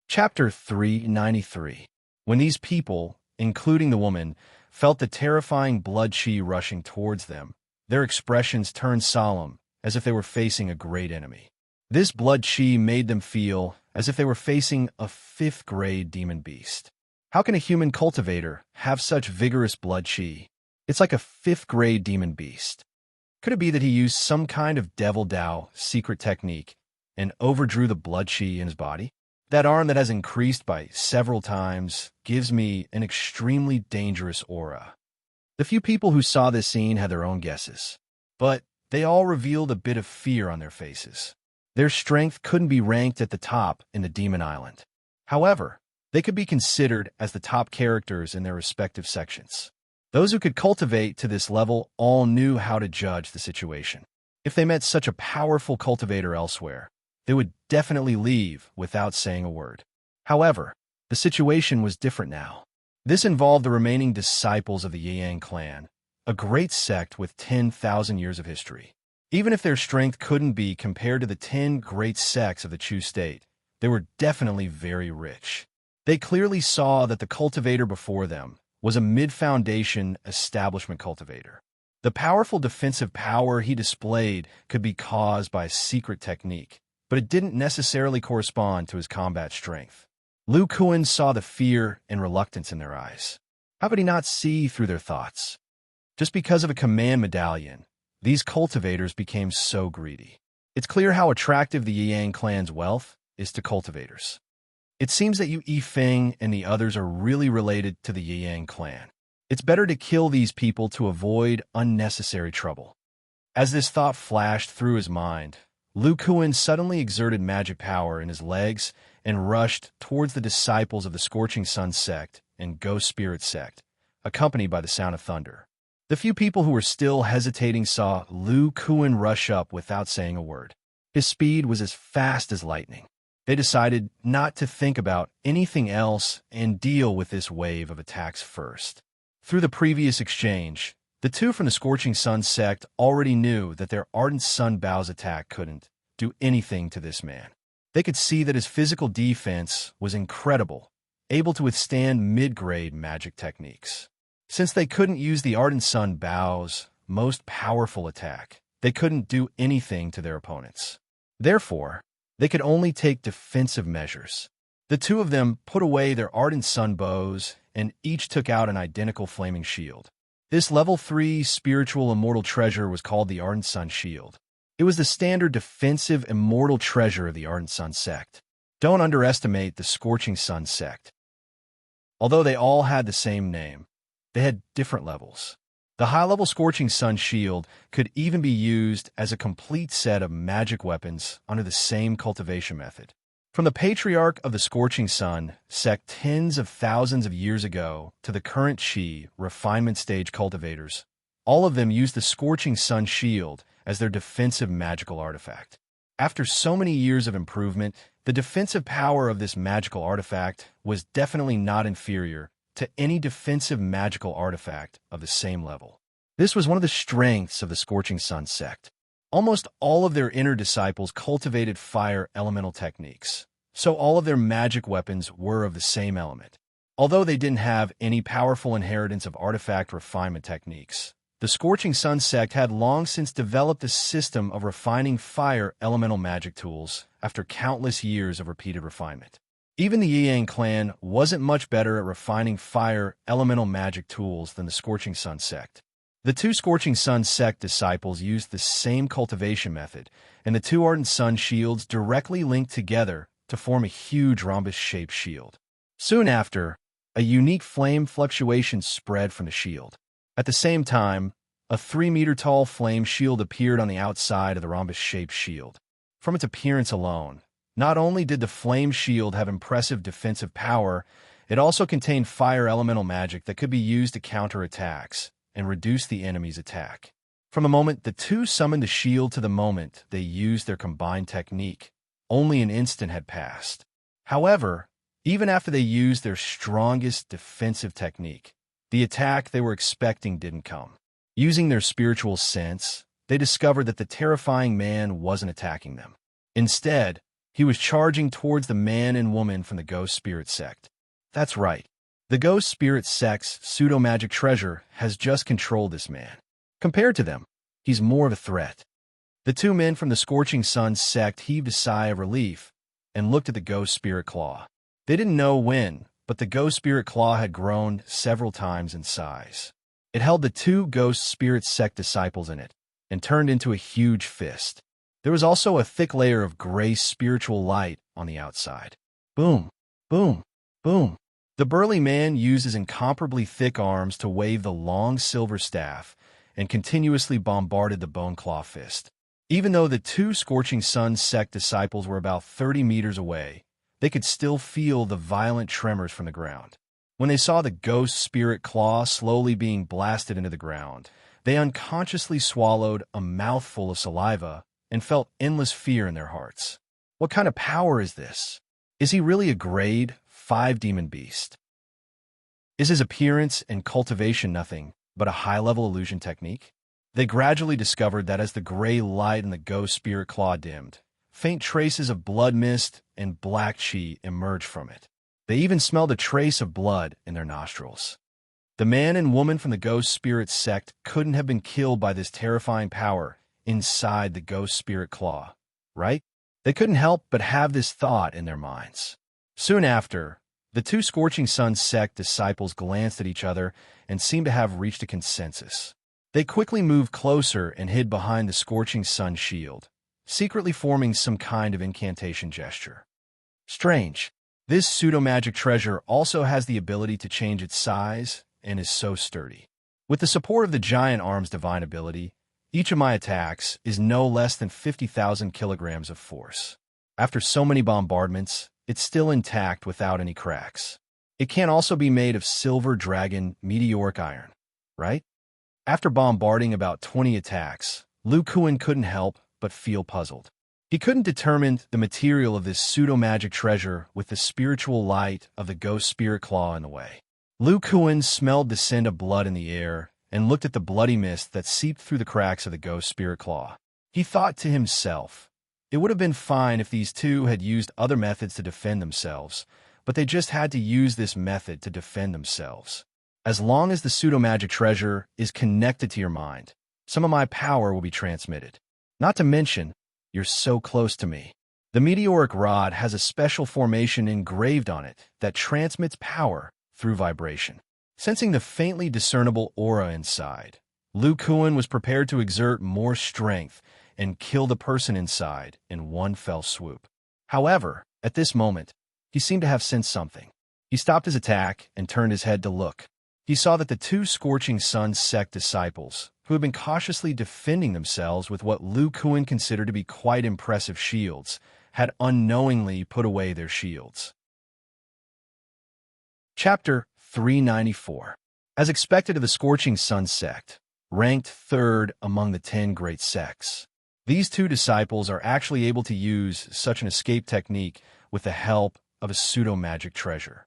Chapter 393. When these people, including the woman, felt the terrifying blood chi rushing towards them, their expressions turned solemn, as if they were facing a great enemy. This blood chi made them feel as if they were facing a fifth-grade demon beast. How can a human cultivator have such vigorous blood chi? It's like a fifth-grade demon beast. Could it be that he used some kind of devil Dao secret technique and overdrew the blood chi in his body? That arm that has increased by several times gives me an extremely dangerous aura. The few people who saw this scene had their own guesses, but they all revealed a bit of fear on their faces. Their strength couldn't be ranked at the top in the Demon Island. However, they could be considered as the top characters in their respective sections. Those who could cultivate to this level all knew how to judge the situation. If they met such a powerful cultivator elsewhere, they would definitely leave without saying a word. However, the situation was different now. This involved the remaining disciples of the Yang clan, a great sect with 10,000 years of history. Even if their strength couldn't be compared to the 10 great sects of the Chu state, they were definitely very rich. They clearly saw that the cultivator before them was a mid-foundation establishment cultivator. The powerful defensive power he displayed could be caused by a secret technique, but it didn't necessarily correspond to his combat strength. Lu Kuan saw the fear and reluctance in their eyes. How could he not see through their thoughts? Just because of a command medallion, these cultivators became so greedy. It's clear how attractive the Yang clan's wealth is to cultivators. It seems that Yu Yifeng and the others are really related to the Yang clan. It's better to kill these people to avoid unnecessary trouble. As this thought flashed through his mind, Lu Kuan suddenly exerted magic power in his legs and rushed towards the disciples of the Scorching Sun sect and Ghost Spirit sect, accompanied by the sound of thunder. The few people who were still hesitating saw Lu Kuan rush up without saying a word. His speed was as fast as lightning. They decided not to think about anything else and deal with this wave of attacks first. Through the previous exchange, the two from the Scorching Sun sect already knew that their Ardent Sun Bao's attack couldn't do anything to this man. They could see that his physical defense was incredible, able to withstand mid-grade magic techniques. Since they couldn't use the Ardent Sun Bao's most powerful attack, they couldn't do anything to their opponents. Therefore, they could only take defensive measures. The two of them put away their Ardent Sun bows and each took out an identical flaming shield. This level 3 spiritual immortal treasure was called the Ardent Sun Shield. It was the standard defensive immortal treasure of the Ardent Sun sect. Don't underestimate the Scorching Sun sect. Although they all had the same name, they had different levels. The high-level Scorching Sun Shield could even be used as a complete set of magic weapons under the same cultivation method. From the patriarch of the Scorching Sun sect tens of thousands of years ago to the current Qi refinement stage cultivators, all of them used the Scorching Sun Shield as their defensive magical artifact. After so many years of improvement, the defensive power of this magical artifact was definitely not inferior to any defensive magical artifact of the same level. This was one of the strengths of the Scorching Sun sect. Almost all of their inner disciples cultivated fire elemental techniques, so all of their magic weapons were of the same element. Although they didn't have any powerful inheritance of artifact refinement techniques, the Scorching Sun sect had long since developed a system of refining fire elemental magic tools after countless years of repeated refinement. Even the Yang clan wasn't much better at refining fire elemental magic tools than the Scorching Sun sect. The two Scorching Sun sect disciples used the same cultivation method, and the two Ardent Sun shields directly linked together to form a huge rhombus-shaped shield. Soon after, a unique flame fluctuation spread from the shield. At the same time, a 3-meter-tall flame shield appeared on the outside of the rhombus-shaped shield. From its appearance alone, not only did the flame shield have impressive defensive power, it also contained fire elemental magic that could be used to counter attacks and reduce the enemy's attack. From the moment the two summoned the shield to the moment they used their combined technique, only an instant had passed. However, even after they used their strongest defensive technique, the attack they were expecting didn't come. Using their spiritual sense, they discovered that the terrifying man wasn't attacking them. Instead, He was charging towards the man and woman from the ghost spirit sect. That's right. The ghost spirit sect's pseudo-magic treasure has just controlled this man. Compared to them, he's more of a threat. The two men from the Scorching Sun sect heaved a sigh of relief and looked at the ghost spirit claw. They didn't know when, but the ghost spirit claw had grown several times in size. It held the two ghost spirit sect disciples in it and turned into a huge fist. There was also a thick layer of gray spiritual light on the outside. Boom, boom, boom. The burly man used his incomparably thick arms to wave the long silver staff and continuously bombarded the bone claw fist. Even though the two Scorching Sun sect disciples were about 30 meters away, they could still feel the violent tremors from the ground. When they saw the ghost spirit claw slowly being blasted into the ground, they unconsciously swallowed a mouthful of saliva and felt endless fear in their hearts. What kind of power is this? Is he really a grade 5 demon beast? Is his appearance and cultivation nothing but a high-level illusion technique? They gradually discovered that as the gray light in the ghost spirit claw dimmed, faint traces of blood mist and black chi emerged from it. They even smelled a trace of blood in their nostrils. The man and woman from the ghost spirit sect couldn't have been killed by this terrifying power inside the ghost spirit claw, right? They couldn't help but have this thought in their minds. Soon after, the two Scorching Sun sect disciples glanced at each other and seemed to have reached a consensus. They quickly moved closer and hid behind the Scorching Sun shield, secretly forming some kind of incantation gesture. Strange. This pseudo-magic treasure also has the ability to change its size and is so sturdy. With the support of the giant arm's divine ability, each of my attacks is no less than 50,000 kilograms of force. After so many bombardments, it's still intact without any cracks. It can also be made of silver dragon meteoric iron, right? After bombarding about 20 attacks, Lu Kuan couldn't help but feel puzzled. He couldn't determine the material of this pseudo-magic treasure with the spiritual light of the ghost spirit claw in the way. Lu Kuan smelled the scent of blood in the air and looked at the bloody mist that seeped through the cracks of the ghost spirit claw. He thought to himself, it would have been fine if these two had used other methods to defend themselves, but they just had to use this method to defend themselves. As long as the pseudo-magic treasure is connected to your mind, some of my power will be transmitted. Not to mention, you're so close to me. The meteoric rod has a special formation engraved on it that transmits power through vibration. Sensing the faintly discernible aura inside, Lu Kuan was prepared to exert more strength and kill the person inside in one fell swoop. However, at this moment, he seemed to have sensed something. He stopped his attack and turned his head to look. He saw that the two Scorching Sun sect disciples, who had been cautiously defending themselves with what Lu Kuan considered to be quite impressive shields, had unknowingly put away their shields. Chapter 394. As expected of the Scorching Sun sect, ranked third among the 10 great sects, these two disciples are actually able to use such an escape technique with the help of a pseudo-magic treasure.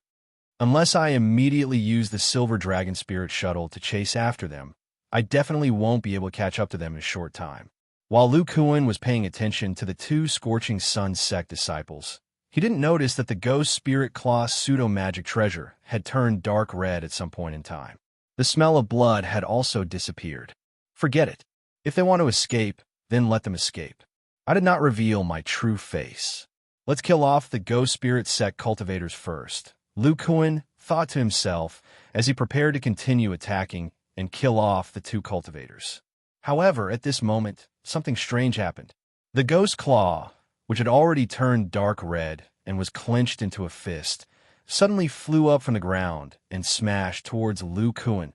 Unless I immediately use the Silver Dragon Spirit Shuttle to chase after them, I definitely won't be able to catch up to them in a short time. While Lu Kuan was paying attention to the two Scorching Sun sect disciples, he didn't notice that the Ghost Spirit Claw pseudo-magic treasure had turned dark red at some point in time. The smell of blood had also disappeared. Forget it. If they want to escape, then let them escape. I did not reveal my true face. Let's kill off the Ghost Spirit sect cultivators first. Lu Kuan thought to himself as he prepared to continue attacking and kill off the two cultivators. However, at this moment, something strange happened. The ghost claw, which had already turned dark red and was clenched into a fist, suddenly flew up from the ground and smashed towards Lu Kuan,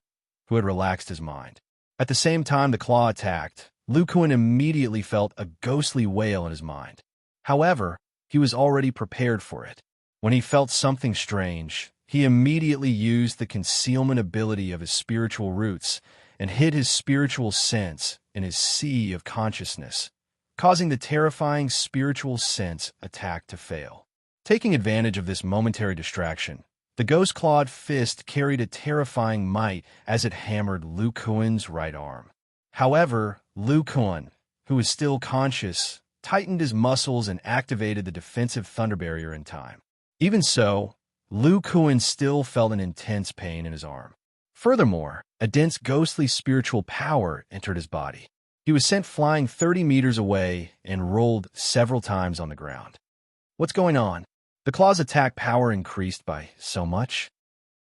who had relaxed his mind. At the same time the claw attacked, Lu Kuan immediately felt a ghostly wail in his mind. However, he was already prepared for it. When he felt something strange, he immediately used the concealment ability of his spiritual roots and hid his spiritual sense in his sea of consciousness, causing the terrifying spiritual sense attack to fail. Taking advantage of this momentary distraction, the ghost-clawed fist carried a terrifying might as it hammered Lu Kuan's right arm. However, Lu Kuan, who was still conscious, tightened his muscles and activated the defensive thunder barrier in time. Even so, Lu Kuan still felt an intense pain in his arm. Furthermore, a dense ghostly spiritual power entered his body. He was sent flying 30 meters away and rolled several times on the ground. What's going on? The claw's attack power increased by so much?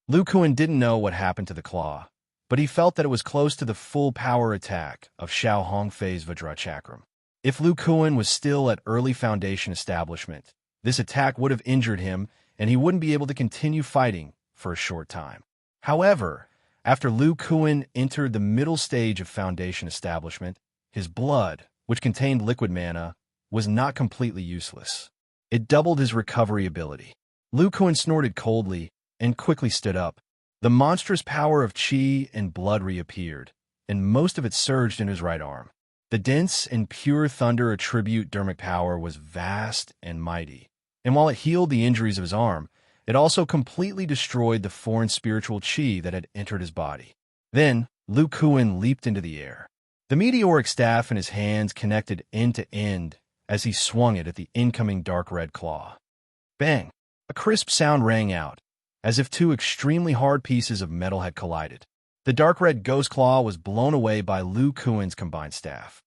Lu Kuan didn't know what happened to the claw, but he felt that it was close to the full power attack of Xiao Hongfei's Vajrachakram. If Lu Kuan was still at early Foundation establishment, this attack would have injured him and he wouldn't be able to continue fighting for a short time. However, after Lu Kuan entered the middle stage of Foundation establishment, his blood, which contained liquid mana, was not completely useless. It doubled his recovery ability. Lu Kuan snorted coldly and quickly stood up. The monstrous power of qi and blood reappeared, and most of it surged in his right arm. The dense and pure thunder attribute dermic power was vast and mighty, and while it healed the injuries of his arm, it also completely destroyed the foreign spiritual qi that had entered his body. Then, Lu Kuan leaped into the air. The meteoric staff in his hands connected end to end as he swung it at the incoming dark red claw. Bang! A crisp sound rang out, as if two extremely hard pieces of metal had collided. The dark red ghost claw was blown away by Lu Kuan's combined staff.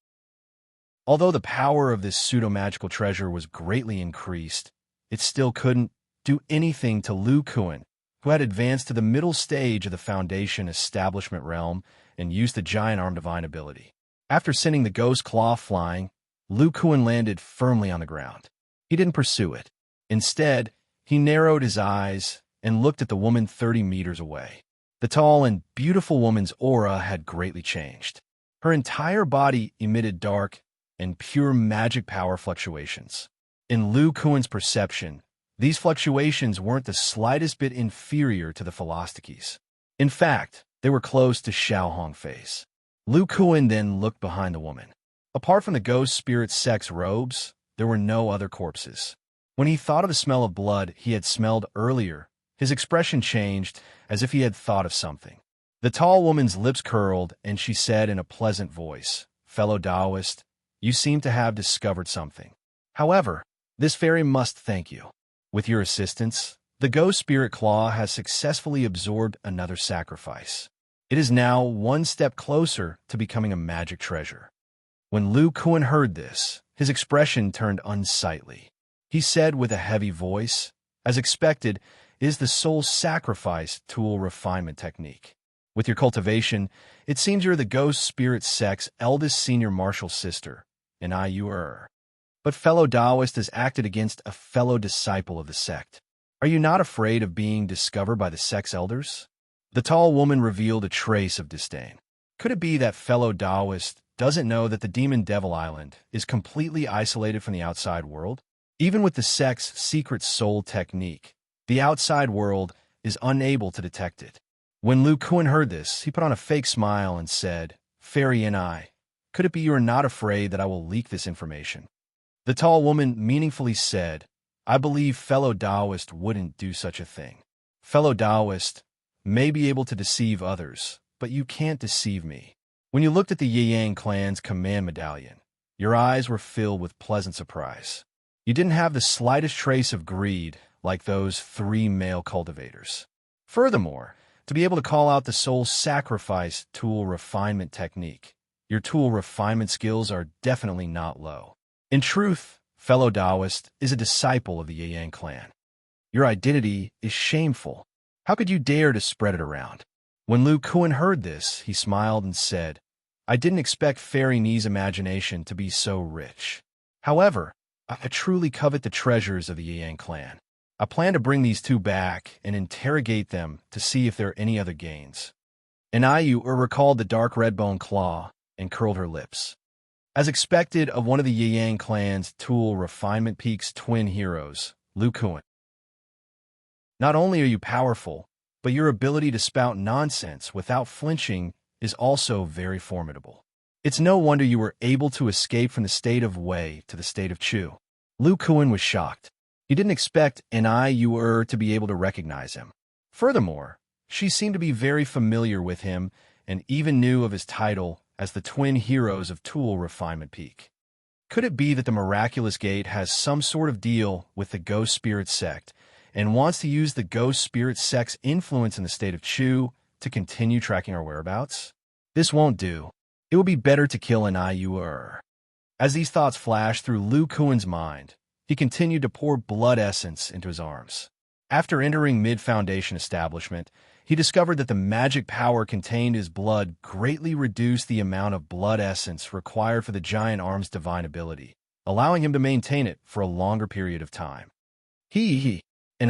Although the power of this pseudo-magical treasure was greatly increased, it still couldn't do anything to Lu Kuan, who had advanced to the middle stage of the Foundation establishment realm and used the giant arm divine ability. After sending the ghost claw flying, Lu Kuan landed firmly on the ground. He didn't pursue it. Instead, he narrowed his eyes and looked at the woman 30 meters away. The tall and beautiful woman's aura had greatly changed. Her entire body emitted dark and pure magic power fluctuations. In Lu Kuan's perception, these fluctuations weren't the slightest bit inferior to the Philosophies. In fact, they were close to Xiao Hongfei's. Lu Kuan then looked behind the woman. Apart from the ghost spirit sex robes, there were no other corpses. When he thought of the smell of blood he had smelled earlier, his expression changed as if he had thought of something. The tall woman's lips curled and she said in a pleasant voice, "Fellow Taoist, you seem to have discovered something. However, this fairy must thank you. With your assistance, the ghost spirit claw has successfully absorbed another sacrifice. It is now one step closer to becoming a magic treasure." When Lu Kuan heard this, his expression turned unsightly. He said with a heavy voice, "As expected, is the soul sacrifice tool refinement technique. With your cultivation, it seems you're the ghost spirit sect's eldest senior martial sister, and you are. But fellow Taoist has acted against a fellow disciple of the sect. Are you not afraid of being discovered by the sect's elders?" The tall woman revealed a trace of disdain. Could it be that fellow Taoist doesn't know that the Demon Devil Island is completely isolated from the outside world? Even with the sect's secret soul technique, the outside world is unable to detect it. When Lu Kuan heard this, he put on a fake smile and said, "Fairy and could it be you are not afraid that I will leak this information?" The tall woman meaningfully said, "I believe fellow Taoist wouldn't do such a thing. Fellow Taoist may be able to deceive others, but you can't deceive me." When you looked at the Yang clan's command medallion, your eyes were filled with pleasant surprise. You didn't have the slightest trace of greed like those 3 male cultivators. Furthermore, to be able to call out the soul sacrifice tool refinement technique, your tool refinement skills are definitely not low. In truth, fellow Taoist is a disciple of the Yang clan. Your identity is shameful. How could you dare to spread it around? When Lu Kuan heard this, he smiled and said, "I didn't expect Fairy Ni's imagination to be so rich. However, I truly covet the treasures of the Yang clan. I plan to bring these two back and interrogate them to see if there are any other gains." And Ayu recalled the dark red bone claw and curled her lips. As expected of one of the Yang clan's tool refinement peak's twin heroes, Lu Kuan. Not only are you powerful, but your ability to spout nonsense without flinching is also very formidable. It's no wonder you were able to escape from the state of Wei to the state of Chu. Lu Kuan was shocked. He didn't expect Yu to be able to recognize him. Furthermore, she seemed to be very familiar with him and even knew of his title as the twin heroes of Tool Refinement Peak. Could it be that the miraculous gate has some sort of deal with the ghost spirit sect and wants to use the ghost spirit sect's influence in the state of Chu to continue tracking our whereabouts? This won't do. It will be better to kill an IUR. As these thoughts flashed through Lu Kuan's mind, he continued to pour blood essence into his arms. After entering mid-foundation establishment, he discovered that the magic power contained in his blood greatly reduced the amount of blood essence required for the giant arm's divine ability, allowing him to maintain it for a longer period of time. And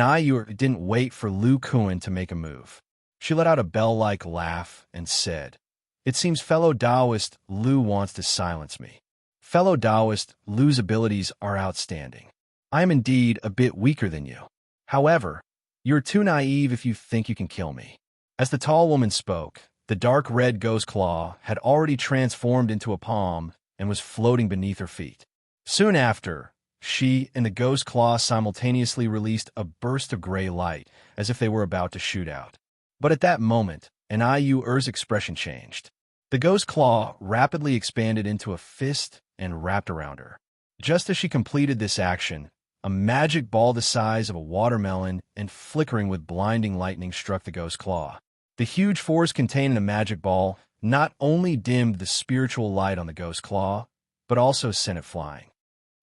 Ayur didn't wait for Lu Kuan to make a move. She let out a bell-like laugh and said, "It seems fellow Taoist Lu wants to silence me. Fellow Taoist, Lu's abilities are outstanding. I am indeed a bit weaker than you. However, you're too naive if you think you can kill me." As the tall woman spoke, the dark red ghost claw had already transformed into a palm and was floating beneath her feet. Soon after, she and the ghost claw simultaneously released a burst of gray light, as if they were about to shoot out. But at that moment, an IUR's expression changed. The ghost claw rapidly expanded into a fist and wrapped around her. Just as she completed this action, a magic ball the size of a watermelon and flickering with blinding lightning struck the ghost claw. The huge force contained in the magic ball not only dimmed the spiritual light on the ghost claw, but also sent it flying.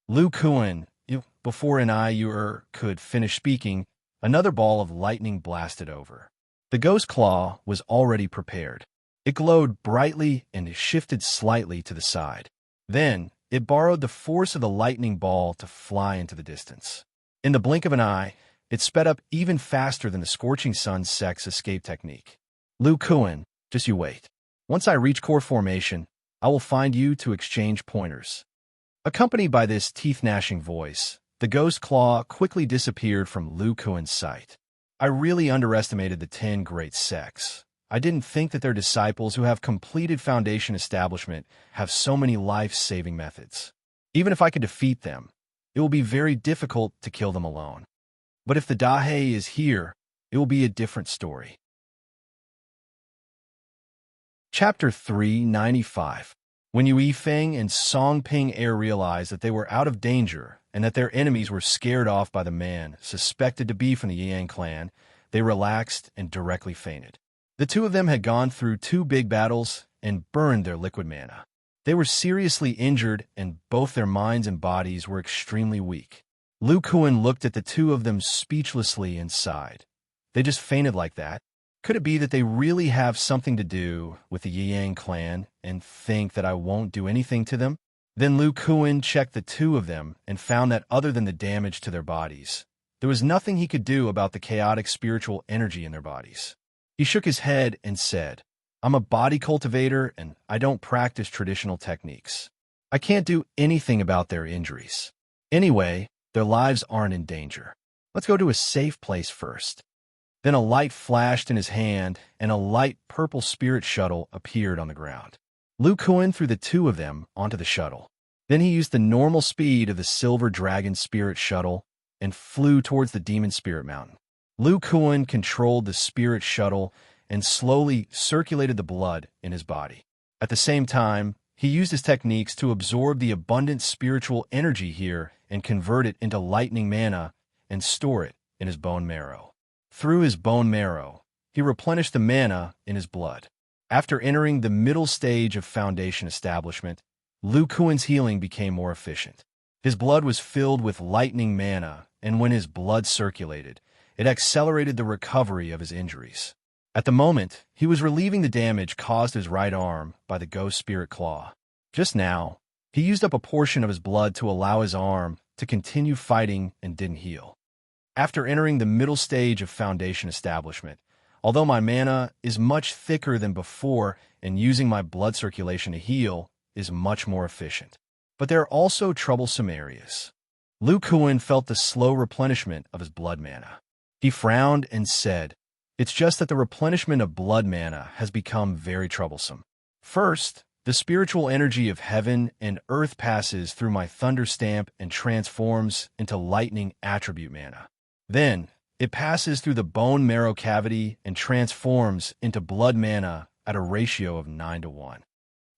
Lu Kuan, before an IUR could finish speaking, another ball of lightning blasted over. The ghost claw was already prepared. It glowed brightly and shifted slightly to the side. Then, it borrowed the force of the lightning ball to fly into the distance. In the blink of an eye, it sped up even faster than the scorching sun's sex escape technique. Lu Kuan, just you wait. Once I reach core formation, I will find you to exchange pointers. Accompanied by this teeth-gnashing voice, the ghost claw quickly disappeared from Lu Kuan's sight. I really underestimated the 10 great sects. I didn't think that their disciples who have completed foundation establishment have so many life-saving methods. Even if I could defeat them, it will be very difficult to kill them alone. But if the Dahe is here, it will be a different story. Chapter 395. When Yue Feng and Song Ping Er realized that they were out of danger and that their enemies were scared off by the man suspected to be from the Yang clan, they relaxed and directly fainted. The two of them had gone through 2 big battles and burned their liquid mana. They were seriously injured and both their minds and bodies were extremely weak. Lu Kuan looked at the two of them speechlessly and sighed. They just fainted like that? Could it be that they really have something to do with the Yang clan and think that I won't do anything to them? Then Lu Kuan checked the two of them and found that other than the damage to their bodies, there was nothing he could do about the chaotic spiritual energy in their bodies. He shook his head and said, "I'm a body cultivator and I don't practice traditional techniques. I can't do anything about their injuries. Anyway, their lives aren't in danger. Let's go to a safe place first." Then a light flashed in his hand and a light purple spirit shuttle appeared on the ground. Lu Kuan threw the two of them onto the shuttle. Then he used the normal speed of the silver dragon spirit shuttle and flew towards the demon spirit mountain. Lu Kuan controlled the spirit shuttle and slowly circulated the blood in his body. At the same time, he used his techniques to absorb the abundant spiritual energy here and convert it into lightning mana and store it in his bone marrow. Through his bone marrow, he replenished the mana in his blood. After entering the middle stage of foundation establishment, Lu Kuan's healing became more efficient. His blood was filled with lightning mana, and when his blood circulated, it accelerated the recovery of his injuries. At the moment, he was relieving the damage caused to his right arm by the ghost spirit claw. Just now, he used up a portion of his blood to allow his arm to continue fighting and didn't heal. After entering the middle stage of foundation establishment, although my mana is much thicker than before and using my blood circulation to heal is much more efficient. But there are also troublesome areas. Lu Kuan felt the slow replenishment of his blood mana. He frowned and said, "It's just that the replenishment of blood mana has become very troublesome. First, the spiritual energy of heaven and earth passes through my thunder stamp and transforms into lightning attribute mana. Then, it passes through the bone marrow cavity and transforms into blood mana at a ratio of 9 to 1.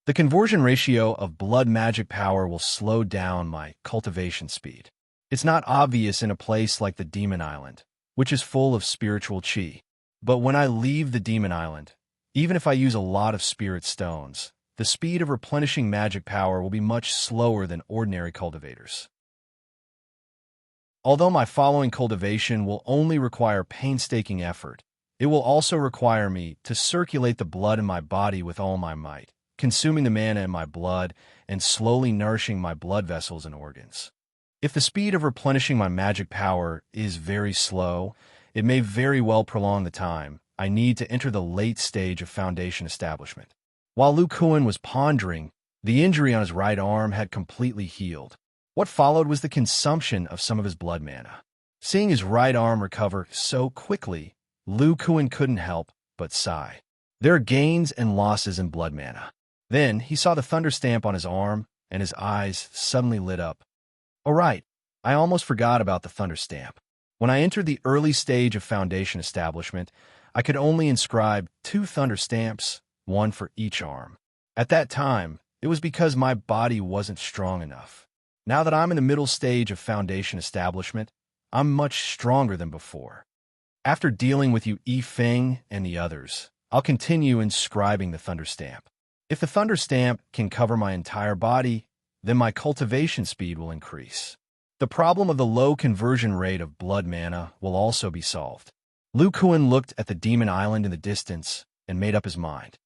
The conversion ratio of blood magic power will slow down my cultivation speed. It's not obvious in a place like the Demon Island, which is full of spiritual chi. But when I leave the Demon Island, even if I use a lot of spirit stones, the speed of replenishing magic power will be much slower than ordinary cultivators. Although my following cultivation will only require painstaking effort, it will also require me to circulate the blood in my body with all my might, consuming the mana in my blood and slowly nourishing my blood vessels and organs. If the speed of replenishing my magic power is very slow, it may very well prolong the time I need to enter the late stage of foundation establishment. While Lu Kuan was pondering, the injury on his right arm had completely healed. What followed was the consumption of some of his blood mana. Seeing his right arm recover so quickly, Lu Kuan couldn't help but sigh. There are gains and losses in blood mana. Then he saw the thunder stamp on his arm, and his eyes suddenly lit up. Oh right, I almost forgot about the thunder stamp. When I entered the early stage of foundation establishment, I could only inscribe 2 thunder stamps, 1 for each arm. At that time, it was because my body wasn't strong enough. Now that I'm in the middle stage of foundation establishment, I'm much stronger than before. After dealing with you Yi Feng and the others, I'll continue inscribing the thunder stamp. If the thunder stamp can cover my entire body, then my cultivation speed will increase. The problem of the low conversion rate of blood mana will also be solved. Lu Kuan looked at the Demon Island in the distance and made up his mind.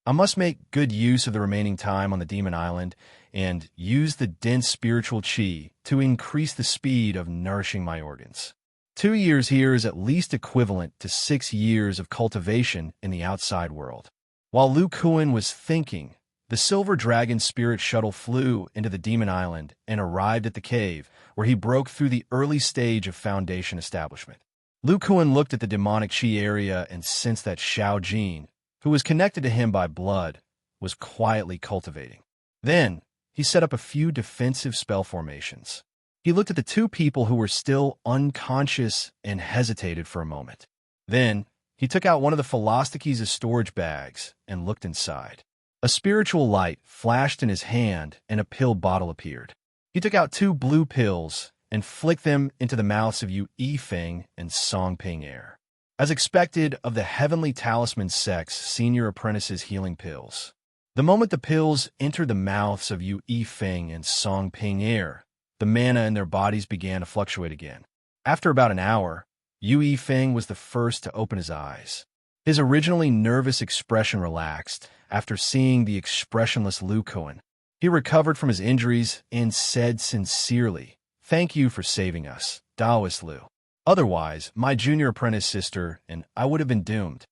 I must make good use of the remaining time on the Demon Island and use the dense spiritual chi to increase the speed of nourishing my organs. 2 years here is at least equivalent to 6 years of cultivation in the outside world. While Lu Kuan was thinking, the Silver Dragon Spirit Shuttle flew into the Demon Island and arrived at the cave, where he broke through the early stage of foundation establishment. Lu Kuan looked at the demonic chi area and sensed that Xiao Jin, who was connected to him by blood, was quietly cultivating. Then, he set up a few defensive spell formations. He looked at the 2 people who were still unconscious and hesitated for a moment. Then, he took out one of the Philosophies' storage bags and looked inside. A spiritual light flashed in his hand and a pill bottle appeared. He took out 2 blue pills and flicked them into the mouths of Yu Yifeng and Song Ping Air. As expected of the Heavenly Talisman Sect's senior apprentices' healing pills. The moment the pills entered the mouths of Yu Yifeng and Song Ping Air, the mana in their bodies began to fluctuate again. After about an hour, Yu Yifeng was the first to open his eyes. His originally nervous expression relaxed after seeing the expressionless Lu Kuan. He recovered from his injuries and said sincerely, "Thank you for saving us, Taoist Lu. Otherwise, my junior apprentice sister and I would have been doomed."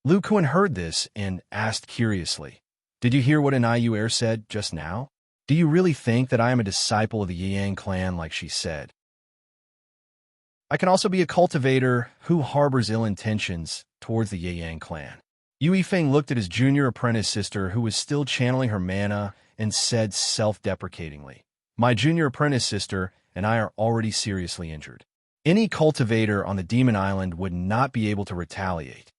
Lu Kuan heard this and asked curiously, "Did you hear what an Iu Air said just now? Do you really think that I am a disciple of the Yang clan like she said? I can also be a cultivator who harbors ill intentions towards the Yang clan." Yu Yifeng looked at his junior apprentice sister who was still channeling her mana and said self-deprecatingly, "My junior apprentice sister and I are already seriously injured. Any cultivator on the Demon Island would not be able to retaliate.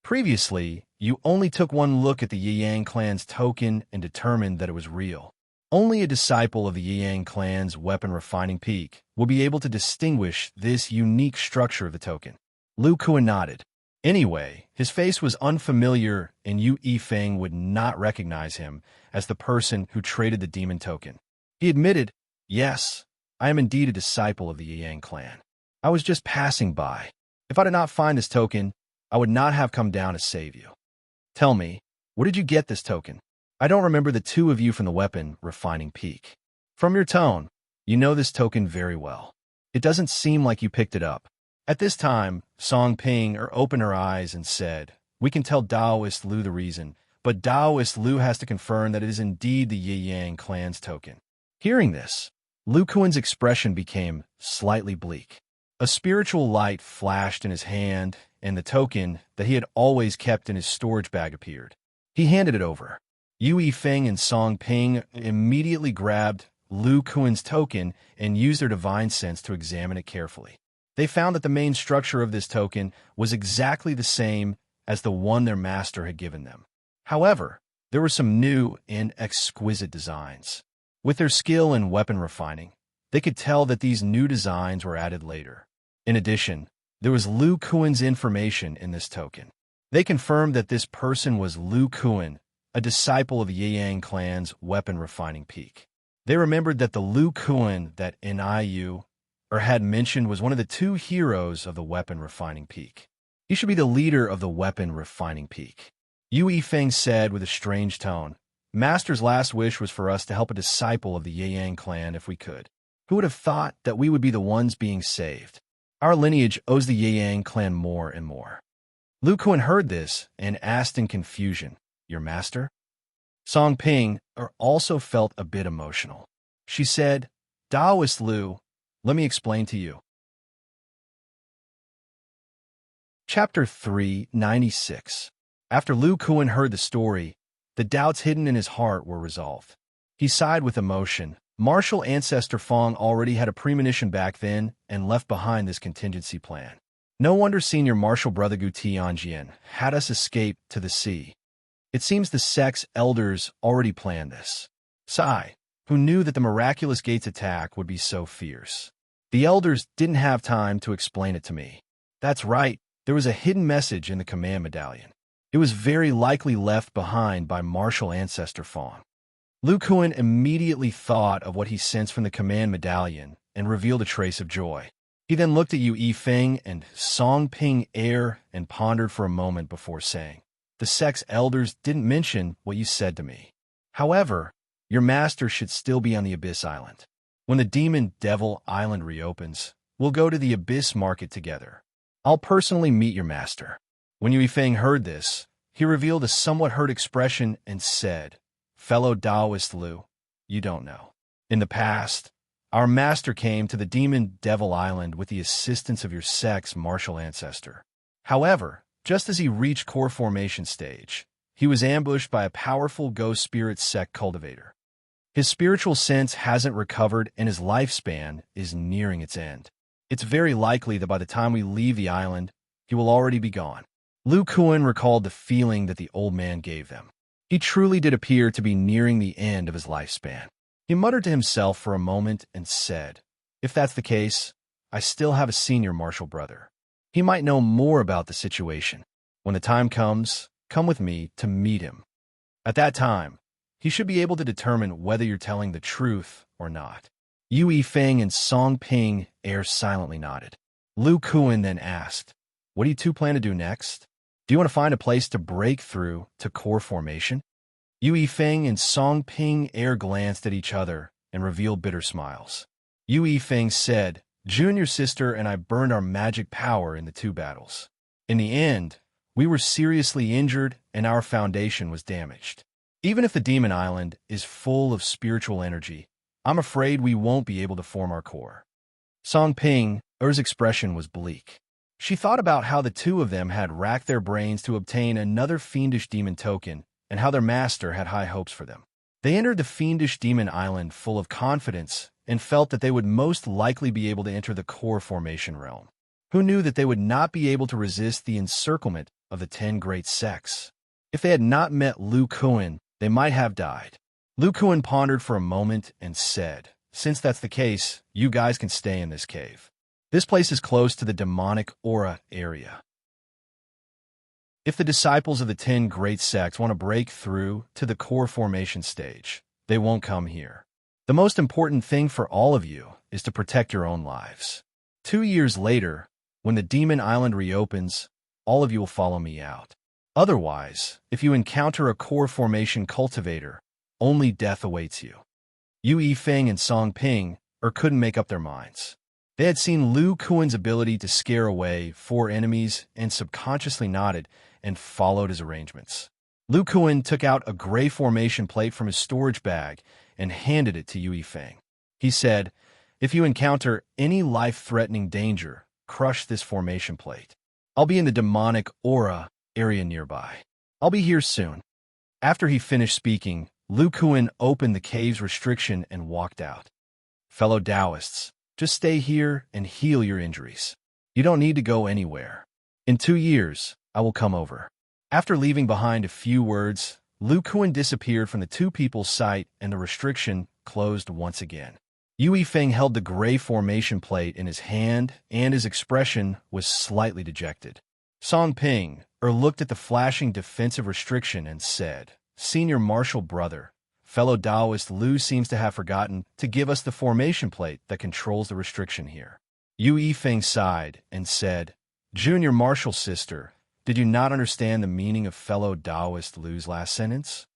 Previously, you only took one look at the Yang clan's token and determined that it was real. Only a disciple of the Yang clan's weapon refining peak will be able to distinguish this unique structure of the token." Lu Kuan nodded. Anyway, his face was unfamiliar and Yu Yifeng would not recognize him as the person who traded the demon token. He admitted, "Yes, I am indeed a disciple of the Yang clan. I was just passing by. If I did not find this token, I would not have come down to save you. Tell me, where did you get this token? I don't remember the 2 of you from the weapon refining peak. From your tone, you know this token very well. It doesn't seem like you picked it up." At this time, Song Ping opened her eyes and said, "We can tell Taoist Lu the reason, but Taoist Lu has to confirm that it is indeed the Yang clan's token." Hearing this, Lu Kuan's expression became slightly bleak. A spiritual light flashed in his hand, and the token that he had always kept in his storage bag appeared. He handed it over. Yu Yifeng and Song Ping immediately grabbed Lu Kuan's token and used their divine sense to examine it carefully. They found that the main structure of this token was exactly the same as the one their master had given them. However, There were some new and exquisite designs. With their skill in weapon refining, they could tell that these new designs were added later. In addition, there was Lu Kuan's information in this token. They confirmed that this person was Lu Kuan, a disciple of Yang clan's weapon refining peak. They remembered that the Lu Kuan that Niu had mentioned was one of the two heroes of the weapon refining peak. He should be the leader of the weapon refining peak. Yu Yifeng said with a strange tone, Master's last wish was for us to help a disciple of the Yang clan if we could. Who would have thought that we would be the ones being saved? Our lineage owes the Yang clan more and more. Lu Kuan heard this and asked in confusion, Your master? Song Ping also felt a bit emotional. She said, Taoist Lu, let me explain to you. Chapter 396. After Lu Kuan heard the story, the doubts hidden in his heart were resolved. He sighed with emotion. Martial ancestor Fong already had a premonition back then and left behind this contingency plan. No wonder senior martial brother Gu Tianjian had us escape to the sea. It seems the sect's elders already planned this. Sai, who knew that the miraculous gate's attack would be so fierce. The elders didn't have time to explain it to me. That's right, there was a hidden message in the command medallion. It was very likely left behind by martial ancestor Fong. Lu Kuan immediately thought of what he sensed from the command medallion and revealed a trace of joy. He then looked at Yu Yifeng and Song Ping and pondered for a moment before saying, The sect's elders didn't mention what you said to me. However, your master should still be on the Abyss Island. When the Demon Devil Island reopens, we'll go to the Abyss Market together. I'll personally meet your master. When Yu Yifeng heard this, he revealed a somewhat hurt expression and said, Fellow Taoist Lu, you don't know. In the past, our master came to the Demon Devil Island with the assistance of your sect's martial ancestor. However, just as he reached core formation stage, he was ambushed by a powerful ghost spirit sect cultivator. His spiritual sense hasn't recovered and his lifespan is nearing its end. It's very likely that by the time we leave the island, he will already be gone. Lu Kuan recalled the feeling that the old man gave them. He truly did appear to be nearing the end of his lifespan. He muttered to himself for a moment and said, If that's the case, I still have a senior martial brother. He might know more about the situation. When the time comes, come with me to meet him. At that time, he should be able to determine whether you're telling the truth or not. Yu Yifeng and Song Ping silently nodded. Lu Kuan then asked, What do you two plan to do next? Do you want to find a place to break through to core formation? Yu Yifeng and Song Ping glanced at each other and revealed bitter smiles. Yu Yifeng said, Junior sister and I burned our magic power in the two battles. In the end, we were seriously injured and our foundation was damaged. Even if the Demon Island is full of spiritual energy, I'm afraid we won't be able to form our core. Song Ping's expression was bleak. She thought about how the two of them had racked their brains to obtain another fiendish demon token and how their master had high hopes for them. They entered the fiendish demon island full of confidence and felt that they would most likely be able to enter the core formation realm. Who knew that they would not be able to resist the encirclement of the 10 great sects? If they had not met Lu Kuan, they might have died. Lu Kuan pondered for a moment and said, Since that's the case, you guys can stay in this cave. This place is close to the demonic aura area. If the disciples of the 10 great sects want to break through to the core formation stage, they won't come here. The most important thing for all of you is to protect your own lives. 2 years later, when the Demon Island reopens, all of you will follow me out. Otherwise, if you encounter a core formation cultivator, only death awaits you. Yu Yifeng and Song Ping couldn't make up their minds. They had seen Lu Kuan's ability to scare away 4 enemies and subconsciously nodded and followed his arrangements. Lu Kuan took out a gray formation plate from his storage bag and handed it to Yu Yifeng. He said, If you encounter any life-threatening danger, crush this formation plate. I'll be in the demonic aura area nearby. I'll be here soon. After he finished speaking, Lu Kuan opened the cave's restriction and walked out. Fellow Taoists, just stay here and heal your injuries. You don't need to go anywhere. In 2 years, I will come over. After leaving behind a few words, Lu Kuan disappeared from the two people's sight and the restriction closed once again. Yu Yifeng held the gray formation plate in his hand, and his expression was slightly dejected. Song Ping looked at the flashing defensive restriction and said, "Senior Martial Brother, fellow Taoist Lu seems to have forgotten to give us the formation plate that controls the restriction here." Yu Yifeng sighed and said, "Junior Martial Sister, did you not understand the meaning of fellow Taoist Lu's last sentence?"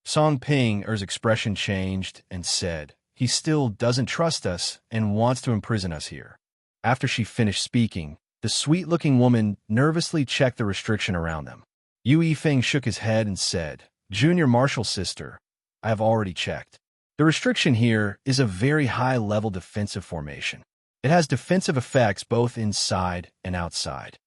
Song Ping's expression changed and said, "He still doesn't trust us and wants to imprison us here." After she finished speaking, the sweet-looking woman nervously checked the restriction around them. Yu Yifeng shook his head and said, "Junior Martial Sister, I have already checked. The restriction here is a very high-level defensive formation. It has defensive effects both inside and outside.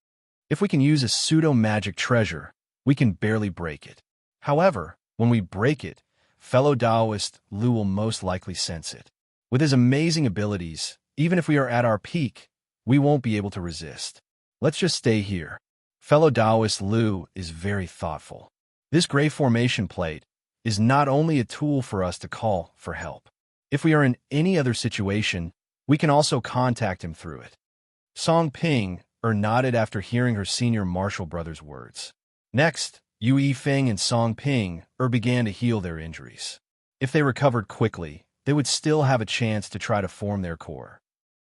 If we can use a pseudo-magic treasure, we can barely break it. However, when we break it, fellow Taoist Lu will most likely sense it. With his amazing abilities, even if we are at our peak, we won't be able to resist. Let's just stay here." Fellow Taoist Lu is very thoughtful. This gray formation plate is not only a tool for us to call for help. If we are in any other situation, we can also contact him through it. Song Ping nodded after hearing her senior martial brother's words. Next, Yu Yifeng and Song Ping began to heal their injuries. If they recovered quickly, they would still have a chance to try to form their core.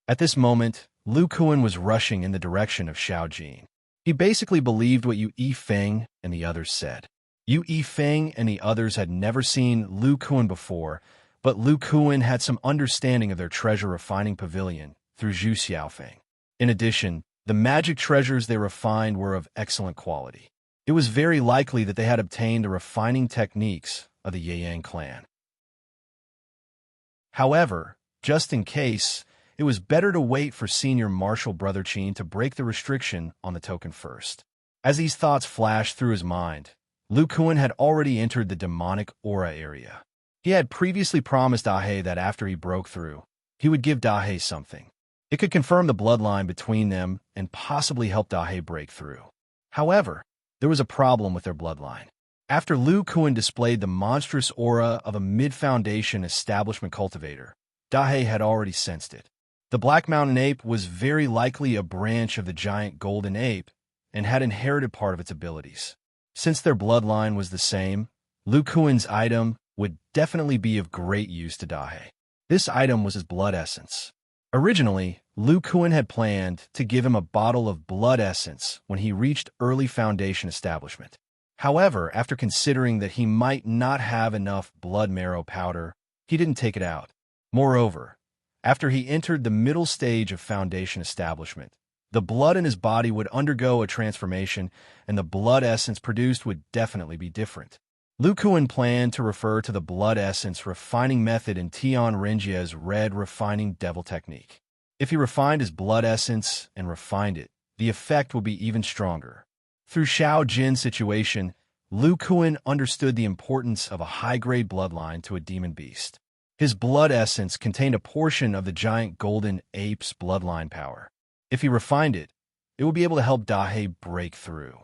At this moment, Lu Kuan was rushing in the direction of Xiao Jin. He basically believed what Yu Yifeng and the others said. Yu Yifeng and the others had never seen Lu Kuan before, but Lu Kuan had some understanding of their treasure refining pavilion through Zhu Xiaofeng. In addition, the magic treasures they refined were of excellent quality. It was very likely that they had obtained the refining techniques of the Yang clan. However, just in case, it was better to wait for senior martial brother Qin to break the restriction on the token first. As these thoughts flashed through his mind, Lu Kuan had already entered the demonic aura area. He had previously promised Dahe that after he broke through, he would give Dahe something. It could confirm the bloodline between them and possibly help Dahe break through. However, there was a problem with their bloodline. After Lu Kuan displayed the monstrous aura of a mid-foundation establishment cultivator, Dahe had already sensed it. The Black Mountain Ape was very likely a branch of the giant golden ape and had inherited part of its abilities. Since their bloodline was the same, Lu Kuan's item would definitely be of great use to Dahe. This item was his blood essence. Originally, Lu Kuan had planned to give him a bottle of blood essence when he reached early foundation establishment. However, after considering that he might not have enough blood marrow powder, he didn't take it out. Moreover, after he entered the middle stage of foundation establishment, the blood in his body would undergo a transformation, and the blood essence produced would definitely be different. Lu Kuan planned to refer to the blood essence refining method in Tian Renjia's red refining devil technique. If he refined his blood essence and refined it, the effect would be even stronger. Through Xiao Jin's situation, Lu Kuan understood the importance of a high-grade bloodline to a demon beast. His blood essence contained a portion of the giant golden ape's bloodline power. If he refined it, it would be able to help Dahe break through.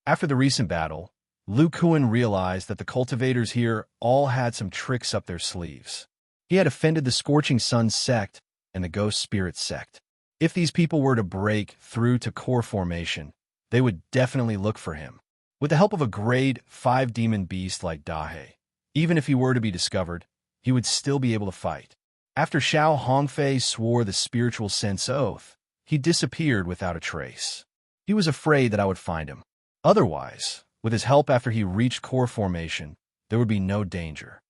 After the recent battle, Lu Kuan realized that the cultivators here all had some tricks up their sleeves. He had offended the Scorching Sun sect and the Ghost Spirit sect. If these people were to break through to core formation, they would definitely look for him. With the help of a grade 5 demon beast like Dahe, even if he were to be discovered, he would still be able to fight. After Xiao Hongfei swore the spiritual sense oath, he disappeared without a trace. He was afraid that I would find him. Otherwise, with his help after he reached core formation, there would be no danger.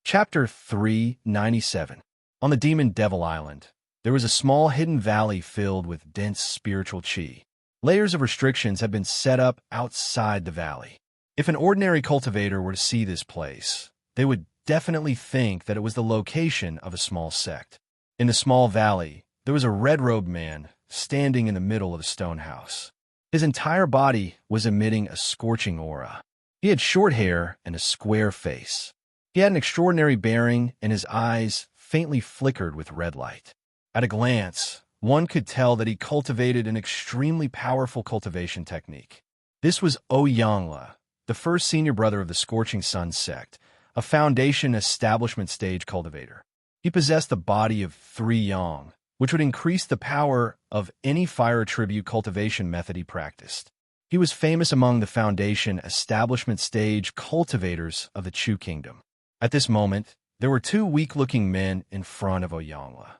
Chapter 397. On the Demon Devil Island, there was a small hidden valley filled with dense spiritual qi. Layers of restrictions had been set up outside the valley. If an ordinary cultivator were to see this place, they would definitely think that it was the location of a small sect. In the small valley, there was a red-robed man standing in the middle of a stone house. His entire body was emitting a scorching aura. He had short hair and a square face. He had an extraordinary bearing, and his eyes faintly flickered with red light. At a glance, one could tell that he cultivated an extremely powerful cultivation technique. This was Oyangla, the first senior brother of the Scorching Sun sect, a foundation establishment stage cultivator. He possessed the body of 3 yang, which would increase the power of any fire attribute cultivation method he practiced. He was famous among the foundation establishment stage cultivators of the Chu Kingdom. At this moment, there were 2 weak-looking men in front of Oyangla.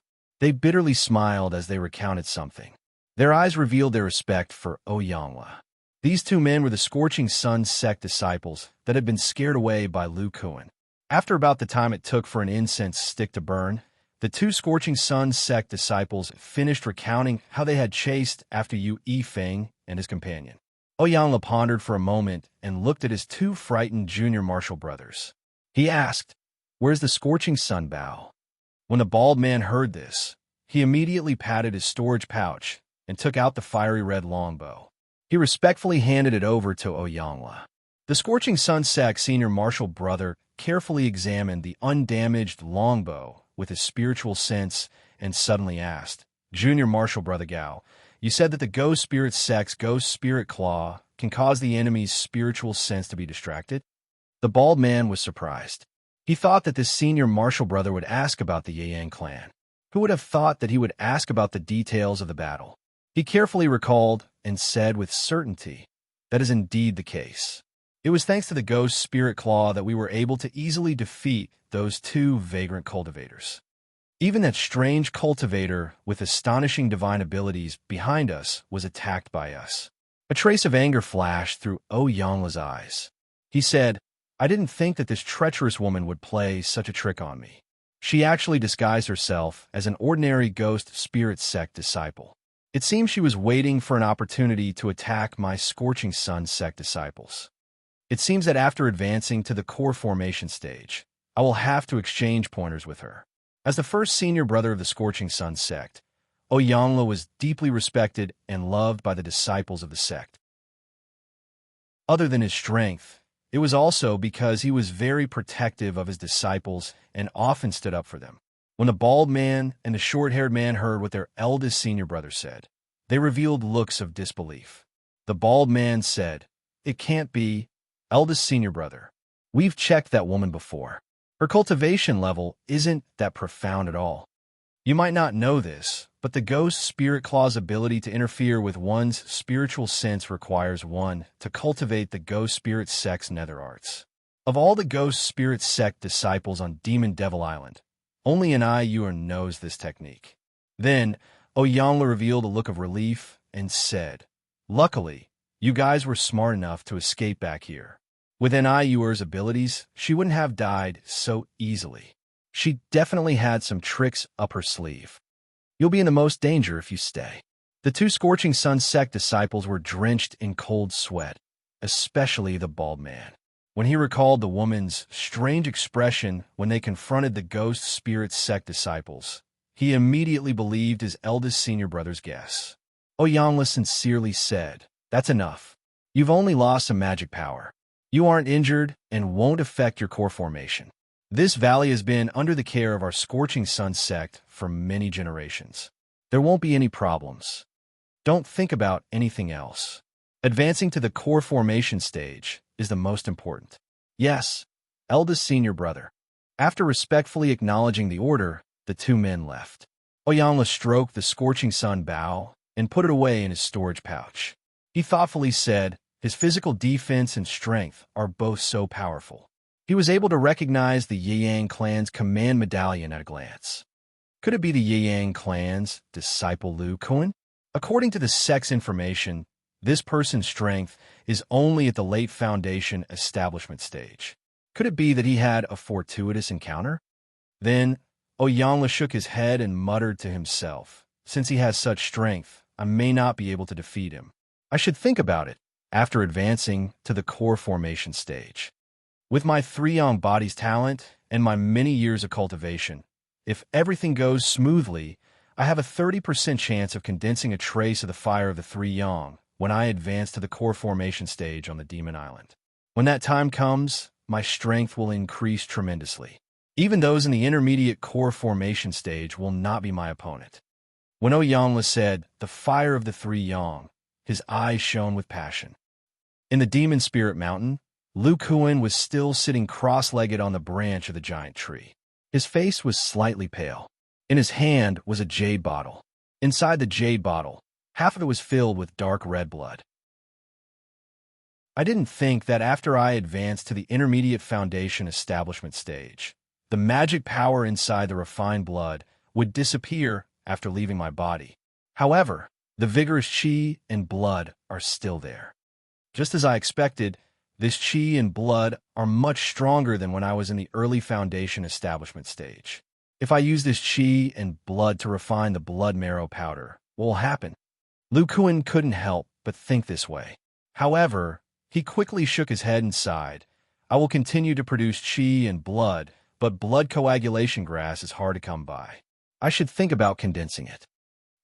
They bitterly smiled as they recounted something. Their eyes revealed their respect for Oyangla. These 2 men were the Scorching Sun sect disciples that had been scared away by Lu Kuan. After about the time it took for an incense stick to burn, the 2 Scorching Sun sect disciples finished recounting how they had chased after Yu Yifeng and his companion. Oyangla pondered for a moment and looked at his 2 frightened junior martial brothers. He asked, "Where's the Scorching Sun bow?" When the bald man heard this, he immediately patted his storage pouch and took out the fiery red longbow. He respectfully handed it over to Oyangla. The Scorching Sun sect senior martial brother carefully examined the undamaged longbow with his spiritual sense and suddenly asked, "Junior martial brother Gao, you said that the ghost spirit sect's ghost spirit claw can cause the enemy's spiritual sense to be distracted?" The bald man was surprised. He thought that this senior martial brother would ask about the Yang clan. Who would have thought that he would ask about the details of the battle? He carefully recalled and said with certainty, "That is indeed the case. It was thanks to the ghost spirit claw that we were able to easily defeat those 2 vagrant cultivators. Even that strange cultivator with astonishing divine abilities behind us was attacked by us." A trace of anger flashed through Oyangla's eyes. He said, "I didn't think that this treacherous woman would play such a trick on me. She actually disguised herself as an ordinary ghost spirit sect disciple. It seems she was waiting for an opportunity to attack my Scorching Sun sect disciples. It seems that after advancing to the core formation stage, I will have to exchange pointers with her." As the first senior brother of the Scorching Sun sect, Oyangla was deeply respected and loved by the disciples of the sect. Other than his strength, it was also because he was very protective of his disciples and often stood up for them. When the bald man and the short-haired man heard what their eldest senior brother said, they revealed looks of disbelief. The bald man said, "It can't be, eldest senior brother. We've checked that woman before. Her cultivation level isn't that profound at all. You might not know this, but the ghost spirit claw's ability to interfere with one's spiritual sense requires one to cultivate the ghost spirit sect's nether arts. Of all the ghost spirit sect disciples on Demon Devil Island, only an Ayur knows this technique." Then, Oyangla revealed a look of relief and said, "Luckily, you guys were smart enough to escape back here. With an Ayur's abilities, she wouldn't have died so easily. She definitely had some tricks up her sleeve. You'll be in the most danger if you stay." The 2 Scorching Sun sect disciples were drenched in cold sweat, especially the bald man. When he recalled the woman's strange expression when they confronted the ghost spirit sect disciples, he immediately believed his eldest senior brother's guess. Oyangla sincerely said, "That's enough. You've only lost some magic power. You aren't injured and won't affect your core formation. This valley has been under the care of our Scorching Sun sect for many generations. There won't be any problems. Don't think about anything else. Advancing to the core formation stage is the most important." "Yes, eldest senior brother." After respectfully acknowledging the order, the 2 men left. Oyangla stroked the Scorching Sun bow and put it away in his storage pouch. He thoughtfully said, "His physical defense and strength are both so powerful." He was able to recognize the Yang clan's command medallion at a glance. Could it be the Yang clan's disciple Lu Kuan? According to the sect's information, this person's strength is only at the late foundation establishment stage. Could it be that he had a fortuitous encounter? Then, Oyangla shook his head and muttered to himself, "Since he has such strength, I may not be able to defeat him. I should think about it after advancing to the core formation stage. With my 3 yang body's talent and my many years of cultivation, if everything goes smoothly, I have a 30% chance of condensing a trace of the fire of the 3 yang when I advance to the core formation stage on the Demon Island. When that time comes, my strength will increase tremendously. Even those in the intermediate core formation stage will not be my opponent." When Oyangla said, "the fire of the 3 yang," his eyes shone with passion. In the Demon Spirit Mountain, Lu Kuan was still sitting cross-legged on the branch of the giant tree. His face was slightly pale. In his hand was a jade bottle. Inside the jade bottle, half of it was filled with dark red blood. I didn't think that after I advanced to the intermediate foundation establishment stage, the magic power inside the refined blood would disappear after leaving my body. However, the vigorous qi and blood are still there. Just as I expected, this qi and blood are much stronger than when I was in the early foundation establishment stage. If I use this qi and blood to refine the blood marrow powder, what will happen? Lu Kuan couldn't help but think this way. However, he quickly shook his head and sighed. I will continue to produce qi and blood, but blood coagulation grass is hard to come by. I should think about condensing it.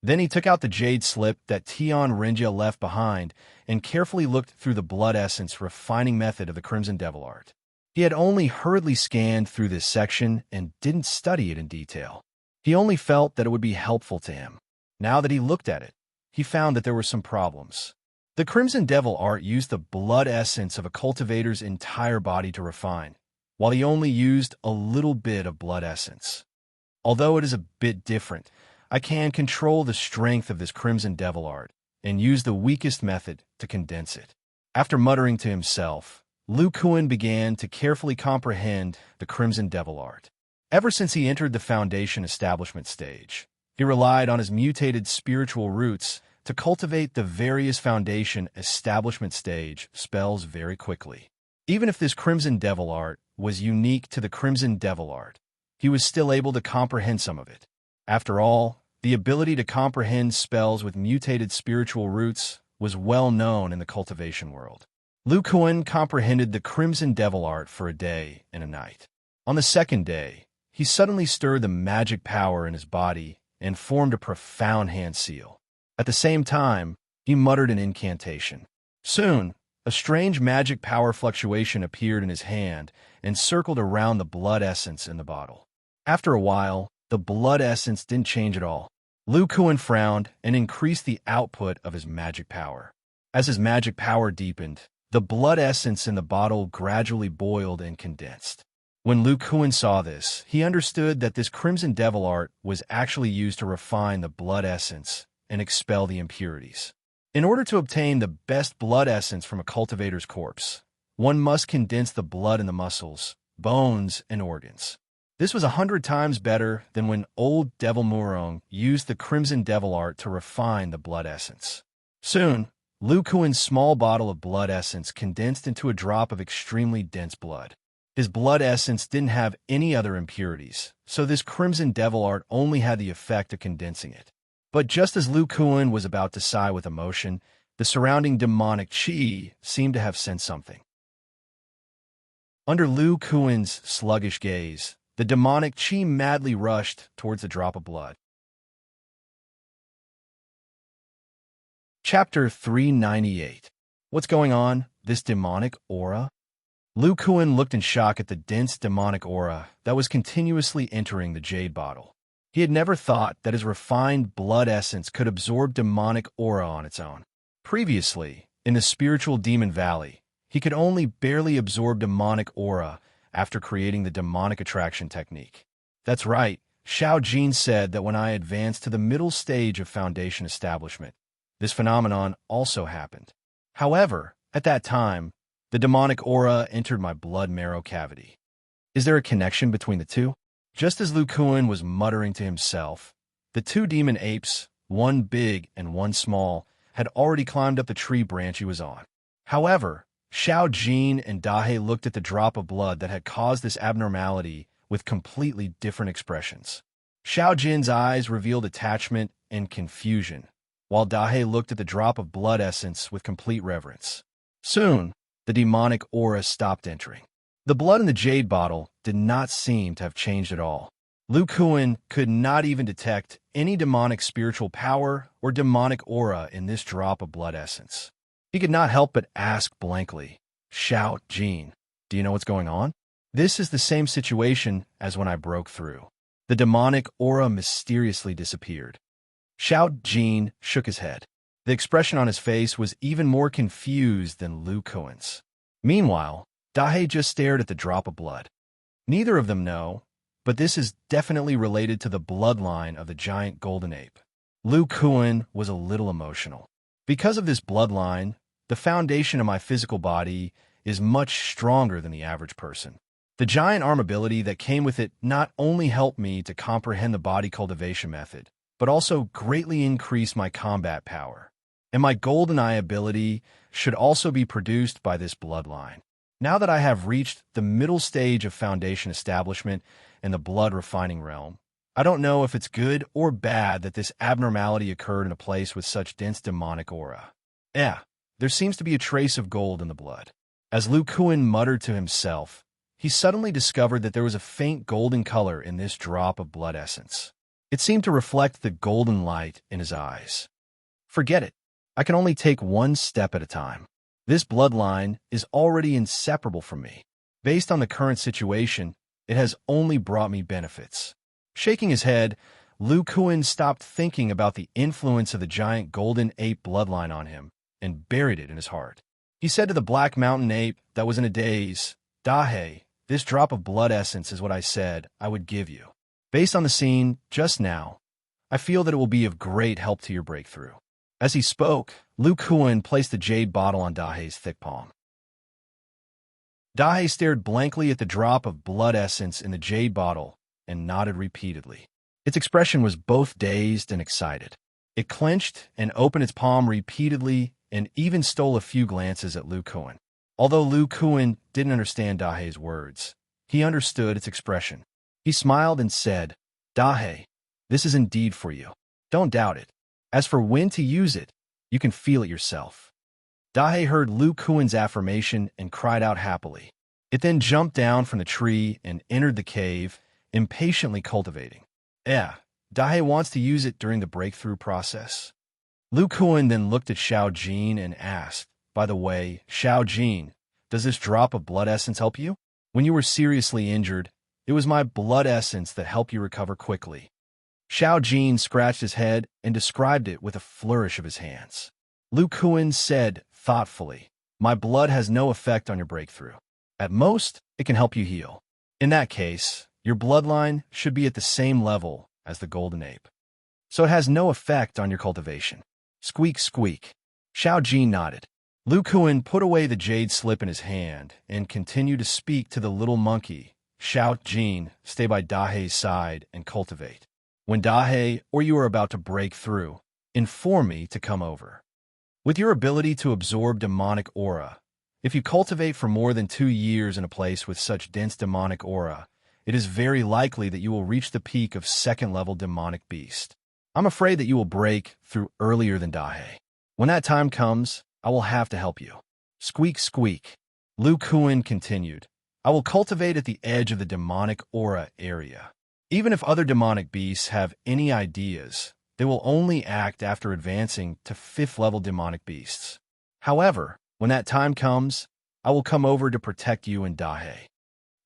Then he took out the jade slip that Tian Rinja left behind and carefully looked through the blood essence refining method of the Crimson Devil art. He had only hurriedly scanned through this section and didn't study it in detail. He only felt that it would be helpful to him. Now that he looked at it, he found that there were some problems. The Crimson Devil art used the blood essence of a cultivator's entire body to refine, while he only used a little bit of blood essence. Although it is a bit different, I can control the strength of this Crimson Devil art and use the weakest method to condense it. After muttering to himself, Lu Kuan began to carefully comprehend the Crimson Devil art. Ever since he entered the foundation establishment stage, he relied on his mutated spiritual roots to cultivate the various foundation establishment stage spells very quickly. Even if this Crimson Devil art was unique to the Crimson Devil art, he was still able to comprehend some of it. After all, the ability to comprehend spells with mutated spiritual roots was well known in the cultivation world. Lu Kuan comprehended the Crimson Devil art for a day and a night. On the second day, he suddenly stirred the magic power in his body and formed a profound hand seal. At the same time, he muttered an incantation. Soon, a strange magic power fluctuation appeared in his hand and circled around the blood essence in the bottle. After a while, the blood essence didn't change at all. Lu Kuan frowned and increased the output of his magic power. As his magic power deepened, the blood essence in the bottle gradually boiled and condensed. When Lu Kuan saw this, he understood that this Crimson Devil art was actually used to refine the blood essence and expel the impurities. In order to obtain the best blood essence from a cultivator's corpse, one must condense the blood in the muscles, bones, and organs. This was 100 times better than when old Devil Murong used the Crimson Devil art to refine the blood essence. Soon, Lu Kuan's small bottle of blood essence condensed into a drop of extremely dense blood. His blood essence didn't have any other impurities, so this Crimson Devil art only had the effect of condensing it. But just as Lu Kuan was about to sigh with emotion, the surrounding demonic qi seemed to have sensed something. Under Lu Kuan's sluggish gaze, the demonic qi madly rushed towards the drop of blood. Chapter 398. What's going on? This demonic aura? Lu Kuan looked in shock at the dense demonic aura that was continuously entering the jade bottle. He had never thought that his refined blood essence could absorb demonic aura on its own. Previously, in the spiritual demon valley, he could only barely absorb demonic aura after creating the demonic attraction technique. That's right, Xiao Jin said that when I advanced to the middle stage of foundation establishment, this phenomenon also happened. However, at that time, the demonic aura entered my blood marrow cavity. Is there a connection between the two? Just as Lu Kuan was muttering to himself, the two demon apes, one big and one small, had already climbed up the tree branch he was on. However, Xiao Jin and Dahe looked at the drop of blood that had caused this abnormality with completely different expressions. Xiao Jin's eyes revealed attachment and confusion, while Dahe looked at the drop of blood essence with complete reverence. Soon, the demonic aura stopped entering. The blood in the jade bottle did not seem to have changed at all. Lu Kuan could not even detect any demonic spiritual power or demonic aura in this drop of blood essence. He could not help but ask blankly, "Xiao Jin, do you know what's going on?" This is the same situation as when I broke through. The demonic aura mysteriously disappeared. Xiao Jin shook his head. The expression on his face was even more confused than Lu Kuan's. Meanwhile, Dahe just stared at the drop of blood. Neither of them know, but this is definitely related to the bloodline of the giant golden ape. Lu Kuan was a little emotional. Because of this bloodline, the foundation of my physical body is much stronger than the average person. The giant arm ability that came with it not only helped me to comprehend the body cultivation method, but also greatly increased my combat power. And my golden eye ability should also be produced by this bloodline. Now that I have reached the middle stage of foundation establishment in the blood refining realm, I don't know if it's good or bad that this abnormality occurred in a place with such dense demonic aura. There seems to be a trace of gold in the blood. As Lu Kuan muttered to himself, he suddenly discovered that there was a faint golden color in this drop of blood essence. It seemed to reflect the golden light in his eyes. Forget it. I can only take one step at a time. This bloodline is already inseparable from me. Based on the current situation, it has only brought me benefits. Shaking his head, Lu Kuan stopped thinking about the influence of the giant golden ape bloodline on him and buried it in his heart. He said to the black mountain ape that was in a daze, "Dahe, this drop of blood essence is what I said I would give you. Based on the scene just now, I feel that it will be of great help to your breakthrough." As he spoke, Lu Kuan placed the jade bottle on Dahe's thick palm. Dahe stared blankly at the drop of blood essence in the jade bottle and nodded repeatedly. Its expression was both dazed and excited. It clenched and opened its palm repeatedly and even stole a few glances at Lu Kuan. Although Lu Kuan didn't understand Dahe's words, he understood its expression. He smiled and said, "Dahe, this is indeed for you. Don't doubt it. As for when to use it, you can feel it yourself." Dahe heard Lu Kuan's affirmation and cried out happily. It then jumped down from the tree and entered the cave, impatiently cultivating. Dahe wants to use it during the breakthrough process. Lu Kuan then looked at Xiao Jin and asked, "By the way, Xiao Jin, does this drop of blood essence help you? When you were seriously injured, it was my blood essence that helped you recover quickly." Xiao Jin scratched his head and described it with a flourish of his hands. Lu Kuan said thoughtfully, "My blood has no effect on your breakthrough. At most, it can help you heal. In that case, your bloodline should be at the same level as the golden ape. So it has no effect on your cultivation." Squeak, squeak. Xiao Jin nodded. Lu Kuan put away the jade slip in his hand and continued to speak to the little monkey. "Xiao Jin, stay by Dahe's side and cultivate. When Dahe or you are about to break through, inform me to come over." With your ability to absorb demonic aura, if you cultivate for more than 2 years in a place with such dense demonic aura, it is very likely that you will reach the peak of second-level demonic beast. I'm afraid that you will break through earlier than Dahe. When that time comes, I will have to help you. Squeak, squeak. Lu Kuan continued, "I will cultivate at the edge of the demonic aura area. Even if other demonic beasts have any ideas, they will only act after advancing to 5th-level demonic beasts. However, when that time comes, I will come over to protect you and Dahe."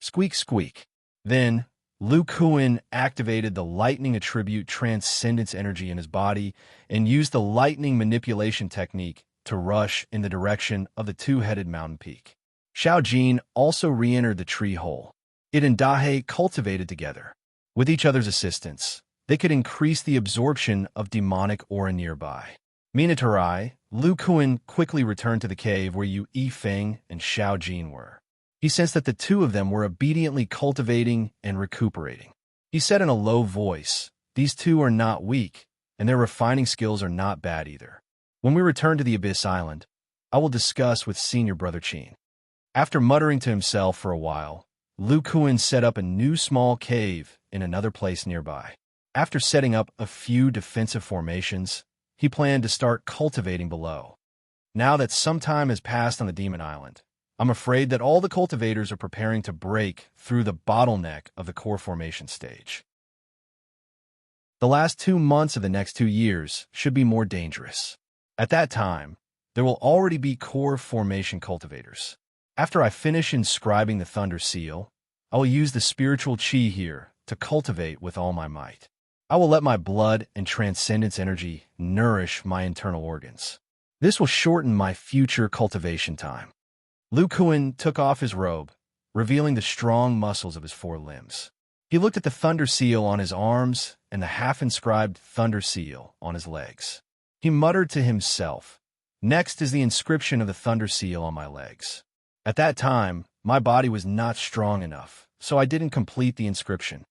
Squeak, squeak. Then, Lu Kuan activated the lightning attribute transcendence energy in his body and used the lightning manipulation technique to rush in the direction of the 2-headed mountain peak. Xiao Jin also re-entered the tree hole. It and Dahe cultivated together. With each other's assistance, they could increase the absorption of demonic aura nearby. Minaterai, Lu Kuan quickly returned to the cave where Yu Yifeng and Xiao Jin were. He sensed that the two of them were obediently cultivating and recuperating. He said in a low voice, "These two are not weak, and their refining skills are not bad either. When we return to the Abyss Island, I will discuss with Senior Brother Qin." After muttering to himself for a while, Lu Kuan set up a new small cave in another place nearby. After setting up a few defensive formations, he planned to start cultivating below. Now that some time has passed on the Demon Island, I'm afraid that all the cultivators are preparing to break through the bottleneck of the core formation stage. The last 2 months of the next 2 years should be more dangerous. At that time, there will already be core formation cultivators. After I finish inscribing the Thunder Seal, I will use the spiritual chi here to cultivate with all my might. I will let my blood and transcendence energy nourish my internal organs. This will shorten my future cultivation time. Lu Kuan took off his robe, revealing the strong muscles of his four limbs. He looked at the thunder seal on his arms and the half-inscribed thunder seal on his legs. He muttered to himself, "Next is the inscription of the thunder seal on my legs." At that time, my body was not strong enough, so I didn't complete the inscription.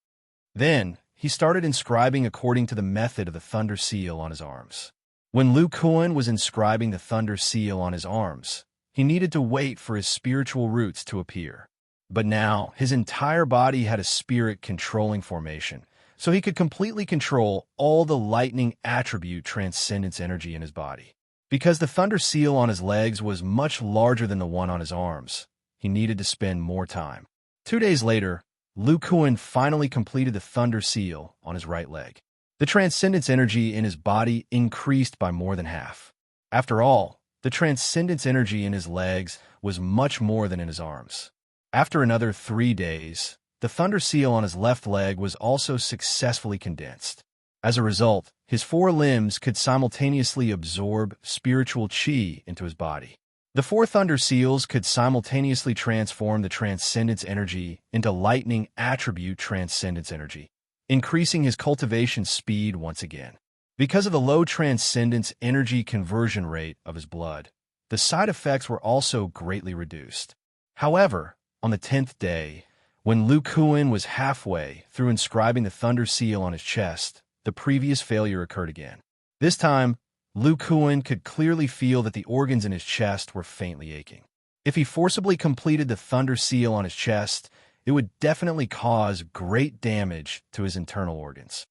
Then, he started inscribing according to the method of the thunder seal on his arms. When Lu Kuan was inscribing the thunder seal on his arms, he needed to wait for his spiritual roots to appear. But now, his entire body had a spirit-controlling formation, so he could completely control all the lightning attribute transcendence energy in his body. Because the thunder seal on his legs was much larger than the one on his arms, he needed to spend more time. 2 days later, Lu Kuan finally completed the thunder seal on his right leg. The transcendence energy in his body increased by more than half. After all, the transcendence energy in his legs was much more than in his arms. After another 3 days, the thunder seal on his left leg was also successfully condensed. As a result, his 4 limbs could simultaneously absorb spiritual chi into his body. The 4 thunder seals could simultaneously transform the transcendence energy into lightning attribute transcendence energy, increasing his cultivation speed once again. Because of the low transcendence energy conversion rate of his blood, the side effects were also greatly reduced. However, on the 10th day, when Lu Kuan was halfway through inscribing the thunder seal on his chest, the previous failure occurred again. This time, Lu Kuan could clearly feel that the organs in his chest were faintly aching. If he forcibly completed the thunder seal on his chest, it would definitely cause great damage to his internal organs.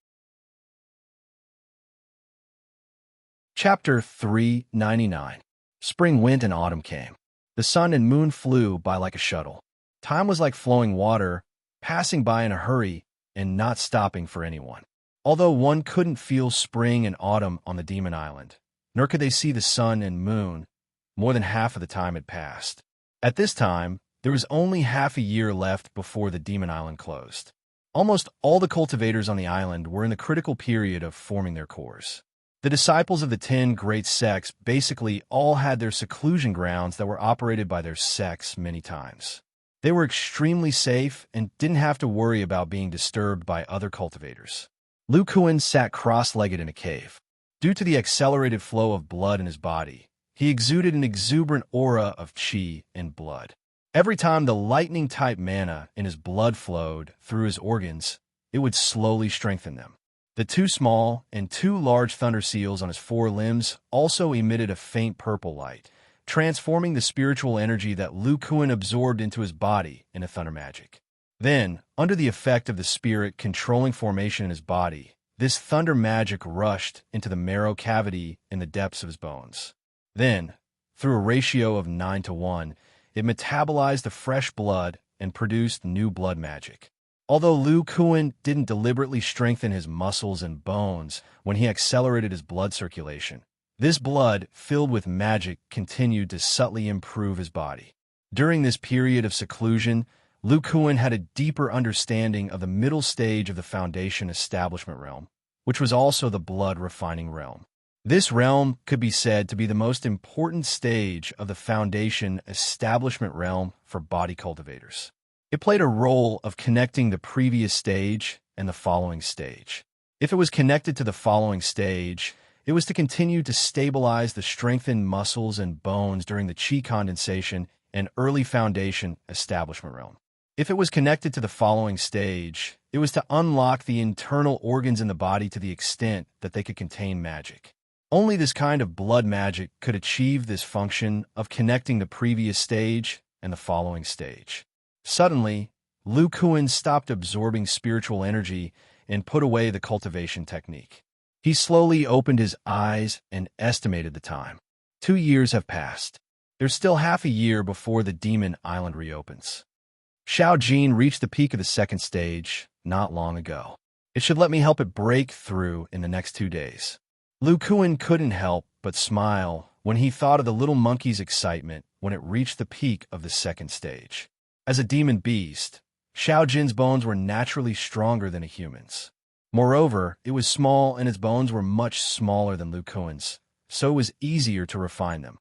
Chapter 399. Spring went and autumn came. The sun and moon flew by like a shuttle. Time was like flowing water, passing by in a hurry and not stopping for anyone. Although one couldn't feel spring and autumn on the Demon Island, nor could they see the sun and moon, more than half of the time had passed. At this time, there was only half a year left before the Demon Island closed. Almost all the cultivators on the island were in the critical period of forming their cores. The disciples of the 10 great sects basically all had their seclusion grounds that were operated by their sects many times. They were extremely safe and didn't have to worry about being disturbed by other cultivators. Lu Kuan sat cross-legged in a cave. Due to the accelerated flow of blood in his body, he exuded an exuberant aura of chi and blood. Every time the lightning-type mana in his blood flowed through his organs, it would slowly strengthen them. The 2 small and 2 large thunder seals on his 4 limbs also emitted a faint purple light, transforming the spiritual energy that Lu Kuan absorbed into his body into thunder magic. Then, under the effect of the spirit controlling formation in his body, this thunder magic rushed into the marrow cavity in the depths of his bones. Then, through a ratio of 9:1, it metabolized the fresh blood and produced new blood magic. Although Lu Kuan didn't deliberately strengthen his muscles and bones when he accelerated his blood circulation, this blood, filled with magic, continued to subtly improve his body. During this period of seclusion, Lu Kuan had a deeper understanding of the middle stage of the Foundation Establishment Realm, which was also the blood refining realm. This realm could be said to be the most important stage of the Foundation Establishment Realm for body cultivators. It played a role of connecting the previous stage and the following stage. If it was connected to the following stage, it was to continue to stabilize the strengthened muscles and bones during the chi condensation and early Foundation Establishment Realm. If it was connected to the following stage, it was to unlock the internal organs in the body to the extent that they could contain magic. Only this kind of blood magic could achieve this function of connecting the previous stage and the following stage. Suddenly, Lu Kuan stopped absorbing spiritual energy and put away the cultivation technique. He slowly opened his eyes and estimated the time. 2 years have passed. There's still half a year before the Demon Island reopens. Xiao Jin reached the peak of the second stage not long ago. It should let me help it break through in the next 2 days. Lu Kuan couldn't help but smile when he thought of the little monkey's excitement when it reached the peak of the second stage. As a demon beast, Xiao Jin's bones were naturally stronger than a human's. Moreover, it was small and its bones were much smaller than Lu Kuan's, so it was easier to refine them.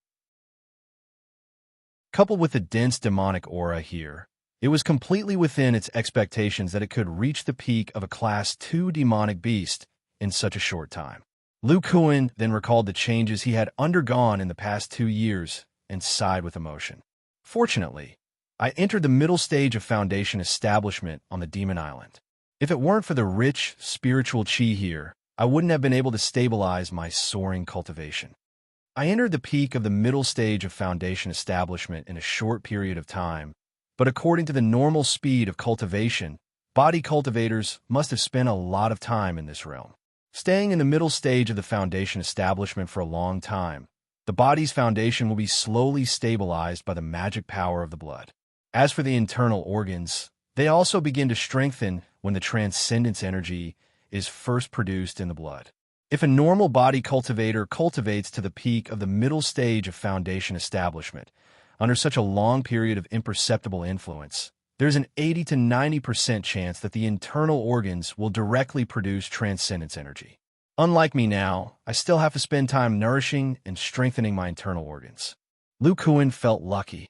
Coupled with the dense demonic aura here, it was completely within its expectations that it could reach the peak of a Class 2 demonic beast in such a short time. Lu Kuan then recalled the changes he had undergone in the past 2 years and sighed with emotion. Fortunately, I entered the middle stage of Foundation establishment on the Demon Island. If it weren't for the rich, spiritual chi here, I wouldn't have been able to stabilize my soaring cultivation. I entered the peak of the middle stage of Foundation establishment in a short period of time, but according to the normal speed of cultivation, body cultivators must have spent a lot of time in this realm. Staying in the middle stage of the Foundation establishment for a long time, the body's foundation will be slowly stabilized by the magic power of the blood. As for the internal organs, they also begin to strengthen when the transcendence energy is first produced in the blood. If a normal body cultivator cultivates to the peak of the middle stage of Foundation establishment, under such a long period of imperceptible influence, there's an 80 to 90% chance that the internal organs will directly produce transcendence energy. Unlike me now, I still have to spend time nourishing and strengthening my internal organs. Lu Kuan felt lucky.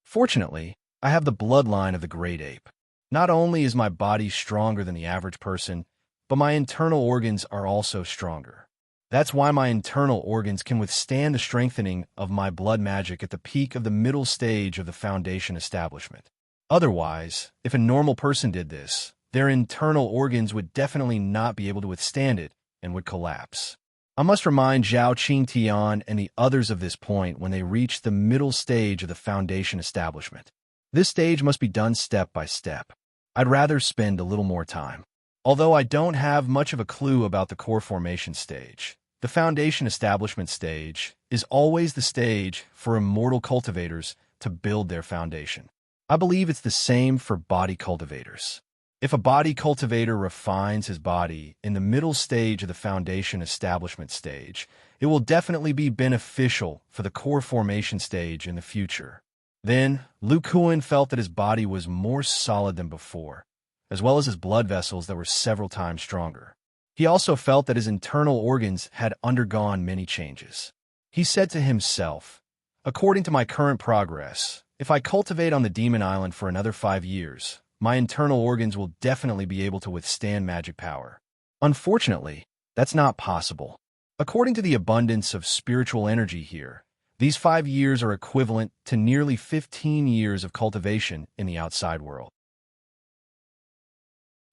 Fortunately, I have the bloodline of the great ape. Not only is my body stronger than the average person, but my internal organs are also stronger. That's why my internal organs can withstand the strengthening of my blood magic at the peak of the middle stage of the Foundation establishment. Otherwise, if a normal person did this, their internal organs would definitely not be able to withstand it and would collapse. I must remind Zhao Qingtian and the others of this point when they reach the middle stage of the Foundation establishment. This stage must be done step by step. I'd rather spend a little more time. Although I don't have much of a clue about the core formation stage, the Foundation establishment stage is always the stage for immortal cultivators to build their foundation. I believe it's the same for body cultivators. If a body cultivator refines his body in the middle stage of the Foundation establishment stage, it will definitely be beneficial for the core formation stage in the future. Then, Lu Kuan felt that his body was more solid than before, as well as his blood vessels that were several times stronger. He also felt that his internal organs had undergone many changes. He said to himself, "According to my current progress, if I cultivate on the Demon Island for another 5 years, my internal organs will definitely be able to withstand magic power." Unfortunately, that's not possible. According to the abundance of spiritual energy here, these 5 years are equivalent to nearly 15 years of cultivation in the outside world.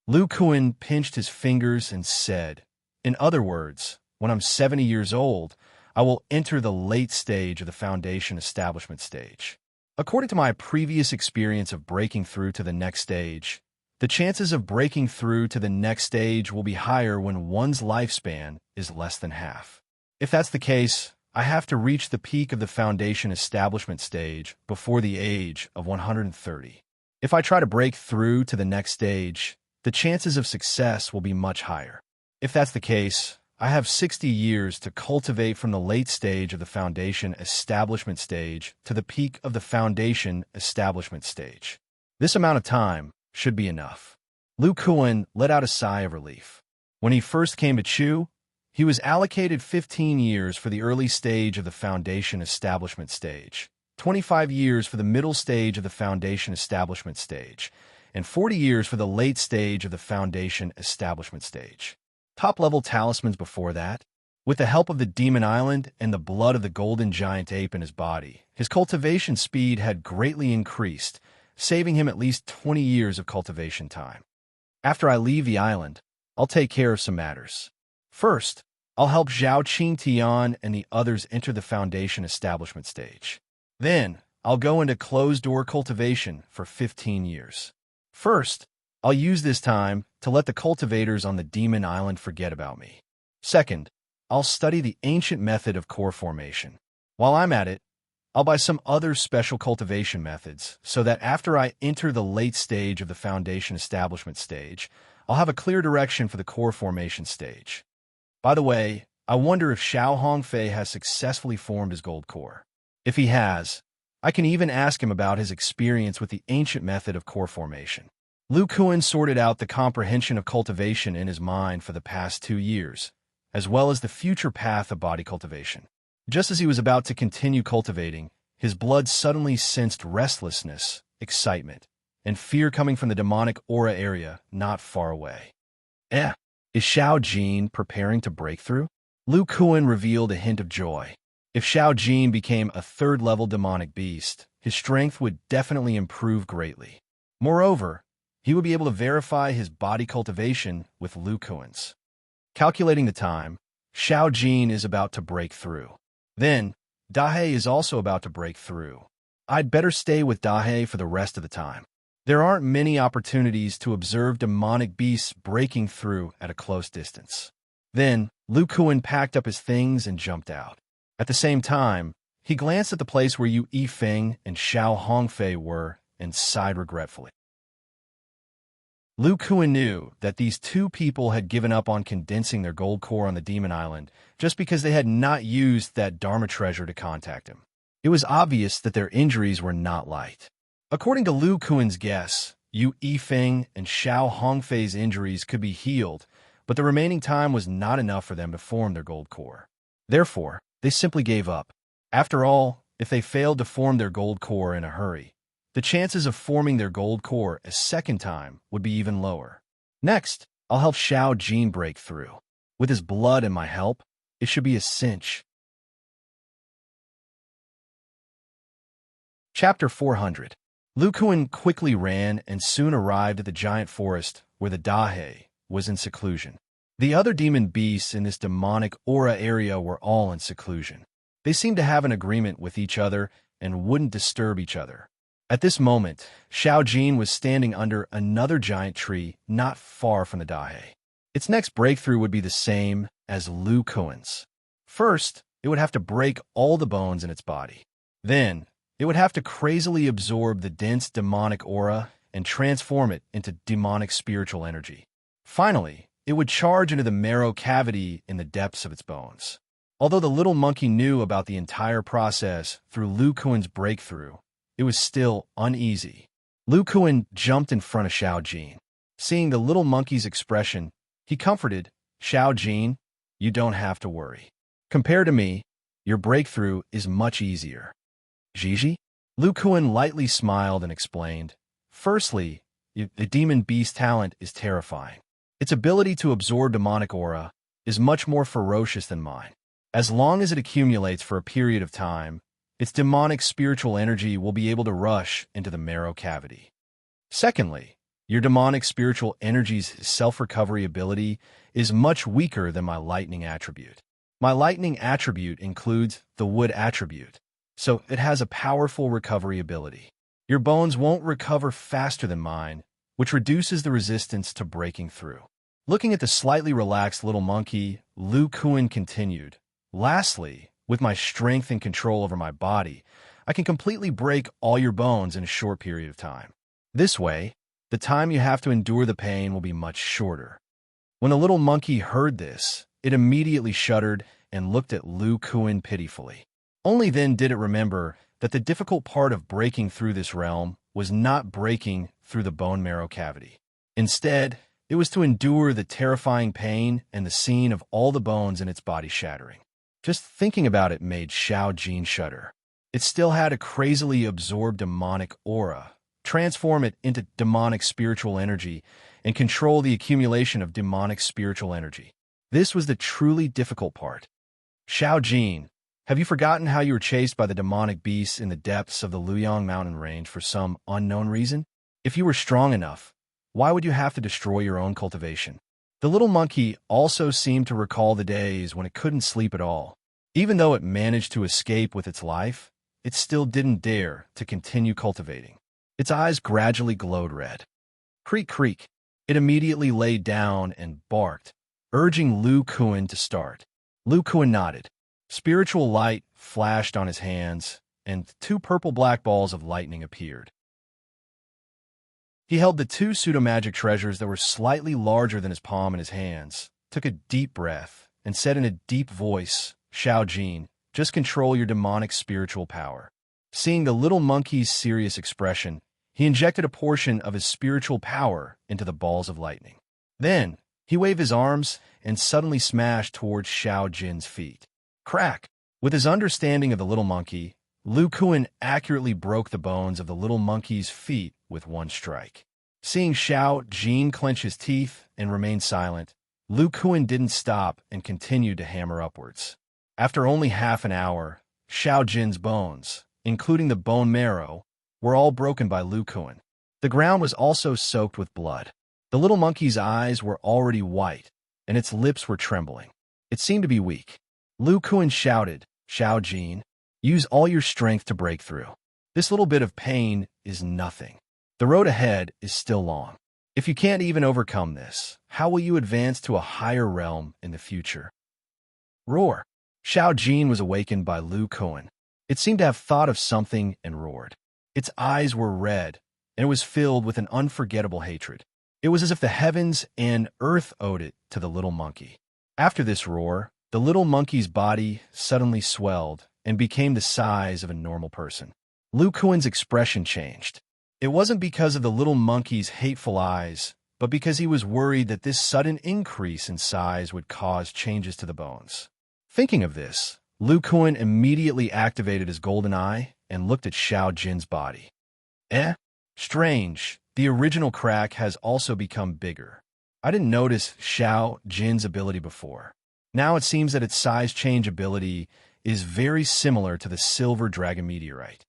Lu Kuan pinched his fingers and said, "In other words, when I'm 70 years old, I will enter the late stage of the Foundation establishment stage. According to my previous experience of breaking through to the next stage, the chances of breaking through to the next stage will be higher when one's lifespan is less than half. If that's the case, I have to reach the peak of the Foundation establishment stage before the age of 130. If I try to break through to the next stage, the chances of success will be much higher. If that's the case, I have 60 years to cultivate from the late stage of the Foundation establishment stage to the peak of the Foundation establishment stage. This amount of time should be enough." Lu Kuan let out a sigh of relief. When he first came to Chu, he was allocated 15 years for the early stage of the Foundation establishment stage, 25 years for the middle stage of the Foundation establishment stage, and 40 years for the late stage of the Foundation establishment stage. Top-level talismans before that. With the help of the Demon Island and the blood of the golden giant ape in his body, his cultivation speed had greatly increased, saving him at least 20 years of cultivation time. After I leave the island, I'll take care of some matters. First, I'll help Zhao Qingtian and the others enter the Foundation establishment stage. Then, I'll go into closed-door cultivation for 15 years. First, I'll use this time to let the cultivators on the Demon Island forget about me. Second, I'll study the ancient method of core formation. While I'm at it, I'll buy some other special cultivation methods so that after I enter the late stage of the Foundation establishment stage, I'll have a clear direction for the core formation stage. By the way, I wonder if Xiao Hongfei has successfully formed his gold core. If he has, I can even ask him about his experience with the ancient method of core formation. Lu Kuan sorted out the comprehension of cultivation in his mind for the past 2 years, as well as the future path of body cultivation. Just as he was about to continue cultivating, his blood suddenly sensed restlessness, excitement, and fear coming from the demonic aura area not far away. Is Xiao Jin preparing to break through? Lu Kuan revealed a hint of joy. If Xiao Jin became a third-level demonic beast, his strength would definitely improve greatly. Moreover, he would be able to verify his body cultivation with Lu Kuan's. Calculating the time, Xiao Jin is about to break through. Then, Dahe is also about to break through. I'd better stay with Dahe for the rest of the time. There aren't many opportunities to observe demonic beasts breaking through at a close distance. Then, Lu Kuan packed up his things and jumped out. At the same time, he glanced at the place where Yu Yifeng and Xiao Hongfei were and sighed regretfully. Lu Kuan knew that these two people had given up on condensing their gold core on the Demon Island just because they had not used that Dharma treasure to contact him. It was obvious that their injuries were not light. According to Lu Kuan's guess, Yu Yifeng and Xiao Hongfei's injuries could be healed, but the remaining time was not enough for them to form their gold core. Therefore, they simply gave up. After all, if they failed to form their gold core in a hurry, the chances of forming their gold core a second time would be even lower. Next, I'll help Xiao Jin break through. With his blood and my help, it should be a cinch. Chapter 400. Lu Kuan quickly ran and soon arrived at the giant forest where the Dahe was in seclusion. The other demon beasts in this demonic aura area were all in seclusion. They seemed to have an agreement with each other and wouldn't disturb each other. At this moment, Xiao Jin was standing under another giant tree not far from the Dahe. Its next breakthrough would be the same as Lu Kuan's. First, it would have to break all the bones in its body. Then, it would have to crazily absorb the dense demonic aura and transform it into demonic spiritual energy. Finally, it would charge into the marrow cavity in the depths of its bones. Although the little monkey knew about the entire process through Lu Kuan's breakthrough, it was still uneasy. Lu Kuan jumped in front of Xiao Jin. Seeing the little monkey's expression, he comforted, Xiao Jin, you don't have to worry. Compared to me, your breakthrough is much easier. Gigi? Lu Kuan lightly smiled and explained, firstly, the demon beast talent is terrifying. Its ability to absorb demonic aura is much more ferocious than mine. As long as it accumulates for a period of time, its demonic spiritual energy will be able to rush into the marrow cavity. Secondly, your demonic spiritual energy's self-recovery ability is much weaker than my lightning attribute. My lightning attribute includes the wood attribute, so it has a powerful recovery ability. Your bones won't recover faster than mine, which reduces the resistance to breaking through. Looking at the slightly relaxed little monkey, Lu Kuan continued, lastly, with my strength and control over my body, I can completely break all your bones in a short period of time. This way, the time you have to endure the pain will be much shorter. When the little monkey heard this, it immediately shuddered and looked at Lu Kuan pitifully. Only then did it remember that the difficult part of breaking through this realm was not breaking through the bone marrow cavity. Instead, it was to endure the terrifying pain and the scene of all the bones in its body shattering. Just thinking about it made Xiao Jin shudder. It still had to crazily absorb demonic aura, transform it into demonic spiritual energy, and control the accumulation of demonic spiritual energy. This was the truly difficult part. Xiao Jin, have you forgotten how you were chased by the demonic beasts in the depths of the Luyang mountain range for some unknown reason? If you were strong enough, why would you have to destroy your own cultivation? The little monkey also seemed to recall the days when it couldn't sleep at all. Even though it managed to escape with its life, it still didn't dare to continue cultivating. Its eyes gradually glowed red. Creak, creak. It immediately lay down and barked, urging Lu Kuan to start. Lu Kuan nodded. Spiritual light flashed on his hands, and 2 purple-black balls of lightning appeared. He held the 2 pseudo-magic treasures that were slightly larger than his palm in his hands, took a deep breath, and said in a deep voice, Xiao Jin, just control your demonic spiritual power. Seeing the little monkey's serious expression, he injected a portion of his spiritual power into the balls of lightning. Then, he waved his arms and suddenly smashed towards Xiao Jin's feet. Crack! With his understanding of the little monkey, Lu Kuan accurately broke the bones of the little monkey's feet with one strike. Seeing Xiao Jin clench his teeth and remain silent, Lu Kuan didn't stop and continued to hammer upwards. After only half an hour, Xiao Jin's bones, including the bone marrow, were all broken by Lu Kuan. The ground was also soaked with blood. The little monkey's eyes were already white, and its lips were trembling. It seemed to be weak. Lu Kuan shouted, "Xiao Jin, use all your strength to break through. This little bit of pain is nothing. The road ahead is still long. If you can't even overcome this, how will you advance to a higher realm in the future?" Roar! Xiao Jin was awakened by Lu Kuan. It seemed to have thought of something and roared. Its eyes were red, and it was filled with an unforgettable hatred. It was as if the heavens and earth owed it to the little monkey. After this roar, the little monkey's body suddenly swelled and became the size of a normal person. Lu Kuan's expression changed. It wasn't because of the little monkey's hateful eyes, but because he was worried that this sudden increase in size would cause changes to the bones. Thinking of this, Lu Kuan immediately activated his golden eye and looked at Xiao Jin's body. Strange. The original crack has also become bigger. I didn't notice Xiao Jin's ability before. Now it seems that its size change ability is very similar to the silver dragon meteorite.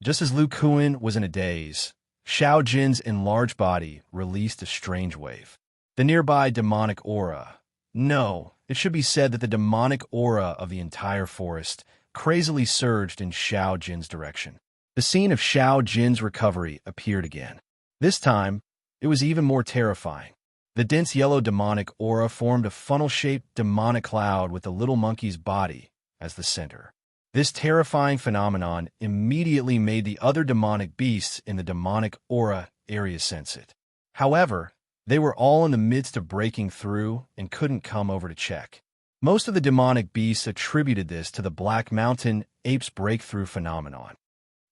Just as Lu Kuan was in a daze, Xiao Jin's enlarged body released a strange wave. The nearby demonic aura. No, it should be said that the demonic aura of the entire forest crazily surged in Xiao Jin's direction. The scene of Xiao Jin's recovery appeared again. This time, it was even more terrifying. The dense yellow demonic aura formed a funnel-shaped demonic cloud with the little monkey's body as the center. This terrifying phenomenon immediately made the other demonic beasts in the demonic aura area sense it. However, they were all in the midst of breaking through and couldn't come over to check. Most of the demonic beasts attributed this to the Black Mountain Ape's breakthrough phenomenon.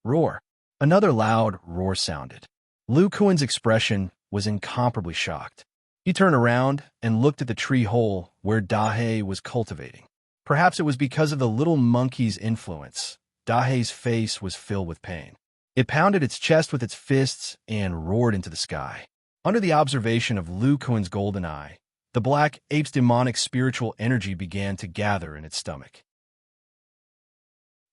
Roar! Another loud roar sounded. Lu Kuan's expression was incomparably shocked. He turned around and looked at the tree hole where Dahei was cultivating. Perhaps it was because of the little monkey's influence. Dahei's face was filled with pain. It pounded its chest with its fists and roared into the sky. Under the observation of Lu Kuan's golden eye, the black ape's demonic spiritual energy began to gather in its stomach.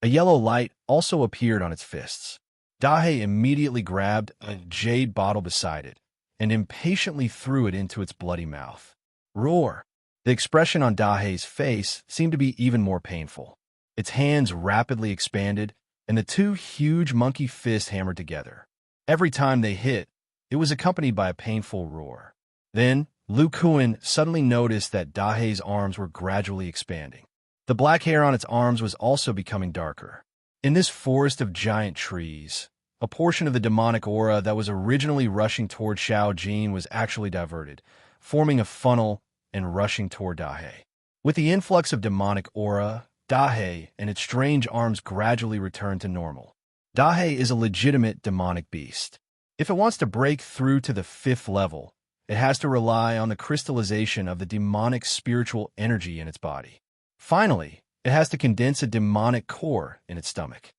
A yellow light also appeared on its fists. Dahei immediately grabbed a jade bottle beside it and impatiently threw it into its bloody mouth. Roar! The expression on Dahei's face seemed to be even more painful. Its hands rapidly expanded, and the two huge monkey fists hammered together. Every time they hit, it was accompanied by a painful roar. Then, Lu Kuan suddenly noticed that Dahei's arms were gradually expanding. The black hair on its arms was also becoming darker. In this forest of giant trees, a portion of the demonic aura that was originally rushing toward Xiao Jin was actually diverted, forming a funnel and rushing toward Dahei. With the influx of demonic aura, Dahei and its strange arms gradually returned to normal. Dahei is a legitimate demonic beast. If it wants to break through to the 5th level, it has to rely on the crystallization of the demonic spiritual energy in its body. Finally, it has to condense a demonic core in its stomach.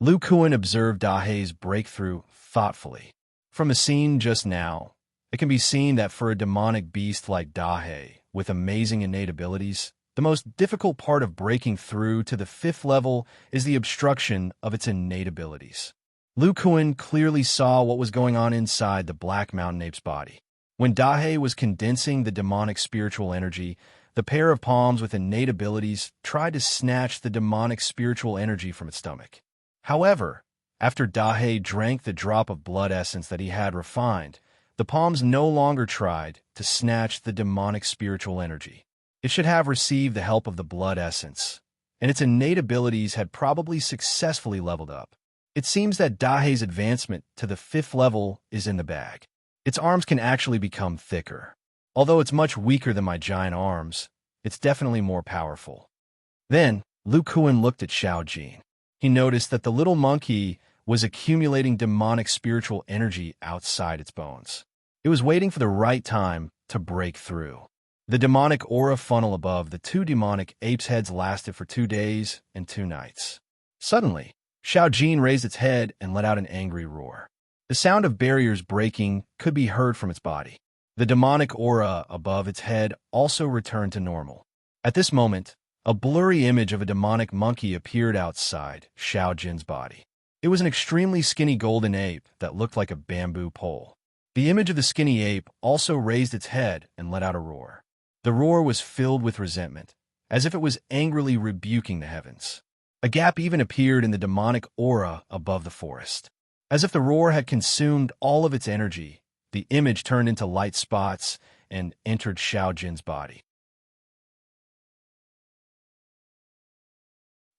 Lu Kuan observed Dahei's breakthrough thoughtfully. From a scene just now, it can be seen that for a demonic beast like Dahei, with amazing innate abilities, the most difficult part of breaking through to the 5th level is the obstruction of its innate abilities. Lu Kuan clearly saw what was going on inside the Black Mountain Ape's body. When Dahei was condensing the demonic spiritual energy, the pair of palms with innate abilities tried to snatch the demonic spiritual energy from its stomach. However, after Dahei drank the drop of blood essence that he had refined, the palms no longer tried to snatch the demonic spiritual energy. It should have received the help of the blood essence, and its innate abilities had probably successfully leveled up. It seems that Dahei's advancement to the 5th level is in the bag. Its arms can actually become thicker. Although it's much weaker than my giant arms, it's definitely more powerful. Then, Lu Kuan looked at Xiao Jin. He noticed that the little monkey was accumulating demonic spiritual energy outside its bones. It was waiting for the right time to break through. The demonic aura funnel above the two demonic apes' heads lasted for 2 days and 2 nights. Suddenly, Xiao Jin raised its head and let out an angry roar. The sound of barriers breaking could be heard from its body. The demonic aura above its head also returned to normal. At this moment, a blurry image of a demonic monkey appeared outside Xiao Jin's body. It was an extremely skinny golden ape that looked like a bamboo pole. The image of the skinny ape also raised its head and let out a roar. The roar was filled with resentment, as if it was angrily rebuking the heavens. A gap even appeared in the demonic aura above the forest. As if the roar had consumed all of its energy, the image turned into light spots and entered Xiao Jin's body.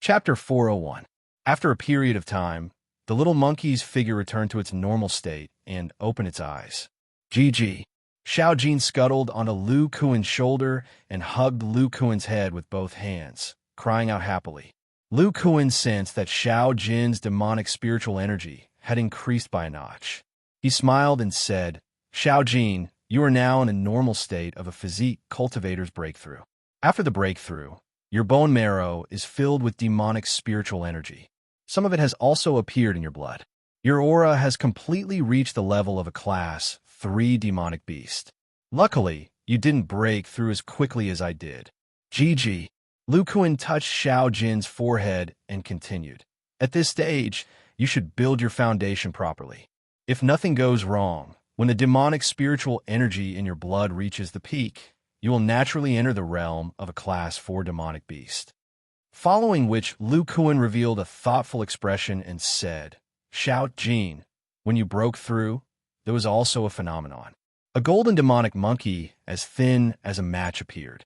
Chapter 401. After a period of time, the little monkey's figure returned to its normal state and opened its eyes. GG. Xiao Jin scuttled onto Lu Kuan's shoulder and hugged Lu Kuan's head with both hands, crying out happily. Lu Kuan sensed that Xiao Jin's demonic spiritual energy had increased by a notch. He smiled and said, Xiao Jin, you are now in a normal state of a physique cultivator's breakthrough. After the breakthrough, your bone marrow is filled with demonic spiritual energy. Some of it has also appeared in your blood. Your aura has completely reached the level of a Class 3 demonic beast. Luckily, you didn't break through as quickly as I did. GG. Lu Kuan touched Xiao Jin's forehead and continued. At this stage, you should build your foundation properly. If nothing goes wrong, when the demonic spiritual energy in your blood reaches the peak, you will naturally enter the realm of a Class 4 demonic beast. Following which, Lu Kuan revealed a thoughtful expression and said, Xiao Jin, when you broke through, there was also a phenomenon. A golden demonic monkey as thin as a match appeared.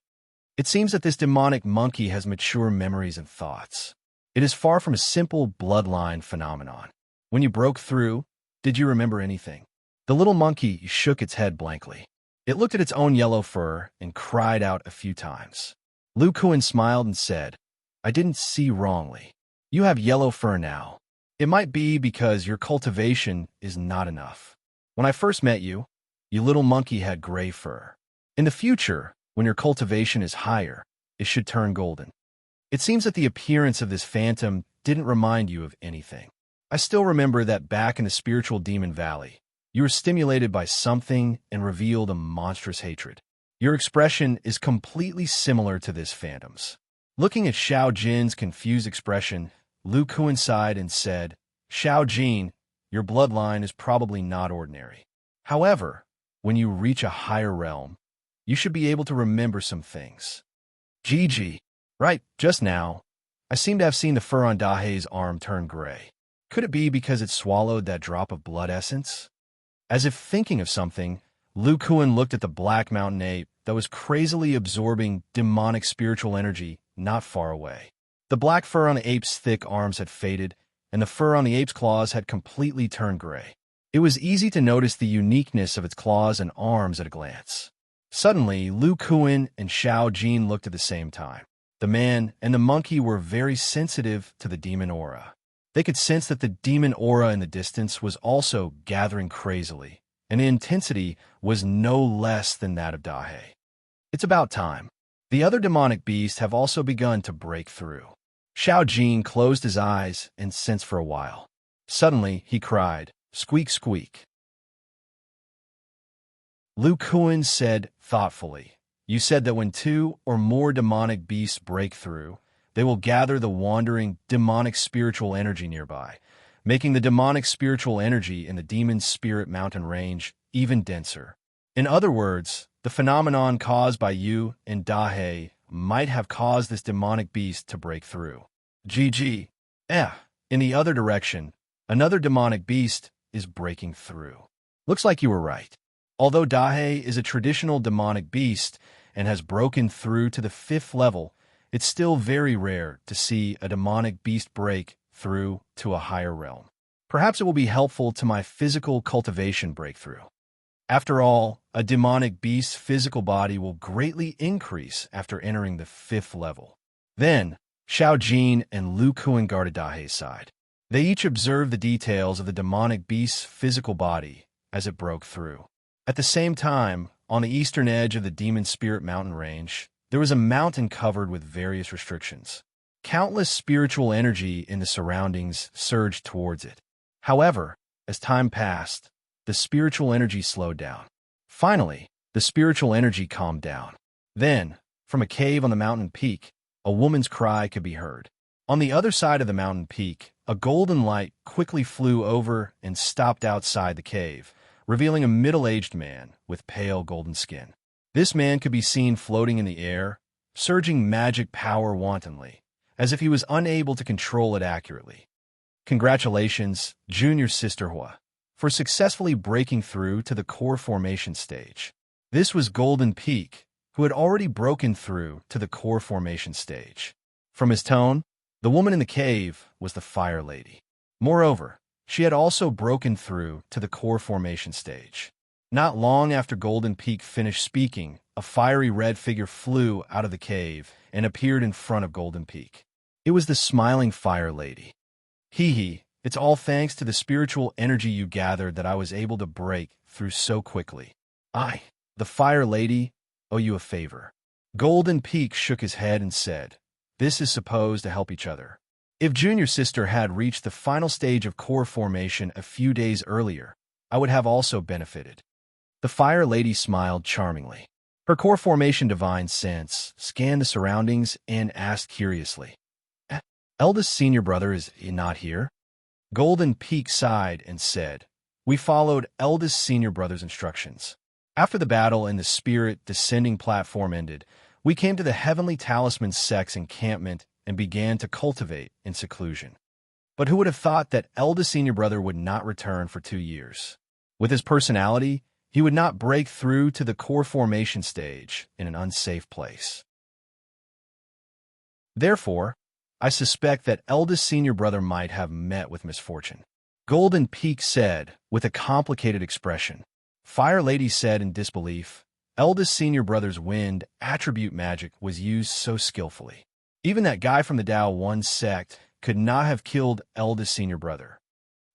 It seems that this demonic monkey has mature memories and thoughts. It is far from a simple bloodline phenomenon. When you broke through, did you remember anything? The little monkey shook its head blankly. It looked at its own yellow fur and cried out a few times. Lu Kuan smiled and said, I didn't see wrongly. You have yellow fur now. It might be because your cultivation is not enough. When I first met you, you little monkey had gray fur. In the future, when your cultivation is higher, it should turn golden. It seems that the appearance of this phantom didn't remind you of anything. I still remember that back in the spiritual demon valley, you were stimulated by something and revealed a monstrous hatred. Your expression is completely similar to this phantom's. Looking at Xiao Jin's confused expression, Lu Kuan sighed and said, Xiao Jin, your bloodline is probably not ordinary. However, when you reach a higher realm, you should be able to remember some things. GG. Right, just now, I seem to have seen the fur on Dahe's arm turn gray. Could it be because it swallowed that drop of blood essence? As if thinking of something, Lu Kuan looked at the black mountain ape that was crazily absorbing demonic spiritual energy not far away. The black fur on the ape's thick arms had faded, and the fur on the ape's claws had completely turned gray. It was easy to notice the uniqueness of its claws and arms at a glance. Suddenly, Lu Kuan and Xiao Jin looked at the same time. The man and the monkey were very sensitive to the demon aura. They could sense that the demon aura in the distance was also gathering crazily, and the intensity was no less than that of Dahe. It's about time. The other demonic beasts have also begun to break through. Xiao Jin closed his eyes and sensed for a while. Suddenly, he cried, Squeak, squeak. Lu Kuan said thoughtfully, You said that when 2 or more demonic beasts break through, they will gather the wandering demonic spiritual energy nearby, making the demonic spiritual energy in the demon spirit mountain range even denser. In other words, the phenomenon caused by you and Dahe might have caused this demonic beast to break through. GG. In the other direction, another demonic beast is breaking through. Looks like you were right. Although Dahe is a traditional demonic beast and has broken through to the 5th level, it's still very rare to see a demonic beast break through to a higher realm. Perhaps it will be helpful to my physical cultivation breakthrough. After all, a demonic beast's physical body will greatly increase after entering the 5th level. Then, Xiao Jin and Lu Kuan guarded Dahe's side. They each observed the details of the demonic beast's physical body as it broke through. At the same time, on the eastern edge of the Demon Spirit mountain range, there was a mountain covered with various restrictions. Countless spiritual energy in the surroundings surged towards it. However, as time passed, the spiritual energy slowed down. Finally, the spiritual energy calmed down. Then, from a cave on the mountain peak, a woman's cry could be heard. On the other side of the mountain peak, a golden light quickly flew over and stopped outside the cave, revealing a middle-aged man with pale golden skin. This man could be seen floating in the air, surging magic power wantonly, as if he was unable to control it accurately. Congratulations, Junior Sister Hua, for successfully breaking through to the core formation stage. This was Golden Peak, who had already broken through to the core formation stage. From his tone, the woman in the cave was the Fire Lady. Moreover, she had also broken through to the core formation stage. Not long after Golden Peak finished speaking, a fiery red figure flew out of the cave and appeared in front of Golden Peak. It was the smiling Fire Lady. Hee, it's all thanks to the spiritual energy you gathered that I was able to break through so quickly. I, the Fire Lady, owe you a favor. Golden Peak shook his head and said, this is supposed to help each other. If Junior Sister had reached the final stage of core formation a few days earlier, I would have also benefited. The Fire Lady smiled charmingly. Her core formation divine sense scanned the surroundings and asked curiously, Eldest senior brother is he not here? Golden Peak sighed and said, we followed eldest senior brother's instructions. After the battle and the spirit descending platform ended, we came to the Heavenly Talisman Sect's encampment and began to cultivate in seclusion. But who would have thought that eldest senior brother would not return for 2 years? With his personality, he would not break through to the core formation stage in an unsafe place. Therefore, I suspect that eldest senior brother might have met with misfortune. Golden Peak said, with a complicated expression. Fire Lady said in disbelief, eldest senior brother's wind attribute magic was used so skillfully. Even that guy from the Dao 1 sect could not have killed eldest senior brother.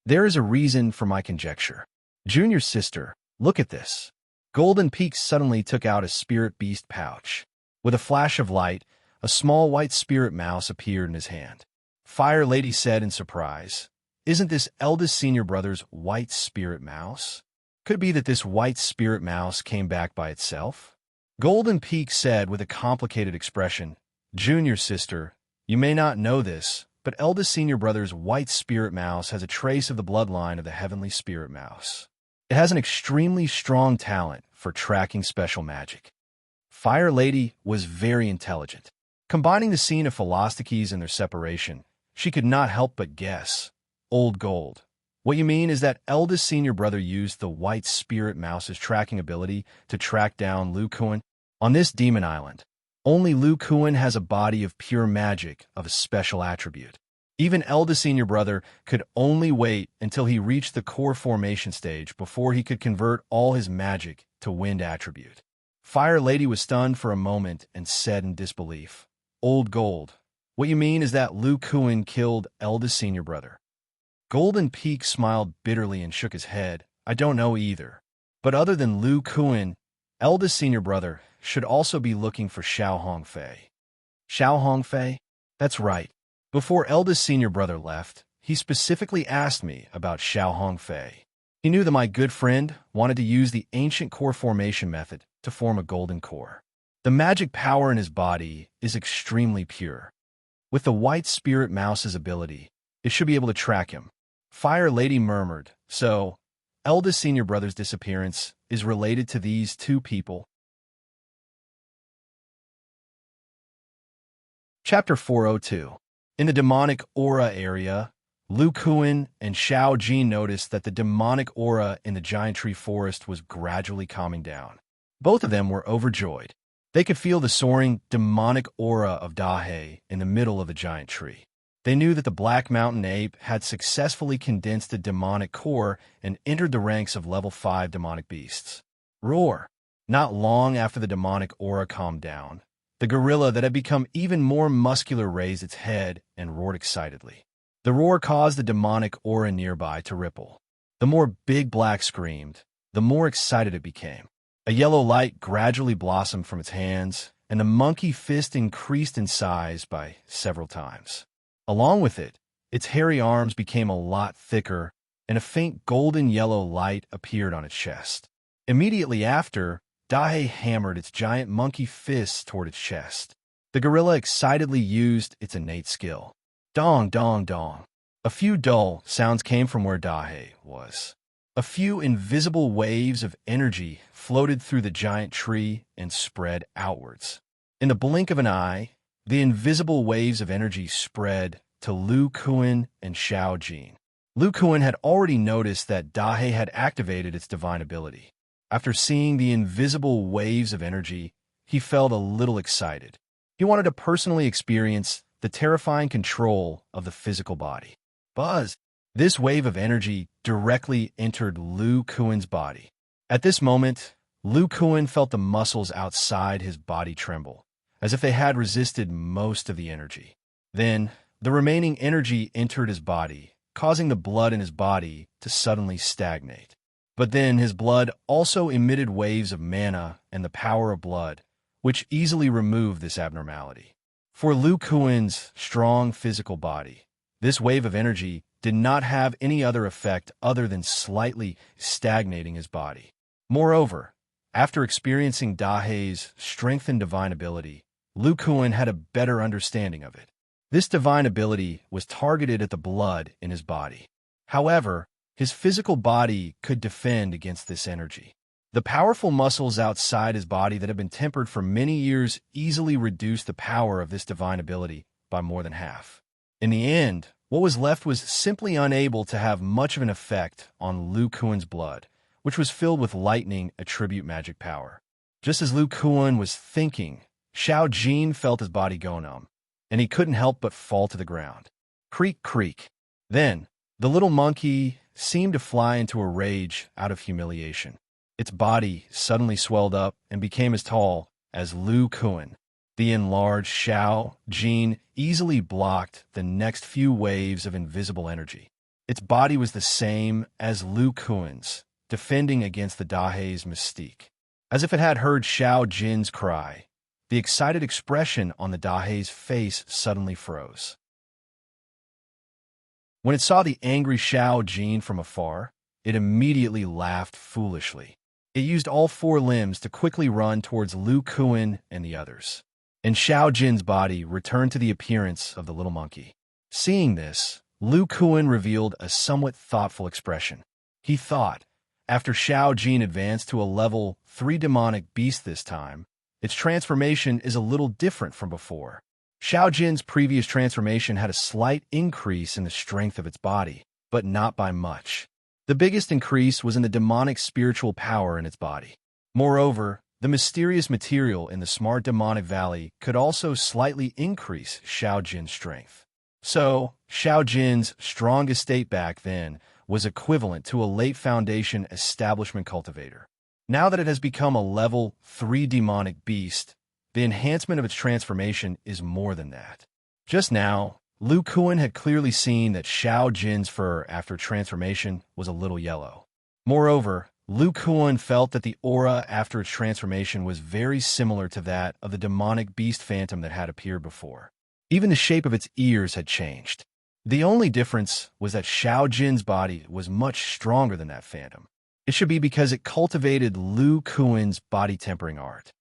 There is a reason for my conjecture. Junior Sister, look at this. Golden Peak suddenly took out a spirit beast pouch. With a flash of light, a small white spirit mouse appeared in his hand. Fire Lady said in surprise, isn't this eldest senior brother's white spirit mouse? Could it be that this white spirit mouse came back by itself? Golden Peak said with a complicated expression, Junior Sister, you may not know this, but eldest senior brother's white spirit mouse has a trace of the bloodline of the heavenly spirit mouse. It has an extremely strong talent for tracking special magic. Fire Lady was very intelligent. Combining the scene of philosophies and their separation, she could not help but guess. Old Gold. What you mean is that eldest senior brother used the white spirit mouse's tracking ability to track down Lu Kuan on this demon island. Only Lu Kuan has a body of pure magic of a special attribute. Even eldest senior brother could only wait until he reached the core formation stage before he could convert all his magic to wind attribute. Fire Lady was stunned for a moment and said in disbelief, Old Gold. What you mean is that Lu Kuan killed eldest senior brother. Golden Peak smiled bitterly and shook his head. I don't know either. But other than Lu Kuan, eldest senior brother should also be looking for Xiao Hongfei. Xiao Hongfei? That's right. Before eldest senior brother left, he specifically asked me about Xiao Hongfei. He knew that my good friend wanted to use the ancient core formation method to form a golden core. The magic power in his body is extremely pure. With the white spirit mouse's ability, it should be able to track him. Fire Lady murmured, so, eldest senior brother's disappearance is related to these two people. Chapter 402. In the demonic aura area, Lu Kuan and Xiao Jin noticed that the demonic aura in the giant tree forest was gradually calming down. Both of them were overjoyed. They could feel the soaring, demonic aura of Dahe in the middle of the giant tree. They knew that the Black Mountain Ape had successfully condensed the demonic core and entered the ranks of level 5 demonic beasts. Roar! Not long after the demonic aura calmed down, the gorilla that had become even more muscular raised its head and roared excitedly. The roar caused the demonic aura nearby to ripple. The more Big Black screamed, the more excited it became. A yellow light gradually blossomed from its hands, and the monkey fist increased in size by several times. Along with it, its hairy arms became a lot thicker, and a faint golden yellow light appeared on its chest. Immediately after, Dahe hammered its giant monkey fists toward its chest. The gorilla excitedly used its innate skill. Dong, dong, dong. A few dull sounds came from where Dahe was. A few invisible waves of energy floated through the giant tree and spread outwards. In the blink of an eye, the invisible waves of energy spread to Lu Kuan and Xiao Jin. Lu Kuan had already noticed that Dahe had activated its divine ability. After seeing the invisible waves of energy, he felt a little excited. He wanted to personally experience the terrifying control of the physical body. Buzz! This wave of energy directly entered Lu Kuan's body. At this moment, Lu Kuan felt the muscles outside his body tremble, as if they had resisted most of the energy. Then, the remaining energy entered his body, causing the blood in his body to suddenly stagnate. But then his blood also emitted waves of mana and the power of blood, which easily removed this abnormality. For Lu Kuan's strong physical body, this wave of energy did not have any other effect other than slightly stagnating his body. Moreover, after experiencing Dahe's strengthened divine ability, Lu Kuan had a better understanding of it. This divine ability was targeted at the blood in his body. However, his physical body could defend against this energy. The powerful muscles outside his body that had been tempered for many years easily reduced the power of this divine ability by more than half. In the end, what was left was simply unable to have much of an effect on Lu Kuan's blood, which was filled with lightning attribute magic power. Just as Lu Kuan was thinking, Xiao Jin felt his body go numb, and he couldn't help but fall to the ground. Creak, creak. Then, the little monkey seemed to fly into a rage out of humiliation. Its body suddenly swelled up and became as tall as Lu Kuan. The enlarged Xiao Jin easily blocked the next few waves of invisible energy. Its body was the same as Lu Kuan's, defending against the Dahe's mystique. As if it had heard Xiao Jin's cry, the excited expression on the Dahe's face suddenly froze. When it saw the angry Xiao Jin from afar, it immediately laughed foolishly. It used all four limbs to quickly run towards Lu Kuan and the others. And Xiao Jin's body returned to the appearance of the little monkey. Seeing this, Lu Kuan revealed a somewhat thoughtful expression. He thought, after Xiao Jin advanced to a level 3 demonic beast this time, its transformation is a little different from before. Xiao Jin's previous transformation had a slight increase in the strength of its body, but not by much. The biggest increase was in the demonic spiritual power in its body. Moreover, the mysterious material in the smart demonic valley could also slightly increase Xiao Jin's strength. So, Xiao Jin's strongest state back then was equivalent to a late foundation establishment cultivator. Now that it has become a level 3 demonic beast, the enhancement of its transformation is more than that. Just now, Lu Kuan had clearly seen that Xiao Jin's fur after transformation was a little yellow. Moreover, Lu Kuan felt that the aura after its transformation was very similar to that of the demonic beast phantom that had appeared before. Even the shape of its ears had changed. The only difference was that Xiao Jin's body was much stronger than that phantom. It should be because it cultivated Lu Kuan's body tempering art.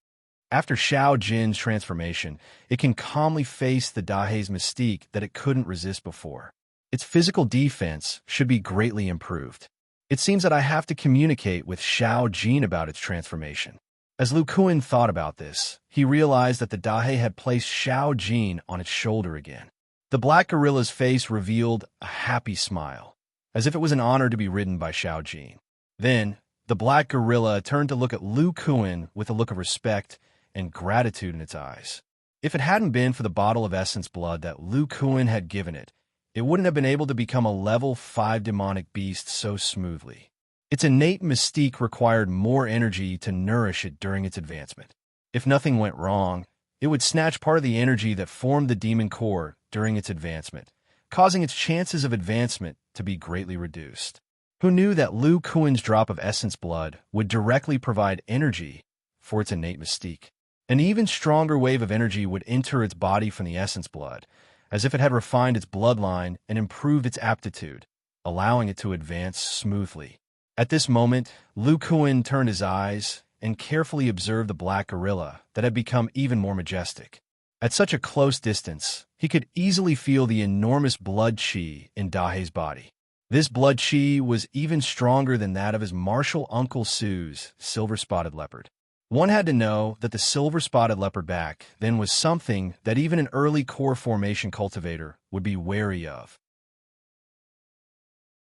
After Xiao Jin's transformation, it can calmly face the Dahe's mystique that it couldn't resist before. Its physical defense should be greatly improved. It seems that I have to communicate with Xiao Jin about its transformation. As Lu Kuan thought about this, he realized that the Dahe had placed Xiao Jin on its shoulder again. The black gorilla's face revealed a happy smile, as if it was an honor to be ridden by Xiao Jin. Then, the black gorilla turned to look at Lu Kuan with a look of respect and gratitude in its eyes. If it hadn't been for the bottle of essence blood that Lu Kuan had given it, it wouldn't have been able to become a level 5 demonic beast so smoothly. Its innate mystique required more energy to nourish it during its advancement. If nothing went wrong, it would snatch part of the energy that formed the demon core during its advancement, causing its chances of advancement to be greatly reduced. Who knew that Lu Kuan's drop of essence blood would directly provide energy for its innate mystique? An even stronger wave of energy would enter its body from the essence blood, as if it had refined its bloodline and improved its aptitude, allowing it to advance smoothly. At this moment, Lu Kuan turned his eyes and carefully observed the black gorilla that had become even more majestic. At such a close distance, he could easily feel the enormous blood chi in Dahei's body. This blood chi was even stronger than that of his martial uncle Su's silver-spotted leopard. One had to know that the silver-spotted leopard back then was something that even an early core formation cultivator would be wary of.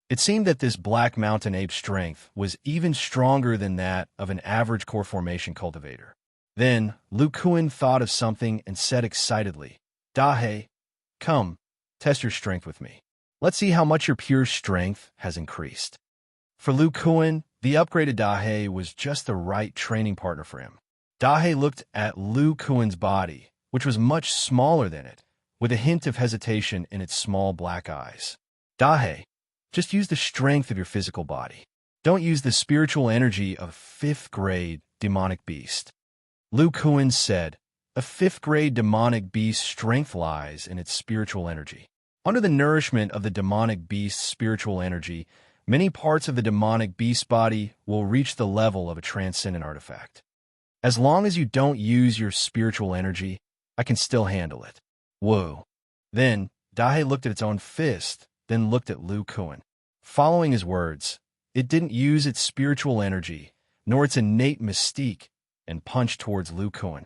It seemed that this black mountain ape's strength was even stronger than that of an average core formation cultivator. Then, Lu Kuan thought of something and said excitedly, "Dahei, come, test your strength with me. Let's see how much your pure strength has increased." For Lu Kuan, the upgraded Dahei was just the right training partner for him. Dahei looked at Lu Kuan's body, which was much smaller than it, with a hint of hesitation in its small black eyes. "Dahei, just use the strength of your physical body. Don't use the spiritual energy of a 5th grade demonic beast." Lu Kuan said, "A 5th grade demonic beast's strength lies in its spiritual energy. Under the nourishment of the demonic beast's spiritual energy, many parts of the demonic beast's body will reach the level of a transcendent artifact. As long as you don't use your spiritual energy, I can still handle it." Whoa. Then, Dahei looked at its own fist, then looked at Lu Kuan. Following his words, it didn't use its spiritual energy, nor its innate mystique, and punched towards Lu Kuan.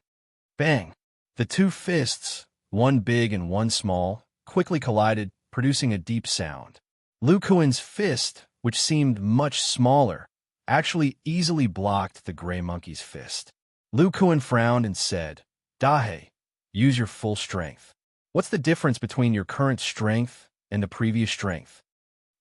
Bang! The two fists, one big and one small, quickly collided, producing a deep sound. Lu Kuan's fist, which seemed much smaller, actually easily blocked the gray monkey's fist. Lu Kuan frowned and said, "Dahei, use your full strength. What's the difference between your current strength and the previous strength?"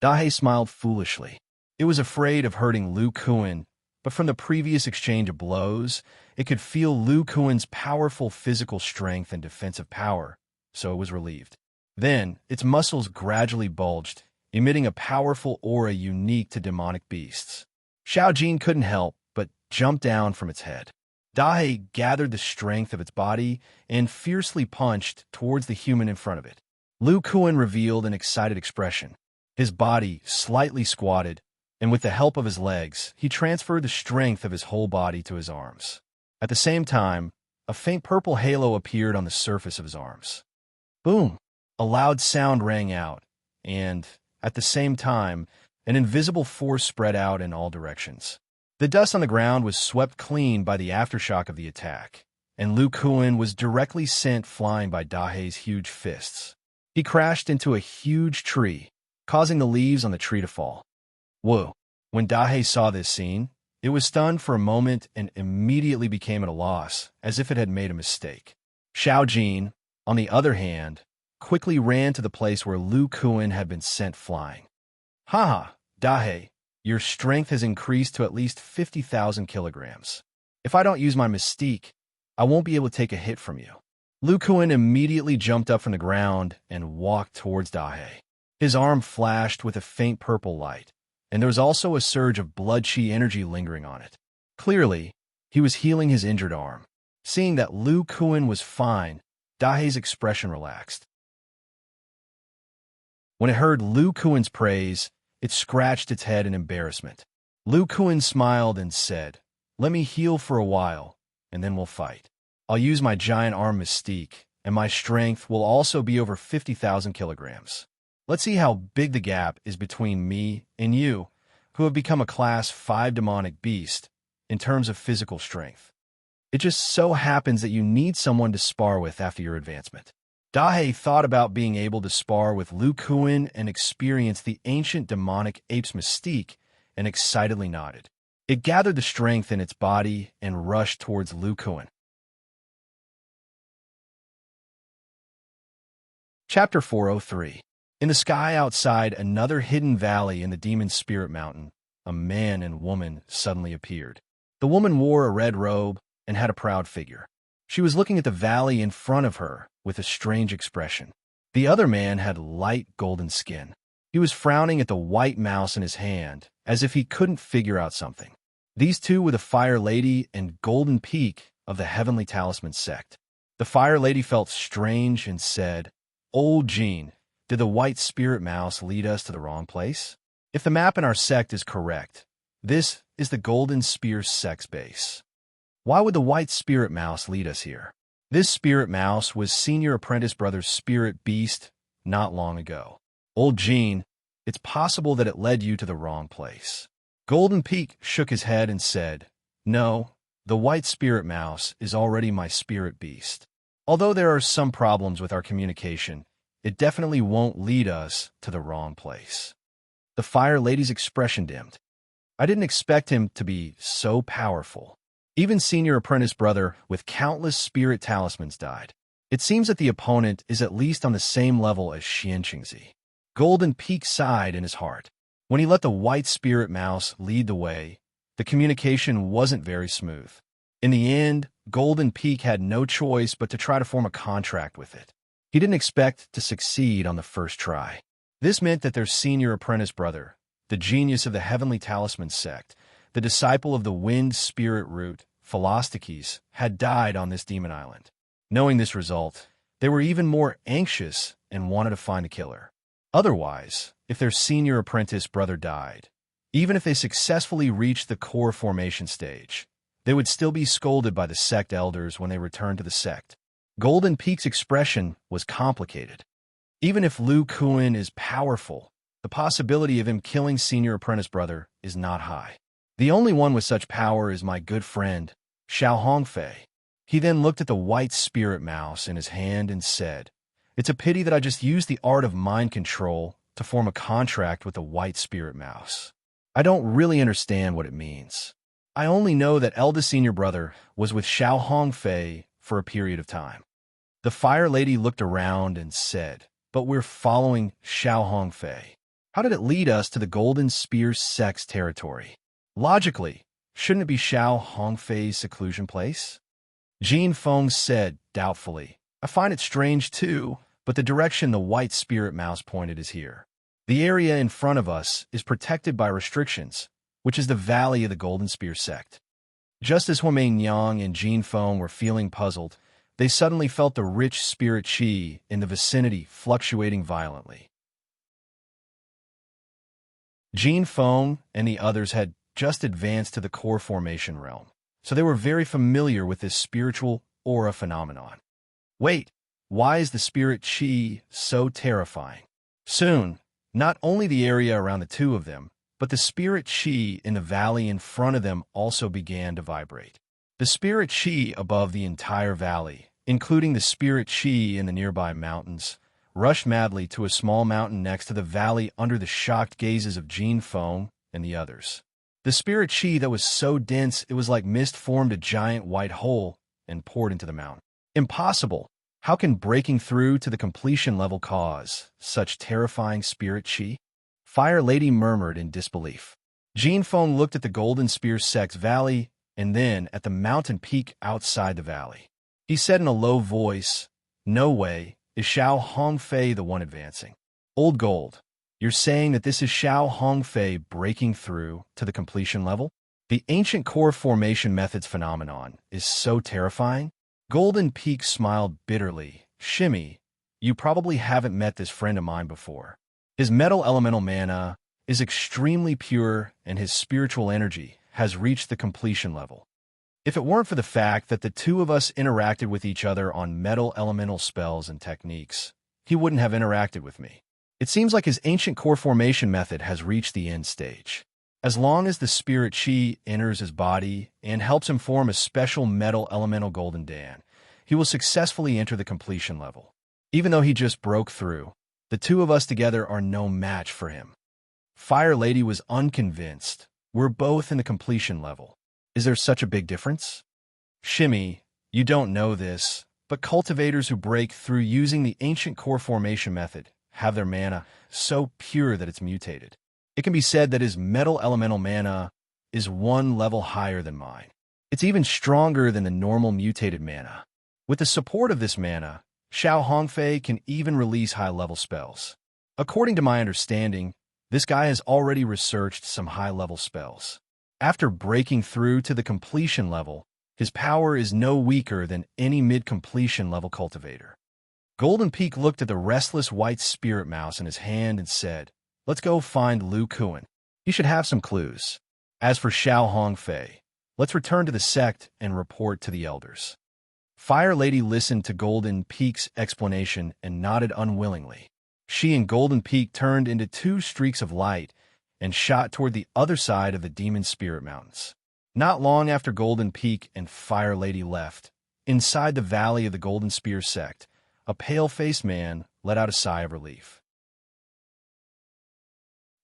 Dahei smiled foolishly. It was afraid of hurting Lu Kuan, but from the previous exchange of blows, it could feel Lu Kuan's powerful physical strength and defensive power, so it was relieved. Then, its muscles gradually bulged, emitting a powerful aura unique to demonic beasts. Xiao Jin couldn't help but jump down from its head. Dahei gathered the strength of its body and fiercely punched towards the human in front of it. Lu Kuan revealed an excited expression. His body slightly squatted, and with the help of his legs, he transferred the strength of his whole body to his arms. At the same time, a faint purple halo appeared on the surface of his arms. Boom! A loud sound rang out, and, at the same time, an invisible force spread out in all directions. The dust on the ground was swept clean by the aftershock of the attack, and Lu Kuan was directly sent flying by Dahei's huge fists. He crashed into a huge tree, causing the leaves on the tree to fall. Whoa! When Dahei saw this scene, it was stunned for a moment and immediately became at a loss, as if it had made a mistake. Xiao Jin, on the other hand, quickly ran to the place where Lu Kuan had been sent flying. "Ha! Dahei, your strength has increased to at least 50,000 kilograms. If I don't use my mystique, I won't be able to take a hit from you." Lu Kuan immediately jumped up from the ground and walked towards Dahei. His arm flashed with a faint purple light, and there was also a surge of blood chi energy lingering on it. Clearly, he was healing his injured arm. Seeing that Lu Kuan was fine, Dahei's expression relaxed. When it heard Lu Kuan's praise, it scratched its head in embarrassment. Lu Kuan smiled and said, "Let me heal for a while, and then we'll fight. I'll use my giant arm mystique, and my strength will also be over 50,000 kilograms. Let's see how big the gap is between me and you, who have become a Class 5 demonic beast, in terms of physical strength. It just so happens that you need someone to spar with after your advancement." Dahei thought about being able to spar with Lu Kuan and experience the ancient demonic ape's mystique, and excitedly nodded. It gathered the strength in its body and rushed towards Lu Kuan. Chapter 403. In the sky outside another hidden valley in the demon spirit mountain, a man and woman suddenly appeared. The woman wore a red robe and had a proud figure. She was looking at the valley in front of her with a strange expression. The other man had light golden skin. He was frowning at the white mouse in his hand, as if he couldn't figure out something. These two were the Fire Lady and Golden Peak of the Heavenly Talisman sect. The Fire Lady felt strange and said, "Old Jean, did the white spirit mouse lead us to the wrong place? If the map in our sect is correct, this is the Golden Spear sect's base. Why would the white spirit mouse lead us here? This spirit mouse was Senior Apprentice Brother's spirit beast not long ago. Old Jean, it's possible that it led you to the wrong place." Golden Peak shook his head and said, "No, the white spirit mouse is already my spirit beast. Although there are some problems with our communication, it definitely won't lead us to the wrong place." The Fire Lady's expression dimmed. I didn't expect him to be so powerful. Even Senior Apprentice Brother with countless spirit talismans died. It seems that the opponent is at least on the same level as Xianqingzi. Golden Peak sighed in his heart. When he let the white spirit mouse lead the way, the communication wasn't very smooth. In the end, Golden Peak had no choice but to try to form a contract with it. He didn't expect to succeed on the first try. This meant that their Senior Apprentice Brother, the genius of the Heavenly Talisman sect, the disciple of the Wind Spirit Root, Philostikes, had died on this demon island. Knowing this result, they were even more anxious and wanted to find the killer. Otherwise, if their Senior Apprentice Brother died, even if they successfully reached the core formation stage, they would still be scolded by the sect elders when they returned to the sect. Golden Peak's expression was complicated. Even if Lu Kuan is powerful, the possibility of him killing Senior Apprentice Brother is not high. The only one with such power is my good friend, Xiao Hongfei. He then looked at the white spirit mouse in his hand and said, "It's a pity that I just used the art of mind control to form a contract with the white spirit mouse. I don't really understand what it means. I only know that eldest Senior Brother was with Xiao Hongfei for a period of time." The Fire Lady looked around and said, "But we're following Xiao Hongfei. How did it lead us to the Golden Spear sect's territory? Logically, shouldn't it be Xiao Hongfei's seclusion place?" Jean Feng said doubtfully, "I find it strange too, but the direction the white spirit mouse pointed is here. The area in front of us is protected by restrictions, which is the valley of the Golden Spear sect." Just as Huameng Yang and Jean Feng were feeling puzzled, they suddenly felt the rich spirit qi in the vicinity fluctuating violently. Jean Feng and the others had just advanced to the core formation realm, so they were very familiar with this spiritual aura phenomenon. Wait, why is the spirit qi so terrifying? Soon, not only the area around the two of them, but the spirit qi in the valley in front of them also began to vibrate. The spirit qi above the entire valley, including the spirit qi in the nearby mountains, rushed madly to a small mountain next to the valley under the shocked gazes of Jean Feng and the others. The spirit qi that was so dense it was like mist formed a giant white hole and poured into the mountain. Impossible! How can breaking through to the completion level cause such terrifying spirit qi? Fire Lady murmured in disbelief. Jean Feng looked at the Golden Spear sect's valley and then at the mountain peak outside the valley. He said in a low voice, "No way, is Xiao Hongfei the one advancing? Old Gold, you're saying that this is Xiao Hongfei breaking through to the completion level? The ancient core formation methods phenomenon is so terrifying." Golden Peak smiled bitterly. "Shimmy, you probably haven't met this friend of mine before. His metal elemental mana is extremely pure and his spiritual energy has reached the completion level. If it weren't for the fact that the two of us interacted with each other on metal elemental spells and techniques, he wouldn't have interacted with me. It seems like his ancient core formation method has reached the end stage. As long as the spirit qi enters his body and helps him form a special metal elemental golden dan, he will successfully enter the completion level. Even though he just broke through, the two of us together are no match for him." Fire Lady was unconvinced. "We're both in the completion level. Is there such a big difference?" "Shimmy, you don't know this, but cultivators who break through using the ancient core formation method have their mana so pure that it's mutated. It can be said that his metal elemental mana is one level higher than mine. It's even stronger than the normal mutated mana. With the support of this mana, Xiao Hongfei can even release high-level spells. According to my understanding, this guy has already researched some high-level spells. After breaking through to the completion level, his power is no weaker than any mid-completion level cultivator. Golden Peak looked at the restless white spirit mouse in his hand and said, "Let's go find Lu Kuan. He should have some clues. As for Xiao Hongfei, let's return to the sect and report to the elders." Fire Lady listened to Golden Peak's explanation and nodded unwillingly. She and Golden Peak turned into two streaks of light and shot toward the other side of the Demon Spirit Mountains. Not long after Golden Peak and Fire Lady left, inside the valley of the Golden Spear sect, a pale-faced man let out a sigh of relief.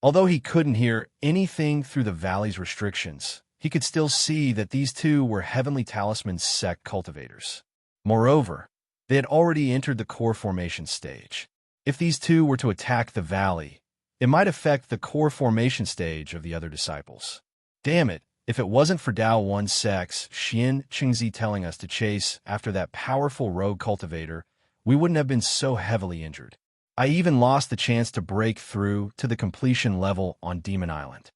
Although he couldn't hear anything through the valley's restrictions, he could still see that these two were Heavenly Talisman sect cultivators. Moreover, they had already entered the core formation stage. If these two were to attack the valley, it might affect the core formation stage of the other disciples. Damn it, if it wasn't for Dao 1 Sect's Xian Qingzi telling us to chase after that powerful rogue cultivator, we wouldn't have been so heavily injured. I even lost the chance to break through to the completion level on Demon Island.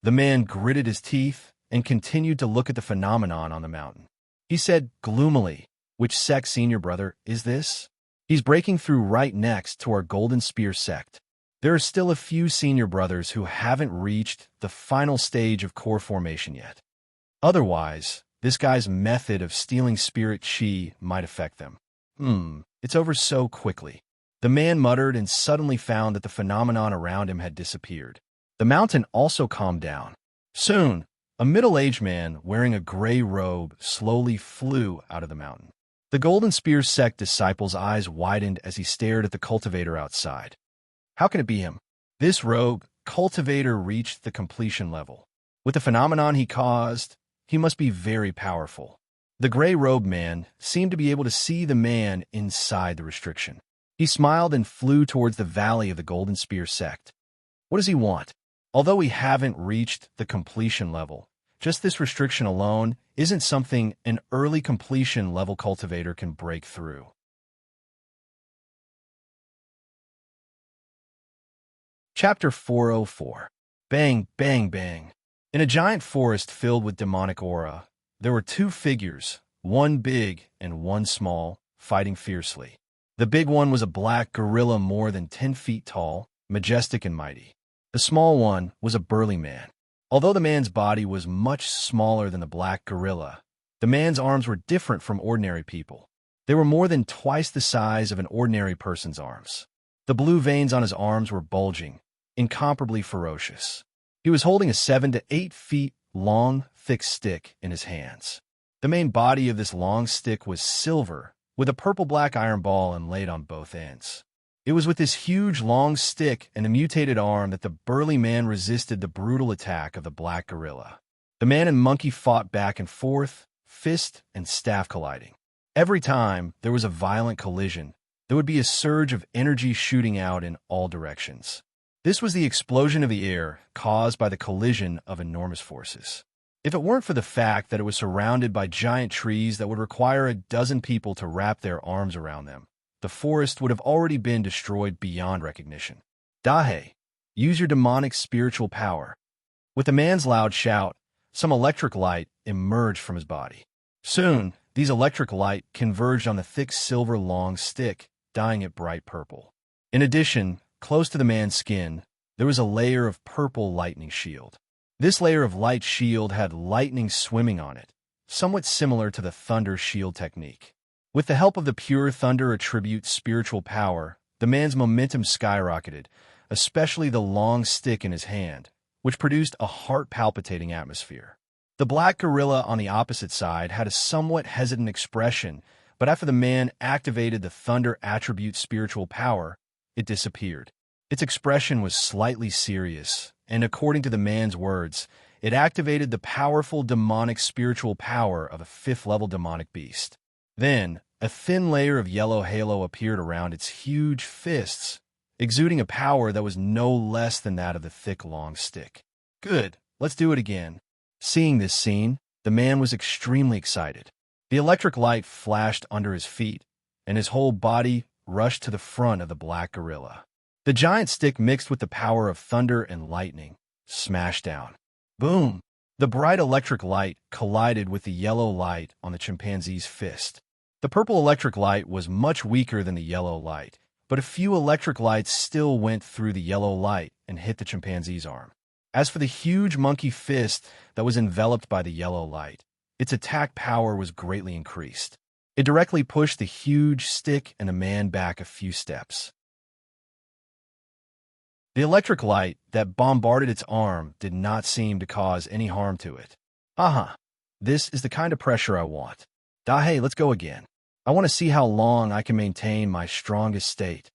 The man gritted his teeth and continued to look at the phenomenon on the mountain. He said gloomily, "Which sect, senior brother, is this?" "He's breaking through right next to our Golden Spear sect. There are still a few senior brothers who haven't reached the final stage of core formation yet. Otherwise, this guy's method of stealing spirit chi might affect them." It's over so quickly. The man muttered and suddenly found that the phenomenon around him had disappeared. The mountain also calmed down. Soon, a middle-aged man wearing a gray robe slowly flew out of the mountain. The Golden Spear sect disciple's eyes widened as he stared at the cultivator outside. How can it be him? This rogue cultivator reached the completion level. With the phenomenon he caused, he must be very powerful. The gray-robed man seemed to be able to see the man inside the restriction. He smiled and flew towards the valley of the Golden Spear sect. What does he want? Although we haven't reached the completion level, just this restriction alone isn't something an early completion level cultivator can break through. Chapter 404. Bang, bang, bang. In a giant forest filled with demonic aura, there were two figures, one big and one small, fighting fiercely. The big one was a black gorilla more than 10 feet tall, majestic and mighty. The small one was a burly man. Although the man's body was much smaller than the black gorilla, the man's arms were different from ordinary people. They were more than twice the size of an ordinary person's arms. The blue veins on his arms were bulging, incomparably ferocious. He was holding a 7 to 8 feet long, thick stick in his hands. The main body of this long stick was silver, with a purple-black iron ball inlaid on both ends. It was with this huge long stick and a mutated arm that the burly man resisted the brutal attack of the black gorilla. The man and monkey fought back and forth, fist and staff colliding. Every time there was a violent collision, there would be a surge of energy shooting out in all directions. This was the explosion of the air caused by the collision of enormous forces. If it weren't for the fact that it was surrounded by giant trees that would require a dozen people to wrap their arms around them, the forest would have already been destroyed beyond recognition. Dahe, use your demonic spiritual power. With the man's loud shout, some electric light emerged from his body. Soon, these electric light converged on the thick silver long stick, dyeing it bright purple. In addition, close to the man's skin, there was a layer of purple lightning shield. This layer of light shield had lightning swimming on it, somewhat similar to the thunder shield technique. With the help of the pure thunder attribute spiritual power, the man's momentum skyrocketed, especially the long stick in his hand, which produced a heart-palpitating atmosphere. The black gorilla on the opposite side had a somewhat hesitant expression, but after the man activated the thunder attribute spiritual power, it disappeared. Its expression was slightly serious, and according to the man's words, it activated the powerful demonic spiritual power of a 5th-level demonic beast. Then, a thin layer of yellow halo appeared around its huge fists, exuding a power that was no less than that of the thick, long stick. Good, let's do it again. Seeing this scene, the man was extremely excited. The electric light flashed under his feet, and his whole body rushed to the front of the black gorilla. The giant stick mixed with the power of thunder and lightning smashed down. Boom! The bright electric light collided with the yellow light on the chimpanzee's fist. The purple electric light was much weaker than the yellow light, but a few electric lights still went through the yellow light and hit the chimpanzee's arm. As for the huge monkey fist that was enveloped by the yellow light, its attack power was greatly increased. It directly pushed the huge stick and the man back a few steps. The electric light that bombarded its arm did not seem to cause any harm to it. This is the kind of pressure I want. Dahé, let's go again. I want to see how long I can maintain my strongest state.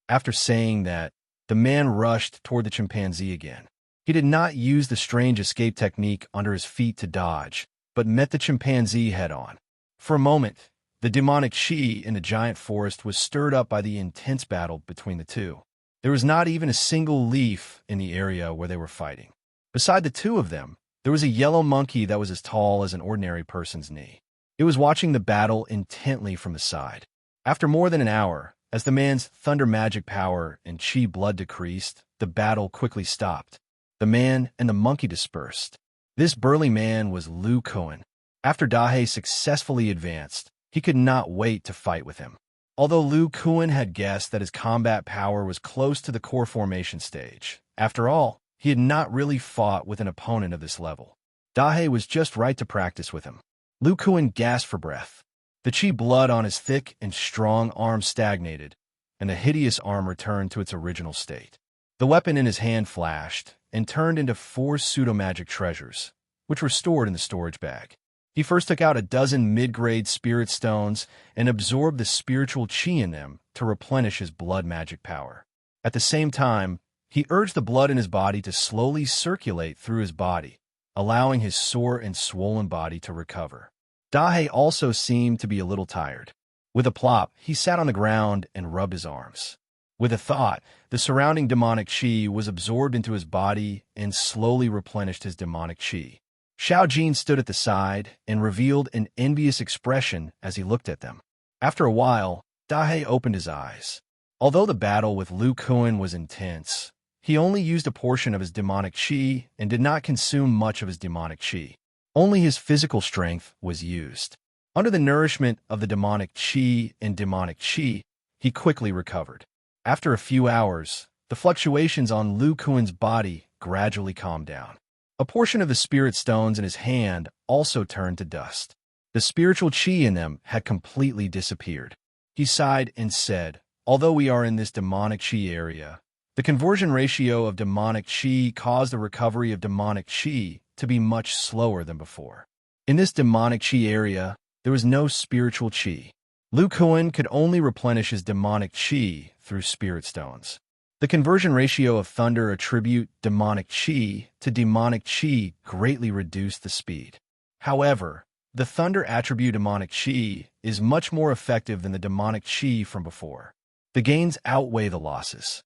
After saying that, the man rushed toward the chimpanzee again. He did not use the strange escape technique under his feet to dodge, but met the chimpanzee head-on. For a moment, the demonic chi in the giant forest was stirred up by the intense battle between the two. There was not even a single leaf in the area where they were fighting. Beside the two of them, there was a yellow monkey that was as tall as an ordinary person's knee. It was watching the battle intently from the side. After more than an hour, as the man's thunder magic power and chi blood decreased, the battle quickly stopped. The man and the monkey dispersed. This burly man was Lu Kuan. After Dahé successfully advanced, he could not wait to fight with him. Although Lu Kuan had guessed that his combat power was close to the core formation stage, after all, he had not really fought with an opponent of this level. Dahé was just right to practice with him. Lu Kuan gasped for breath. The chi blood on his thick and strong arm stagnated, and the hideous arm returned to its original state. The weapon in his hand flashed and turned into 4 pseudo-magic treasures, which were stored in the storage bag. He first took out a dozen mid-grade spirit stones and absorbed the spiritual chi in them to replenish his blood magic power. At the same time, he urged the blood in his body to slowly circulate through his body, allowing his sore and swollen body to recover. Dahé also seemed to be a little tired. With a plop, he sat on the ground and rubbed his arms. With a thought, the surrounding demonic chi was absorbed into his body and slowly replenished his demonic chi. Xiao Jin stood at the side and revealed an envious expression as he looked at them. After a while, Dahé opened his eyes. Although the battle with Lu Kuan was intense, he only used a portion of his demonic chi and did not consume much of his demonic chi. Only his physical strength was used. Under the nourishment of the demonic chi and demonic chi, he quickly recovered. After a few hours, the fluctuations on Lu Kuan's body gradually calmed down. A portion of the spirit stones in his hand also turned to dust. The spiritual chi in them had completely disappeared. He sighed and said, "Although we are in this demonic chi area, the conversion ratio of demonic chi caused the recovery of demonic chi to be much slower than before. In this demonic chi area, there was no spiritual chi. Lu Kuan could only replenish his demonic chi through spirit stones. The conversion ratio of thunder attribute demonic chi to demonic chi greatly reduced the speed. However, the thunder attribute demonic chi is much more effective than the demonic chi from before. The gains outweigh the losses."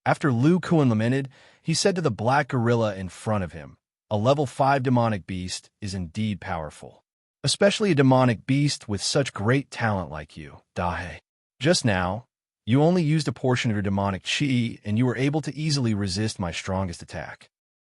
After Lu Kuan lamented, he said to the black gorilla in front of him, "A level 5 demonic beast is indeed powerful. Especially a demonic beast with such great talent like you, Dahé. Just now, you only used a portion of your demonic chi, and you were able to easily resist my strongest attack.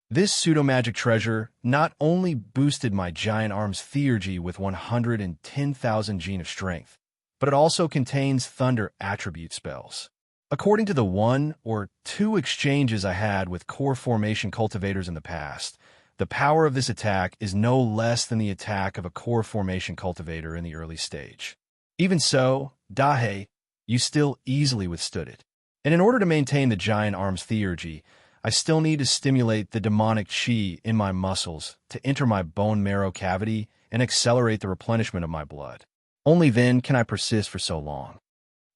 This pseudo-magic treasure not only boosted my giant arm's theurgy with 110,000 gene of strength, but it also contains thunder attribute spells. According to the 1 or 2 exchanges I had with core formation cultivators in the past, the power of this attack is no less than the attack of a core formation cultivator in the early stage. Even so, Dahé, you still easily withstood it. And in order to maintain the giant arm's theurgy, I still need to stimulate the demonic chi in my muscles to enter my bone marrow cavity and accelerate the replenishment of my blood. Only then can I persist for so long.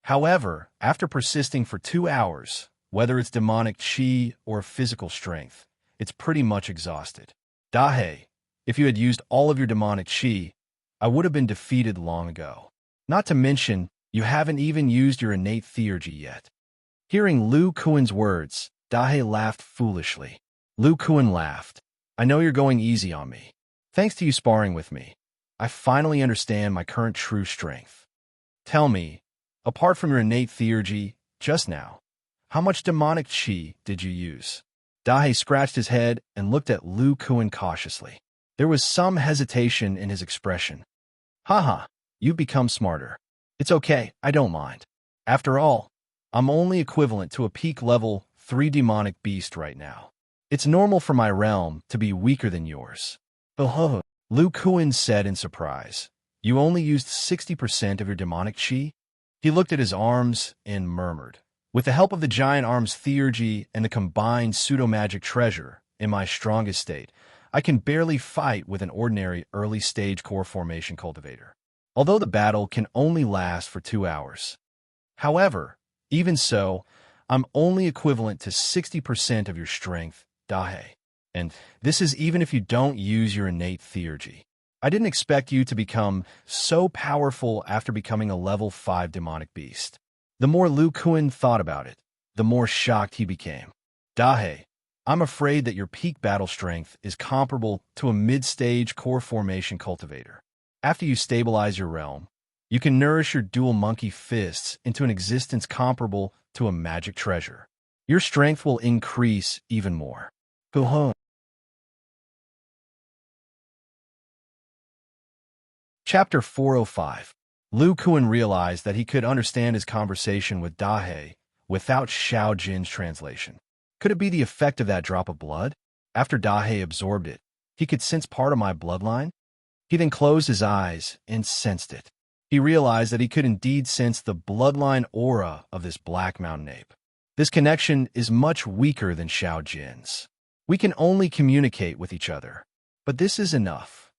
However, after persisting for 2 hours, whether it's demonic chi or physical strength, it's pretty much exhausted. Dahé, if you had used all of your demonic chi, I would have been defeated long ago. Not to mention, you haven't even used your innate theurgy yet." Hearing Lu Kuan's words, Dahé laughed foolishly. Lu Kuan laughed. "I know you're going easy on me. Thanks to you sparring with me, I finally understand my current true strength. Tell me, apart from your innate theurgy just now, how much demonic chi did you use? Dahei scratched his head and looked at Lu Kuan cautiously. There was some hesitation in his expression. Haha, you've become smarter. It's okay, I don't mind. After all, I'm only equivalent to a peak level 3 demonic beast right now. It's normal for my realm to be weaker than yours. Oh, Lu Kuan said in surprise. You only used 60% of your demonic chi? He looked at his arms and murmured. With the help of the giant arm's theurgy and the combined pseudo-magic treasure, in my strongest state, I can barely fight with an ordinary early-stage core formation cultivator, although the battle can only last for 2 hours. However, even so, I'm only equivalent to 60% of your strength, Dahei. And this is even if you don't use your innate theurgy. I didn't expect you to become so powerful after becoming a level 5 demonic beast. The more Lu Kuan thought about it, the more shocked he became. Dahei, I'm afraid that your peak battle strength is comparable to a mid-stage core formation cultivator. After you stabilize your realm, you can nourish your dual monkey fists into an existence comparable to a magic treasure. Your strength will increase even more. Chapter 405. Lu Kuan realized that he could understand his conversation with Dahei without Xiao Jin's translation. Could it be the effect of that drop of blood? After Dahei absorbed it, he could sense part of my bloodline? He then closed his eyes and sensed it. He realized that he could indeed sense the bloodline aura of this black mountain ape. This connection is much weaker than Xiao Jin's. We can only communicate with each other, but this is enough.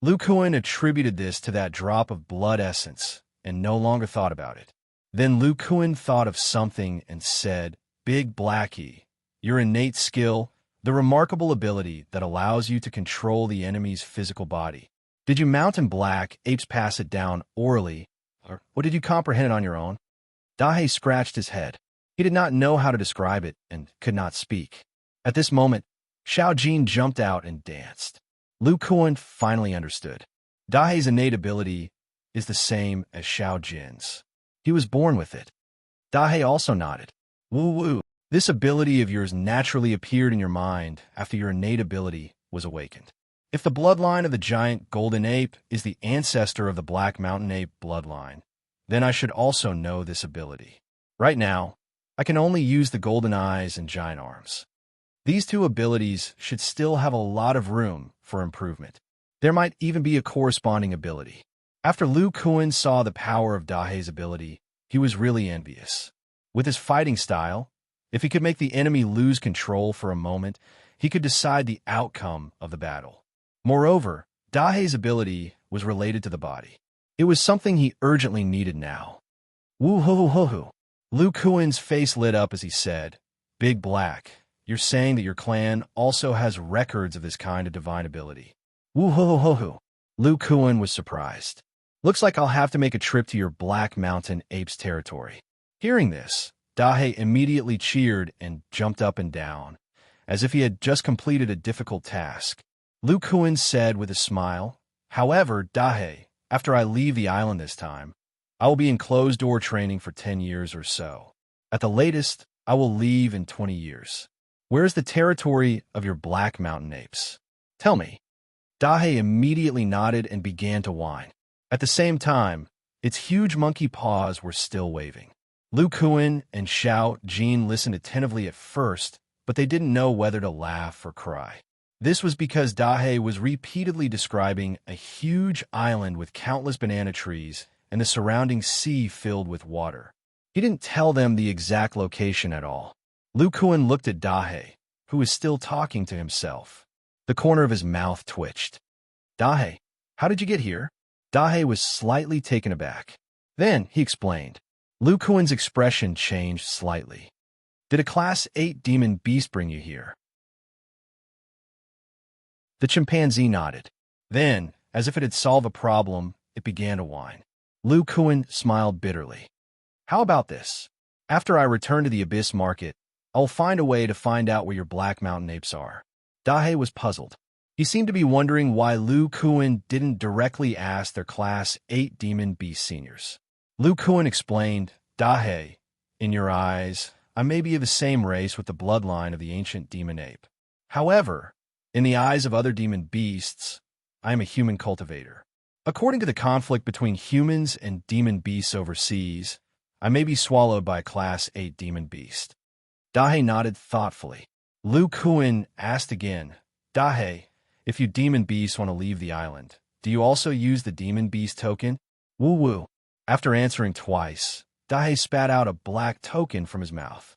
Lu Kuan attributed this to that drop of blood essence and no longer thought about it. Then Lu Kuan thought of something and said, Big Blackie, your innate skill, the remarkable ability that allows you to control the enemy's physical body. Did you mountain black apes pass it down orally, or did you comprehend it on your own? Dahei scratched his head. He did not know how to describe it and could not speak. At this moment, Xiao Jin jumped out and danced. Lu Kuan finally understood. Dahei's innate ability is the same as Xiao Jin's. He was born with it. Dahei also nodded. Woo-woo. This ability of yours naturally appeared in your mind after your innate ability was awakened. If the bloodline of the giant golden ape is the ancestor of the black mountain ape bloodline, then I should also know this ability. Right now, I can only use the golden eyes and giant arms. These two abilities should still have a lot of room for improvement. There might even be a corresponding ability. After Lu Kuan saw the power of Dahei's ability, he was really envious. With his fighting style, if he could make the enemy lose control for a moment, he could decide the outcome of the battle. Moreover, Dahei's ability was related to the body. It was something he urgently needed now. Woo-hoo-hoo-hoo. Lu Kuan's face lit up as he said, Big Black, you're saying that your clan also has records of this kind of divine ability. Woo-hoo-hoo-hoo. Lu Kuan was surprised. Looks like I'll have to make a trip to your Black Mountain Apes territory. Hearing this, Dahei immediately cheered and jumped up and down, as if he had just completed a difficult task. Lu Kuan said with a smile, However, Dahei, after I leave the island this time, I will be in closed-door training for 10 years or so. At the latest, I will leave in 20 years. Where is the territory of your Black Mountain Apes? Tell me. Dahei immediately nodded and began to whine. At the same time, its huge monkey paws were still waving. Lu Kuan and Xiao Jin listened attentively at first, but they didn't know whether to laugh or cry. This was because Dahei was repeatedly describing a huge island with countless banana trees and the surrounding sea filled with water. He didn't tell them the exact location at all. Lu Kuan looked at Dahei, who was still talking to himself. The corner of his mouth twitched. Dahei, how did you get here? Dahei was slightly taken aback. Then he explained. Lu Kuan's expression changed slightly. Did a Class 8 demon beast bring you here? The chimpanzee nodded. Then, as if it had solved a problem, it began to whine. Lu Kuan smiled bitterly. How about this? After I return to the Abyss Market, I'll find a way to find out where your Black Mountain Apes are. Dahei was puzzled. He seemed to be wondering why Lu Kuan didn't directly ask their Class 8 Demon Beast seniors. Lu Kuan explained, Dahe, in your eyes, I may be of the same race with the bloodline of the ancient demon ape. However, in the eyes of other demon beasts, I am a human cultivator. According to the conflict between humans and demon beasts overseas, I may be swallowed by a Class 8 demon beast. Dahe nodded thoughtfully. Lu Kuan asked again, Dahe, if you demon beasts want to leave the island, do you also use the demon beast token? Woo-woo. After answering twice, Dahe spat out a black token from his mouth.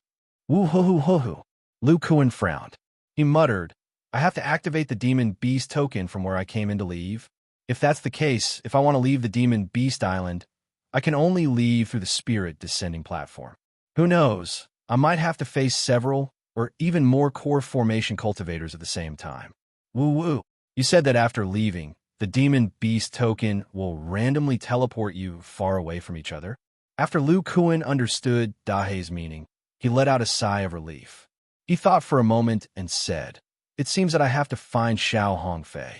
Woo-hoo-hoo-hoo-hoo. Lu Kuan frowned. He muttered, I have to activate the demon beast token from where I came in to leave. If that's the case, if I want to leave the demon beast island, I can only leave through the spirit descending platform. Who knows? I might have to face several or even more core formation cultivators at the same time. Woo-woo. You said that after leaving, the demon beast token will randomly teleport you far away from each other. After Lu Kuan understood Dahe's meaning, he let out a sigh of relief. He thought for a moment and said, It seems that I have to find Xiao Hongfei.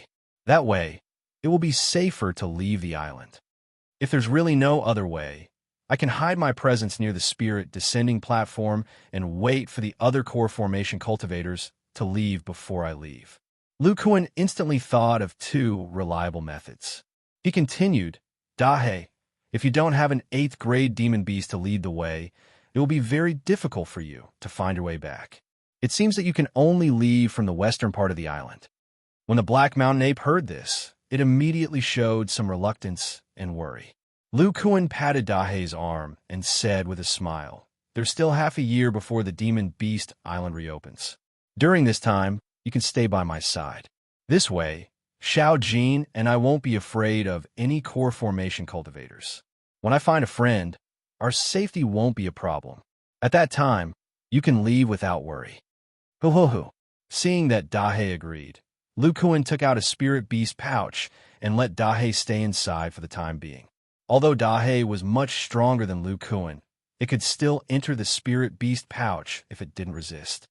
That way, it will be safer to leave the island. If there's really no other way, I can hide my presence near the spirit descending platform and wait for the other core formation cultivators to leave before I leave. Lu Kuan instantly thought of two reliable methods. He continued, Dahe, if you don't have an 8th grade demon beast to lead the way, it will be very difficult for you to find your way back. It seems that you can only leave from the western part of the island. When the Black Mountain Ape heard this, it immediately showed some reluctance and worry. Lu Kuan patted Dahe's arm and said with a smile, There's still half a year before the Demon Beast Island reopens. During this time, you can stay by my side. This way, Xiao Jin and I won't be afraid of any core formation cultivators. When I find a friend, our safety won't be a problem. At that time, you can leave without worry. Ho-ho-ho. Seeing that Dahe agreed, Lu Kuan took out a spirit beast pouch and let Dahe stay inside for the time being. Although Dahe was much stronger than Lu Kuan, it could still enter the spirit beast pouch if it didn't resist.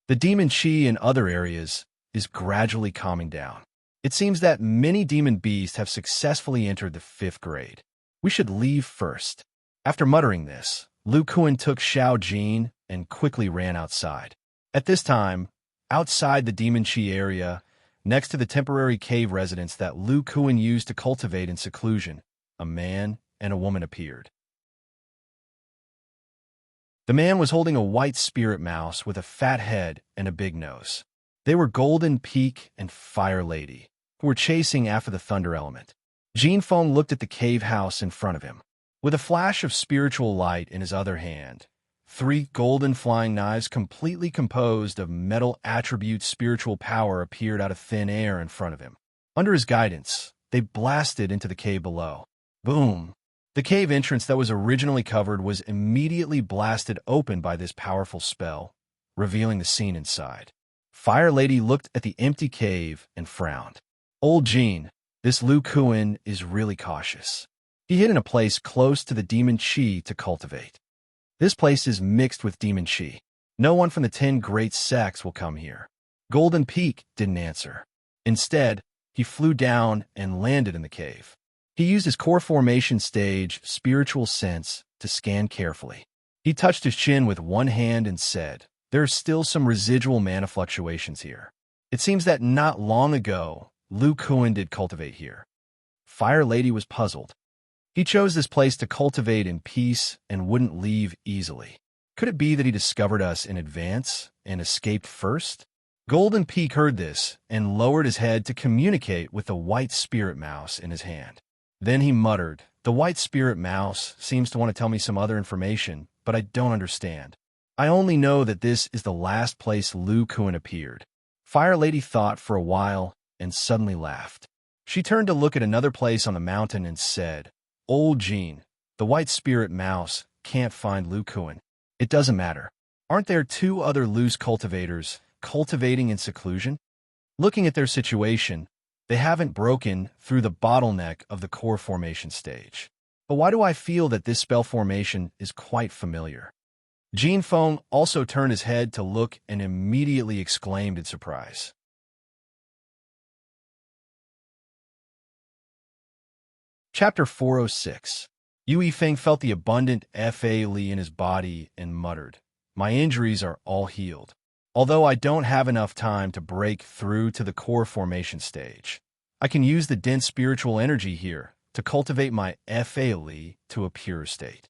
The demon chi in other areas is gradually calming down. It seems that many demon beasts have successfully entered the 5th grade. We should leave first. After muttering this, Lu Kuan took Xiao Jin and quickly ran outside. At this time, outside the demon chi area, next to the temporary cave residence that Lu Kuan used to cultivate in seclusion, a man and a woman appeared. The man was holding a white spirit mouse with a fat head and a big nose. They were Golden Peak and Fire Lady, who were chasing after the thunder element. Jin Feng looked at the cave house in front of him. With a flash of spiritual light in his other hand, 3 golden flying knives completely composed of metal attribute spiritual power appeared out of thin air in front of him. Under his guidance, they blasted into the cave below. Boom! The cave entrance that was originally covered was immediately blasted open by this powerful spell, revealing the scene inside. Fire Lady looked at the empty cave and frowned. Old Jin, this Lu Kuan is really cautious. He hid in a place close to the demon chi to cultivate. This place is mixed with demon chi. No one from the 10 great sects will come here. Golden Peak didn't answer. Instead, he flew down and landed in the cave. He used his core formation stage spiritual sense to scan carefully. He touched his chin with one hand and said, There are still some residual mana fluctuations here. It seems that not long ago, Lu Kuan did cultivate here. Fire Lady was puzzled. He chose this place to cultivate in peace and wouldn't leave easily. Could it be that he discovered us in advance and escaped first? Golden Peak heard this and lowered his head to communicate with the white spirit mouse in his hand. Then he muttered, The white spirit mouse seems to want to tell me some other information, but I don't understand. I only know that this is the last place Lu Kuan appeared. Fire Lady thought for a while and suddenly laughed. She turned to look at another place on the mountain and said, Old Jin, the white spirit mouse can't find Lu Kuan. It doesn't matter. Aren't there 2 other loose cultivators cultivating in seclusion? Looking at their situation, they haven't broken through the bottleneck of the core formation stage. But why do I feel that this spell formation is quite familiar? Jin Feng also turned his head to look and immediately exclaimed in surprise. Chapter 406. Yue Feng felt the abundant Fa Li in his body and muttered, "My injuries are all healed. Although I don't have enough time to break through to the core formation stage, I can use the dense spiritual energy here to cultivate my Fa Li to a pure state.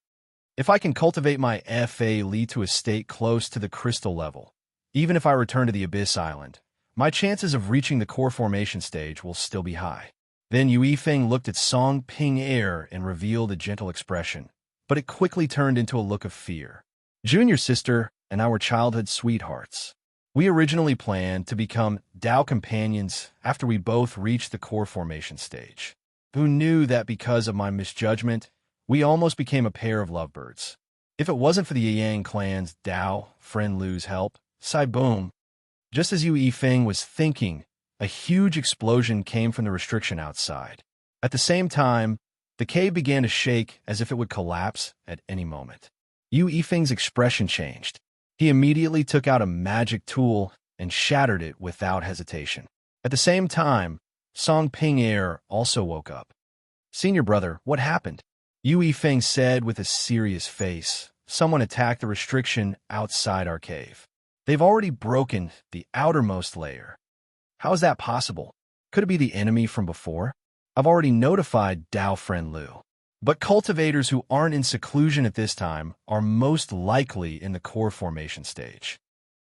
If I can cultivate my Fa Li to a state close to the crystal level, even if I return to the Abyss Island, my chances of reaching the core formation stage will still be high." Then Yue Feng looked at Song Ping Air and revealed a gentle expression, but it quickly turned into a look of fear. "Junior sister and our childhood sweethearts. We originally planned to become Tao companions after we both reached the core formation stage. Who knew that because of my misjudgment, we almost became a pair of lovebirds? If it wasn't for the Yang clan's Tao friend Lu's help, Sai boom." Just as Yue Feng was thinking, a huge explosion came from the restriction outside. At the same time, the cave began to shake as if it would collapse at any moment. Yue Feng's expression changed. He immediately took out a magic tool and shattered it without hesitation. At the same time, Song Ping Air also woke up. "Senior brother, what happened?" Yue Feng said with a serious face. "Someone attacked the restriction outside our cave. They've already broken the outermost layer." "How is that possible? Could it be the enemy from before? I've already notified Tao friend Lu. But cultivators who aren't in seclusion at this time are most likely in the core formation stage."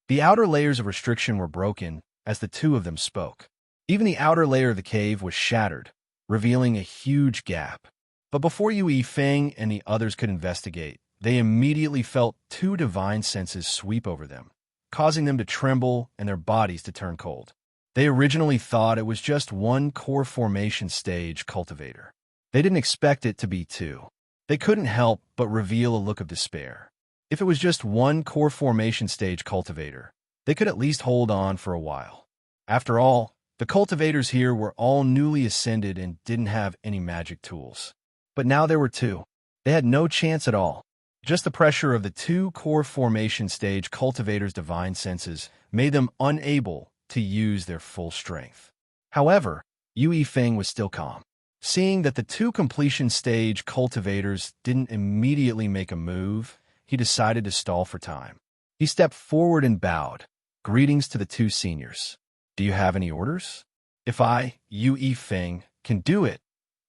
The outer layers of restriction were broken as the two of them spoke. Even the outer layer of the cave was shattered, revealing a huge gap. But before Yue Feng and the others could investigate, they immediately felt two divine senses sweep over them, causing them to tremble and their bodies to turn cold. They originally thought it was just one core formation stage cultivator. They didn't expect it to be two. They couldn't help but reveal a look of despair. If it was just one core formation stage cultivator, they could at least hold on for a while. After all, the cultivators here were all newly ascended and didn't have any magic tools. But now there were two. They had no chance at all. Just the pressure of the two core formation stage cultivators' divine senses made them unable to use their full strength. However, Yue Feng was still calm. Seeing that the two completion stage cultivators didn't immediately make a move, he decided to stall for time. He stepped forward and bowed. "Greetings to the two seniors. Do you have any orders? If I, Yue Feng, can do it,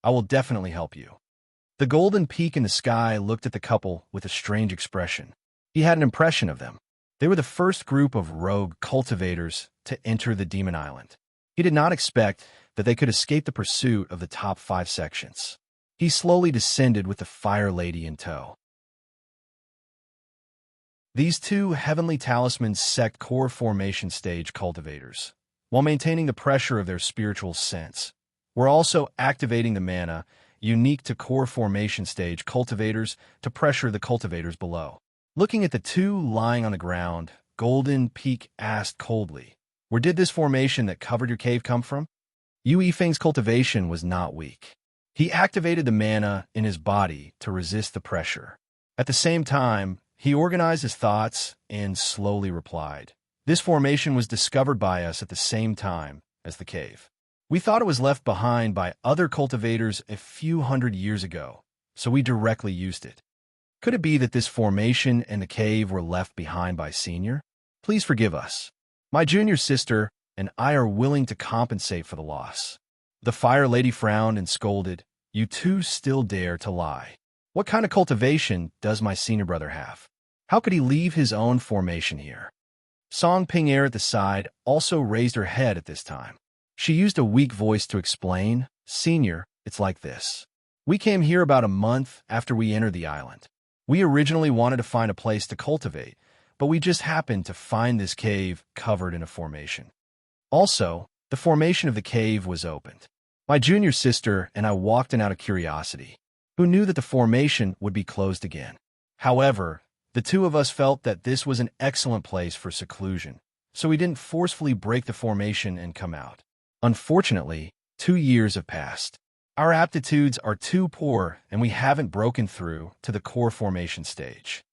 I will definitely help you." The golden peak in the sky looked at the couple with a strange expression. He had an impression of them. They were the first group of rogue cultivators to enter the Demon Island. He did not expect that they could escape the pursuit of the top 5 sections. He slowly descended with the Fire Lady in tow. These two Heavenly Talismans sect core formation stage cultivators, while maintaining the pressure of their spiritual sense, were also activating the mana unique to core formation stage cultivators to pressure the cultivators below. Looking at the two lying on the ground, Golden Peak asked coldly, "Where did this formation that covered your cave come from?" Yue Feng's cultivation was not weak. He activated the mana in his body to resist the pressure. At the same time, he organized his thoughts and slowly replied, "This formation was discovered by us at the same time as the cave. We thought it was left behind by other cultivators a few hundred years ago, so we directly used it. Could it be that this formation and the cave were left behind by Senior? Please forgive us. My junior sister and I are willing to compensate for the loss." The Fire Lady frowned and scolded, "You two still dare to lie. What kind of cultivation does my senior brother have? How could he leave his own formation here?" Song Ping Air at the side also raised her head at this time. She used a weak voice to explain, "Senior, it's like this. We came here about a month after we entered the island. We originally wanted to find a place to cultivate, but we just happened to find this cave covered in a formation. Also, the formation of the cave was opened. My junior sister and I walked in out of curiosity. Who knew that the formation would be closed again? However, the two of us felt that this was an excellent place for seclusion, so we didn't forcefully break the formation and come out. Unfortunately, 2 years have passed. Our aptitudes are too poor and we haven't broken through to the core formation stage.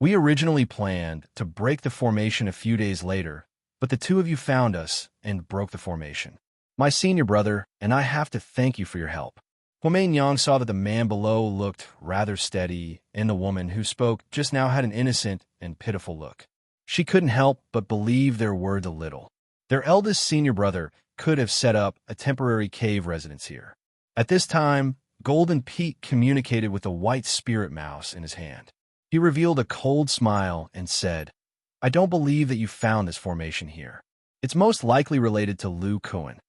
We originally planned to break the formation a few days later, but the two of you found us and broke the formation. My senior brother and I have to thank you for your help. Huamain Yang saw that the man below looked rather steady, and the woman who spoke just now had an innocent and pitiful look. She couldn't help but believe their word a little. Their eldest senior brother could have set up a temporary cave residence here. At this time, Golden Peak communicated with the white spirit mouse in his hand. He revealed a cold smile and said, "I don't believe that you found this formation here. It's most likely related to Lu Kuan.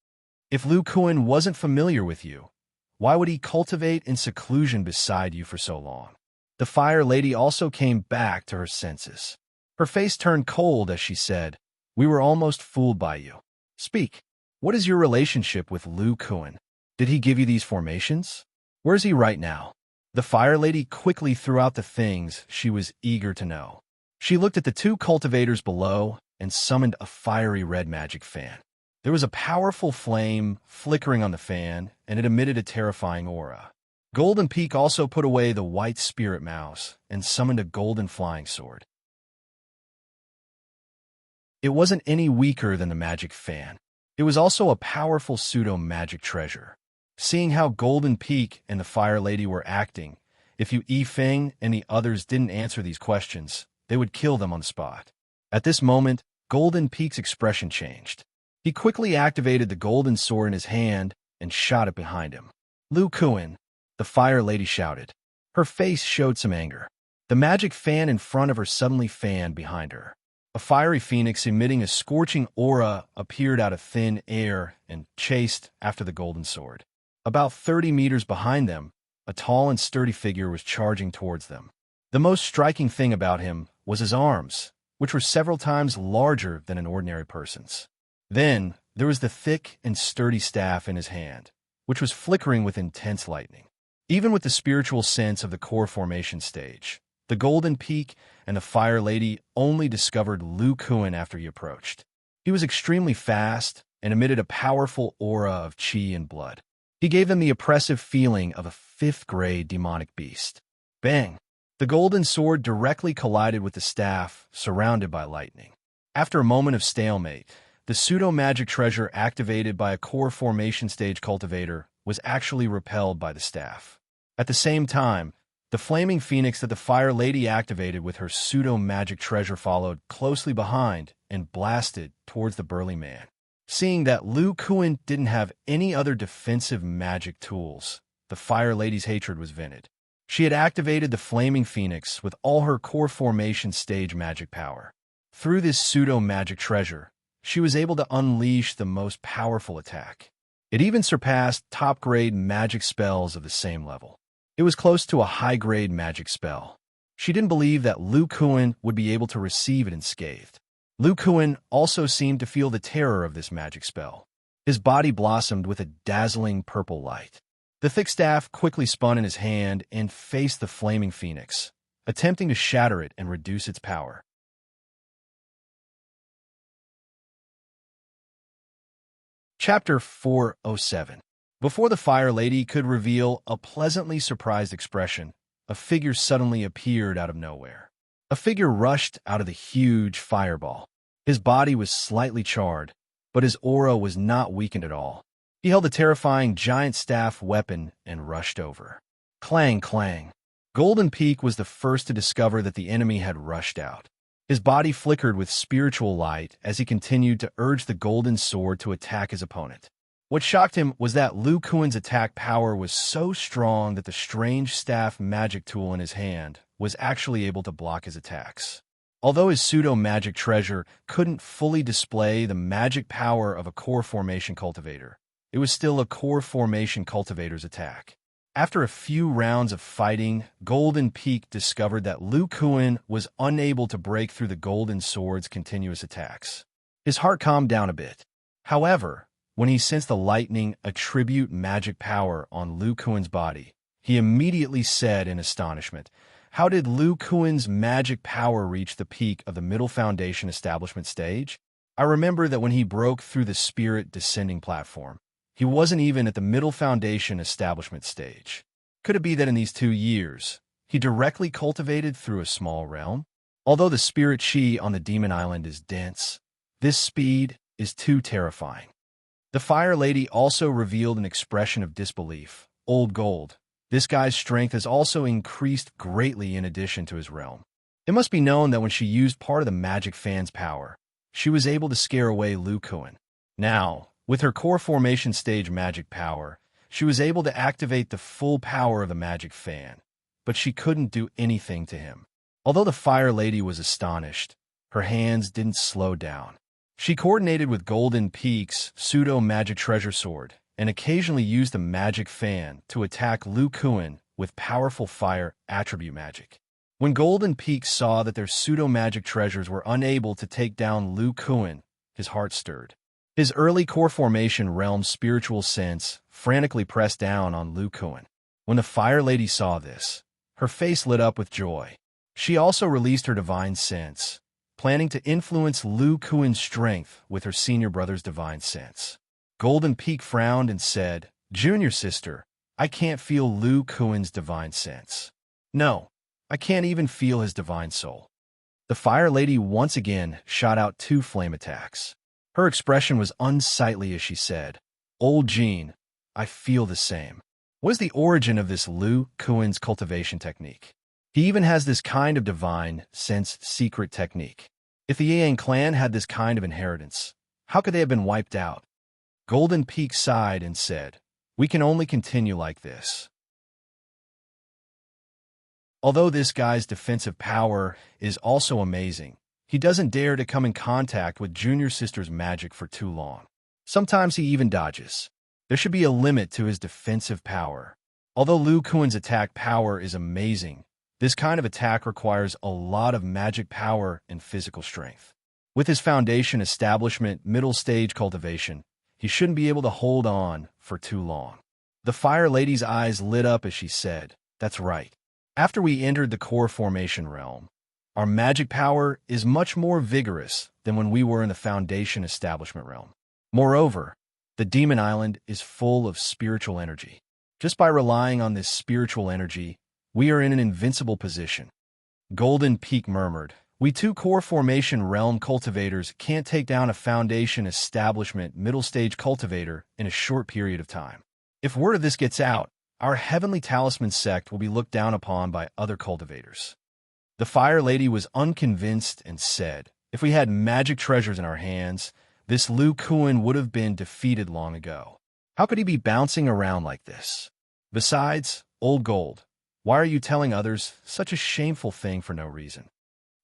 If Lu Kuan wasn't familiar with you, why would he cultivate in seclusion beside you for so long?" The Fire Lady also came back to her senses. Her face turned cold as she said, "We were almost fooled by you. Speak. What is your relationship with Lu Kuan? Did he give you these formations? Where's he right now?" The Fire Lady quickly threw out the things she was eager to know. She looked at the two cultivators below and summoned a fiery red magic fan. There was a powerful flame flickering on the fan, and it emitted a terrifying aura. Golden Peak also put away the white spirit mouse and summoned a golden flying sword. It wasn't any weaker than the magic fan. It was also a powerful pseudo-magic treasure. Seeing how Golden Peak and the Fire Lady were acting, if Yifeng and the others didn't answer these questions, they would kill them on the spot. At this moment, Golden Peak's expression changed. He quickly activated the golden sword in his hand and shot it behind him. "Lu Kuan," the Fire Lady shouted. Her face showed some anger. The magic fan in front of her suddenly fanned behind her. A fiery phoenix emitting a scorching aura appeared out of thin air and chased after the golden sword. About 30 meters behind them, a tall and sturdy figure was charging towards them. The most striking thing about him was his arms, which were several times larger than an ordinary person's. Then, there was the thick and sturdy staff in his hand, which was flickering with intense lightning. Even with the spiritual sense of the core formation stage, the Golden Peak and the Fire Lady only discovered Lu Kuan after he approached. He was extremely fast and emitted a powerful aura of qi and blood. He gave them the oppressive feeling of a fifth-grade demonic beast. Bang! The golden sword directly collided with the staff, surrounded by lightning. After a moment of stalemate, the pseudo-magic treasure activated by a core formation stage cultivator was actually repelled by the staff. At the same time, the flaming phoenix that the Fire Lady activated with her pseudo-magic treasure followed closely behind and blasted towards the burly man. Seeing that Lu Kuan didn't have any other defensive magic tools, the Fire Lady's hatred was vented. She had activated the flaming phoenix with all her core formation stage magic power. Through this pseudo-magic treasure, she was able to unleash the most powerful attack. It even surpassed top-grade magic spells of the same level. It was close to a high-grade magic spell. She didn't believe that Lu Kuan would be able to receive it unscathed. Lu Kuan also seemed to feel the terror of this magic spell. His body blossomed with a dazzling purple light. The thick staff quickly spun in his hand and faced the flaming phoenix, attempting to shatter it and reduce its power. Chapter 407. Before the Fire Lady could reveal a pleasantly surprised expression, a figure suddenly appeared out of nowhere. A figure rushed out of the huge fireball. His body was slightly charred, but his aura was not weakened at all. He held a terrifying giant staff weapon and rushed over. Clang, clang. Golden Peak was the first to discover that the enemy had rushed out. His body flickered with spiritual light as he continued to urge the golden sword to attack his opponent. What shocked him was that Lu Kuan's attack power was so strong that the strange staff magic tool in his hand was actually able to block his attacks. Although his pseudo-magic treasure couldn't fully display the magic power of a core formation cultivator, it was still a core formation cultivator's attack. After a few rounds of fighting, Golden Peak discovered that Lu Kuan was unable to break through the golden sword's continuous attacks. His heart calmed down a bit. However, when he sensed the lightning attribute magic power on Lu Kuan's body, he immediately said in astonishment, "How did Lu Kuan's magic power reach the peak of the Middle Foundation establishment stage? I remember that when he broke through the spirit descending platform, he wasn't even at the Middle Foundation establishment stage. Could it be that in these 2 years, he directly cultivated through a small realm? Although the spirit chi on the Demon Island is dense, this speed is too terrifying." The Fire Lady also revealed an expression of disbelief Old Gold. This guy's strength has also increased greatly in addition to his realm. It must be known that when she used part of the magic fan's power, she was able to scare away Lu Kuan. Now, with her core formation stage magic power, she was able to activate the full power of the magic fan, but she couldn't do anything to him. Although the Fire Lady was astonished, her hands didn't slow down. She coordinated with Golden Peak's pseudo-magic treasure sword and occasionally used the magic fan to attack Lu Kuan with powerful fire attribute magic. When Golden Peak saw that their pseudo-magic treasures were unable to take down Lu Kuan, his heart stirred. His early core formation realm's spiritual sense frantically pressed down on Lu Kuan. When the Fire Lady saw this, her face lit up with joy. She also released her divine sense, planning to influence Lu Kuan's strength with her senior brother's divine sense. Golden Peak frowned and said, "Junior sister, I can't feel Lu Kuan's divine sense. No, I can't even feel his divine soul." The Fire Lady once again shot out 2 flame attacks. Her expression was unsightly as she said, "Old Jean, I feel the same." What is the origin of this Lu Kuan's cultivation technique? He even has this kind of divine sense secret technique. If the Yang clan had this kind of inheritance, how could they have been wiped out? Golden Peak sighed and said, "We can only continue like this." Although this guy's defensive power is also amazing, he doesn't dare to come in contact with Junior Sister's magic for too long. Sometimes he even dodges. There should be a limit to his defensive power. Although Lu Kuan's attack power is amazing, this kind of attack requires a lot of magic power and physical strength. With his foundation establishment middle stage cultivation, he shouldn't be able to hold on for too long. The Fire Lady's eyes lit up as she said, "That's right. After we entered the core formation realm, our magic power is much more vigorous than when we were in the foundation establishment realm. Moreover, the Demon Island is full of spiritual energy. Just by relying on this spiritual energy, we are in an invincible position." Golden Peak murmured, "We 2 core formation realm cultivators can't take down a foundation establishment middle stage cultivator in a short period of time. If word of this gets out, our Heavenly Talisman sect will be looked down upon by other cultivators." The Fire Lady was unconvinced and said, "If we had magic treasures in our hands, this Lu Kuan would have been defeated long ago. How could he be bouncing around like this? Besides, Old Gold, why are you telling others such a shameful thing for no reason?"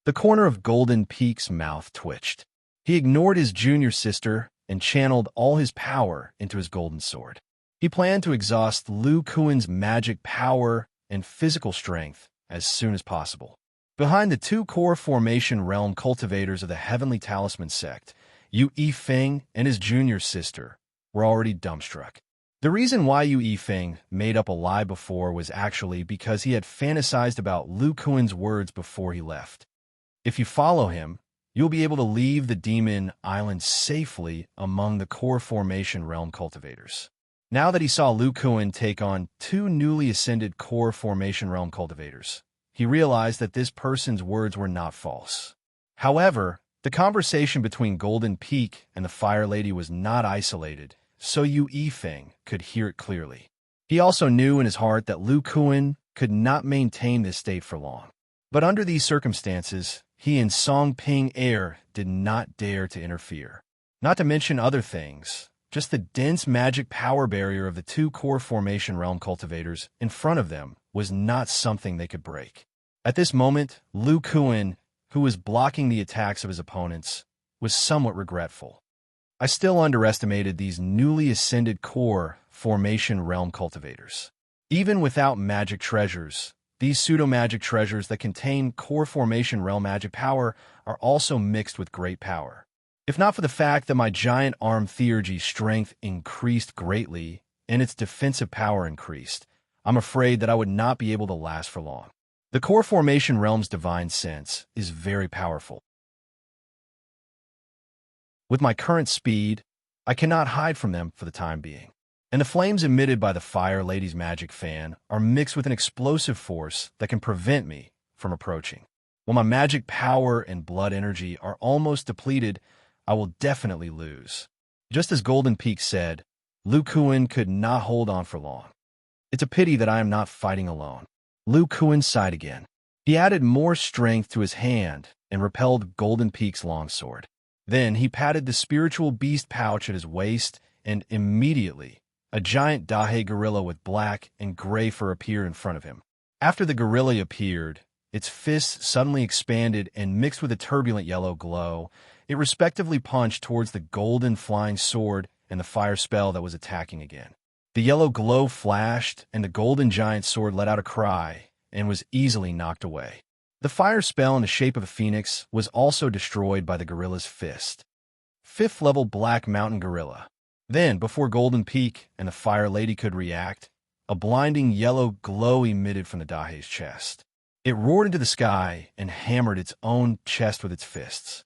The corner of Golden Peak's mouth twitched. He ignored his junior sister and channeled all his power into his golden sword. He planned to exhaust Lu Kuan's magic power and physical strength as soon as possible. Behind the 2 core formation realm cultivators of the Heavenly Talisman sect, Yu Yifeng and his junior sister were already dumbstruck. The reason why Yu Yifeng made up a lie before was actually because he had fantasized about Lu Kuan's words before he left. If you follow him, you'll be able to leave the Demon Island safely among the core formation realm cultivators. Now that he saw Lu Kuan take on 2 newly ascended core formation realm cultivators, he realized that this person's words were not false. However, the conversation between Golden Peak and the Fire Lady was not isolated, so Yu Yifeng could hear it clearly. He also knew in his heart that Lu Kuan could not maintain this state for long. But under these circumstances, he and Song Ping Air did not dare to interfere. Not to mention other things, just the dense magic power barrier of the 2 core formation realm cultivators in front of them was not something they could break. At this moment, Lu Kuan, who was blocking the attacks of his opponents, was somewhat regretful. I still underestimated these newly ascended core formation realm cultivators. Even without magic treasures, these pseudo-magic treasures that contain core formation realm magic power are also mixed with great power. If not for the fact that my giant arm theurgy's strength increased greatly and its defensive power increased, I'm afraid that I would not be able to last for long. The core formation realm's divine sense is very powerful. With my current speed, I cannot hide from them for the time being. And the flames emitted by the Fire Lady's magic fan are mixed with an explosive force that can prevent me from approaching. When my magic power and blood energy are almost depleted, I will definitely lose. Just as Golden Peak said, Lu Kuan could not hold on for long. It's a pity that I am not fighting alone. Lu Kuan sighed again. He added more strength to his hand and repelled Golden Peak's longsword. Then he patted the spiritual beast pouch at his waist, and immediately a giant Dahe gorilla with black and gray fur appeared in front of him. After the gorilla appeared, its fists suddenly expanded and mixed with a turbulent yellow glow. It respectively punched towards the golden flying sword and the fire spell that was attacking again. The yellow glow flashed, and the golden giant sword let out a cry and was easily knocked away. The fire spell in the shape of a phoenix was also destroyed by the gorilla's fist. 5th level Black Mountain Gorilla. Then, before Golden Peak and the Fire Lady could react, a blinding yellow glow emitted from the Dahe's chest. It roared into the sky and hammered its own chest with its fists.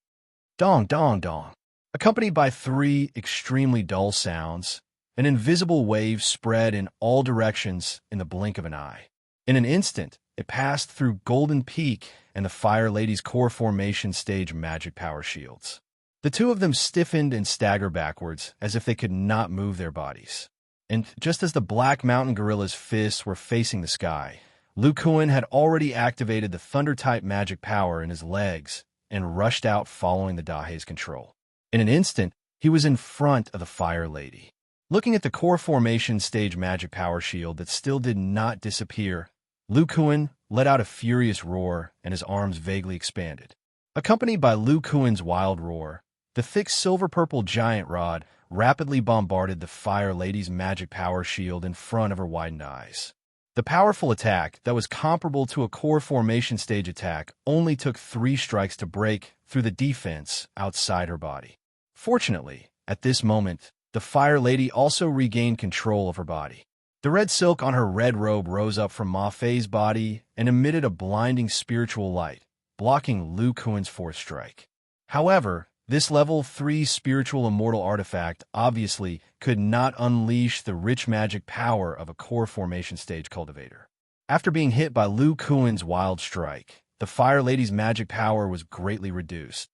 Dong, dong, dong. Accompanied by 3 extremely dull sounds, an invisible wave spread in all directions in the blink of an eye. In an instant, it passed through Golden Peak and the Fire Lady's core formation stage magic power shields. The two of them stiffened and staggered backwards as if they could not move their bodies. And just as the Black Mountain Gorilla's fists were facing the sky, Lu Kuan had already activated the Thunder-type magic power in his legs and rushed out following the Dahe's control. In an instant, he was in front of the Fire Lady. Looking at the core formation stage magic power shield that still did not disappear, Lu Kuan let out a furious roar and his arms vaguely expanded. Accompanied by Lu Kuan's wild roar, the thick silver-purple giant rod rapidly bombarded the Fire Lady's magic power shield in front of her widened eyes. The powerful attack that was comparable to a core formation stage attack only took 3 strikes to break through the defense outside her body. Fortunately, at this moment, the Fire Lady also regained control of her body. The red silk on her red robe rose up from Ma Fei's body and emitted a blinding spiritual light, blocking Lu Kuan's 4th strike. However, this level 3 spiritual immortal artifact obviously could not unleash the rich magic power of a core formation stage cultivator. After being hit by Lu Kuan's wild strike, the Fire Lady's magic power was greatly reduced.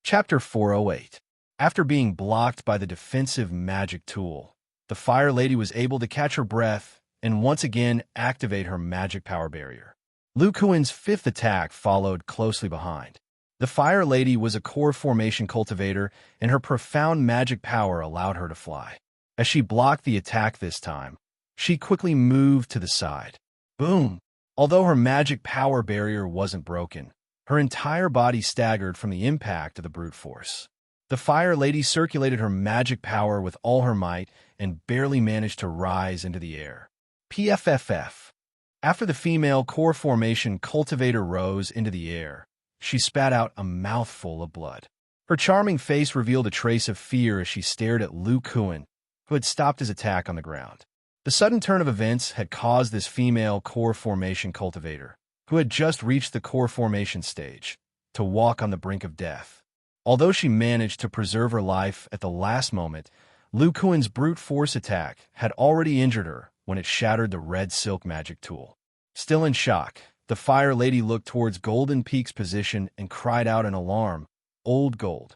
Chapter 408. After being blocked by the defensive magic tool, the Fire Lady was able to catch her breath and once again activate her magic power barrier. Lu Kuan's 5th attack followed closely behind. The Fire Lady was a core formation cultivator, and her profound magic power allowed her to fly. As she blocked the attack this time, she quickly moved to the side. Boom! Although her magic power barrier wasn't broken, her entire body staggered from the impact of the brute force. The Fire Lady circulated her magic power with all her might and barely managed to rise into the air. PFFF. After the female core formation cultivator rose into the air, she spat out a mouthful of blood. Her charming face revealed a trace of fear as she stared at Lu Kuan, who had stopped his attack on the ground. The sudden turn of events had caused this female core formation cultivator, who had just reached the core formation stage, to walk on the brink of death. Although she managed to preserve her life at the last moment, Lu Kuan's brute force attack had already injured her when it shattered the red silk magic tool. Still in shock, the Fire Lady looked towards Golden Peak's position and cried out in alarm, "Old Gold."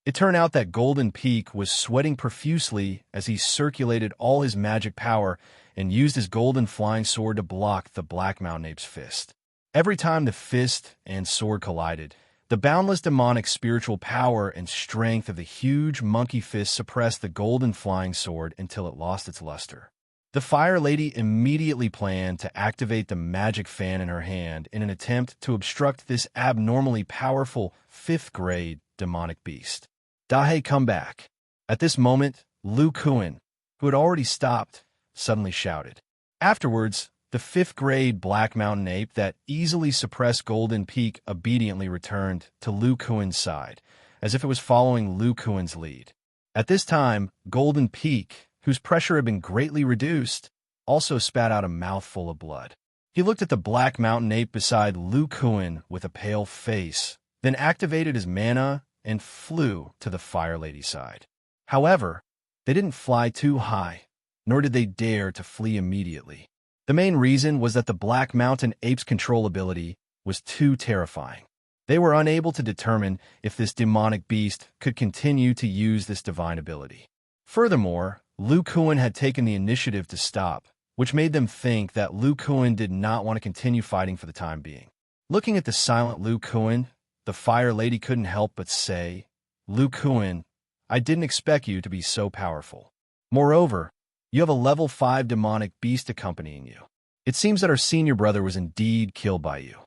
It turned out that Golden Peak was sweating profusely as he circulated all his magic power and used his golden flying sword to block the Black Mountain Ape's fist. Every time the fist and sword collided, the boundless demonic spiritual power and strength of the huge monkey fist suppressed the golden flying sword until it lost its luster. The Fire Lady immediately planned to activate the magic fan in her hand in an attempt to obstruct this abnormally powerful 5th-grade demonic beast. Dahe, come back. At this moment, Lu Kuan, who had already stopped, suddenly shouted. Afterwards, the 5th-grade Black Mountain Ape that easily suppressed Golden Peak obediently returned to Lu Kuan's side, as if it was following Lu Kuan's lead. At this time, Golden Peak, whose pressure had been greatly reduced, also spat out a mouthful of blood. He looked at the Black Mountain Ape beside Lu Kuan with a pale face, then activated his mana and flew to the Fire Lady's side. However, they didn't fly too high, nor did they dare to flee immediately. The main reason was that the Black Mountain Ape's control ability was too terrifying. They were unable to determine if this demonic beast could continue to use this divine ability. Furthermore, Lu Kuan had taken the initiative to stop, which made them think that Lu Kuan did not want to continue fighting for the time being. Looking at the silent Lu Kuan, the Fire Lady couldn't help but say, "Lu Kuan, I didn't expect you to be so powerful. Moreover, you have a level 5 demonic beast accompanying you. It seems that our senior brother was indeed killed by you."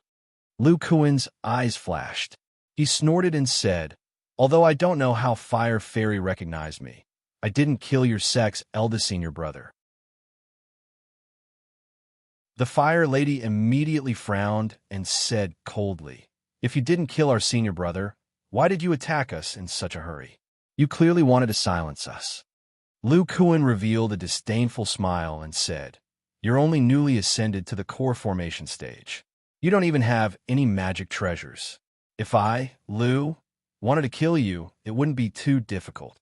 Lu Kuan's eyes flashed. He snorted and said, "Although I don't know how Fire Fairy recognized me, I didn't kill your sex eldest senior brother." The Fire Lady immediately frowned and said coldly, "If you didn't kill our senior brother, why did you attack us in such a hurry? You clearly wanted to silence us." Lu Kuan revealed a disdainful smile and said, "You're only newly ascended to the core formation stage. You don't even have any magic treasures. If I, Lu, wanted to kill you, it wouldn't be too difficult.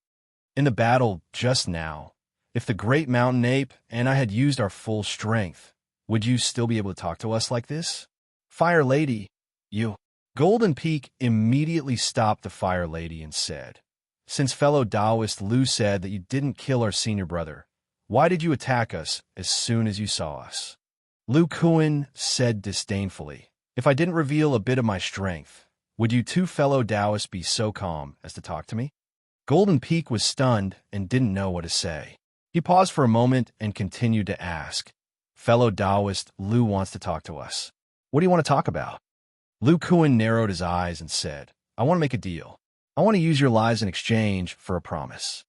In the battle just now, if the great mountain ape and I had used our full strength, would you still be able to talk to us like this? Fire Lady, you." Golden Peak immediately stopped the Fire Lady and said, "Since fellow Taoist Lu said that you didn't kill our senior brother, why did you attack us as soon as you saw us?" Lu Kuan said disdainfully, "If I didn't reveal a bit of my strength, would you two fellow Taoists be so calm as to talk to me?" Golden Peak was stunned and didn't know what to say. He paused for a moment and continued to ask, "Fellow Taoist Lu wants to talk to us. What do you want to talk about?" Lu Kuan narrowed his eyes and said, "I want to make a deal. I want to use your lives in exchange for a promise."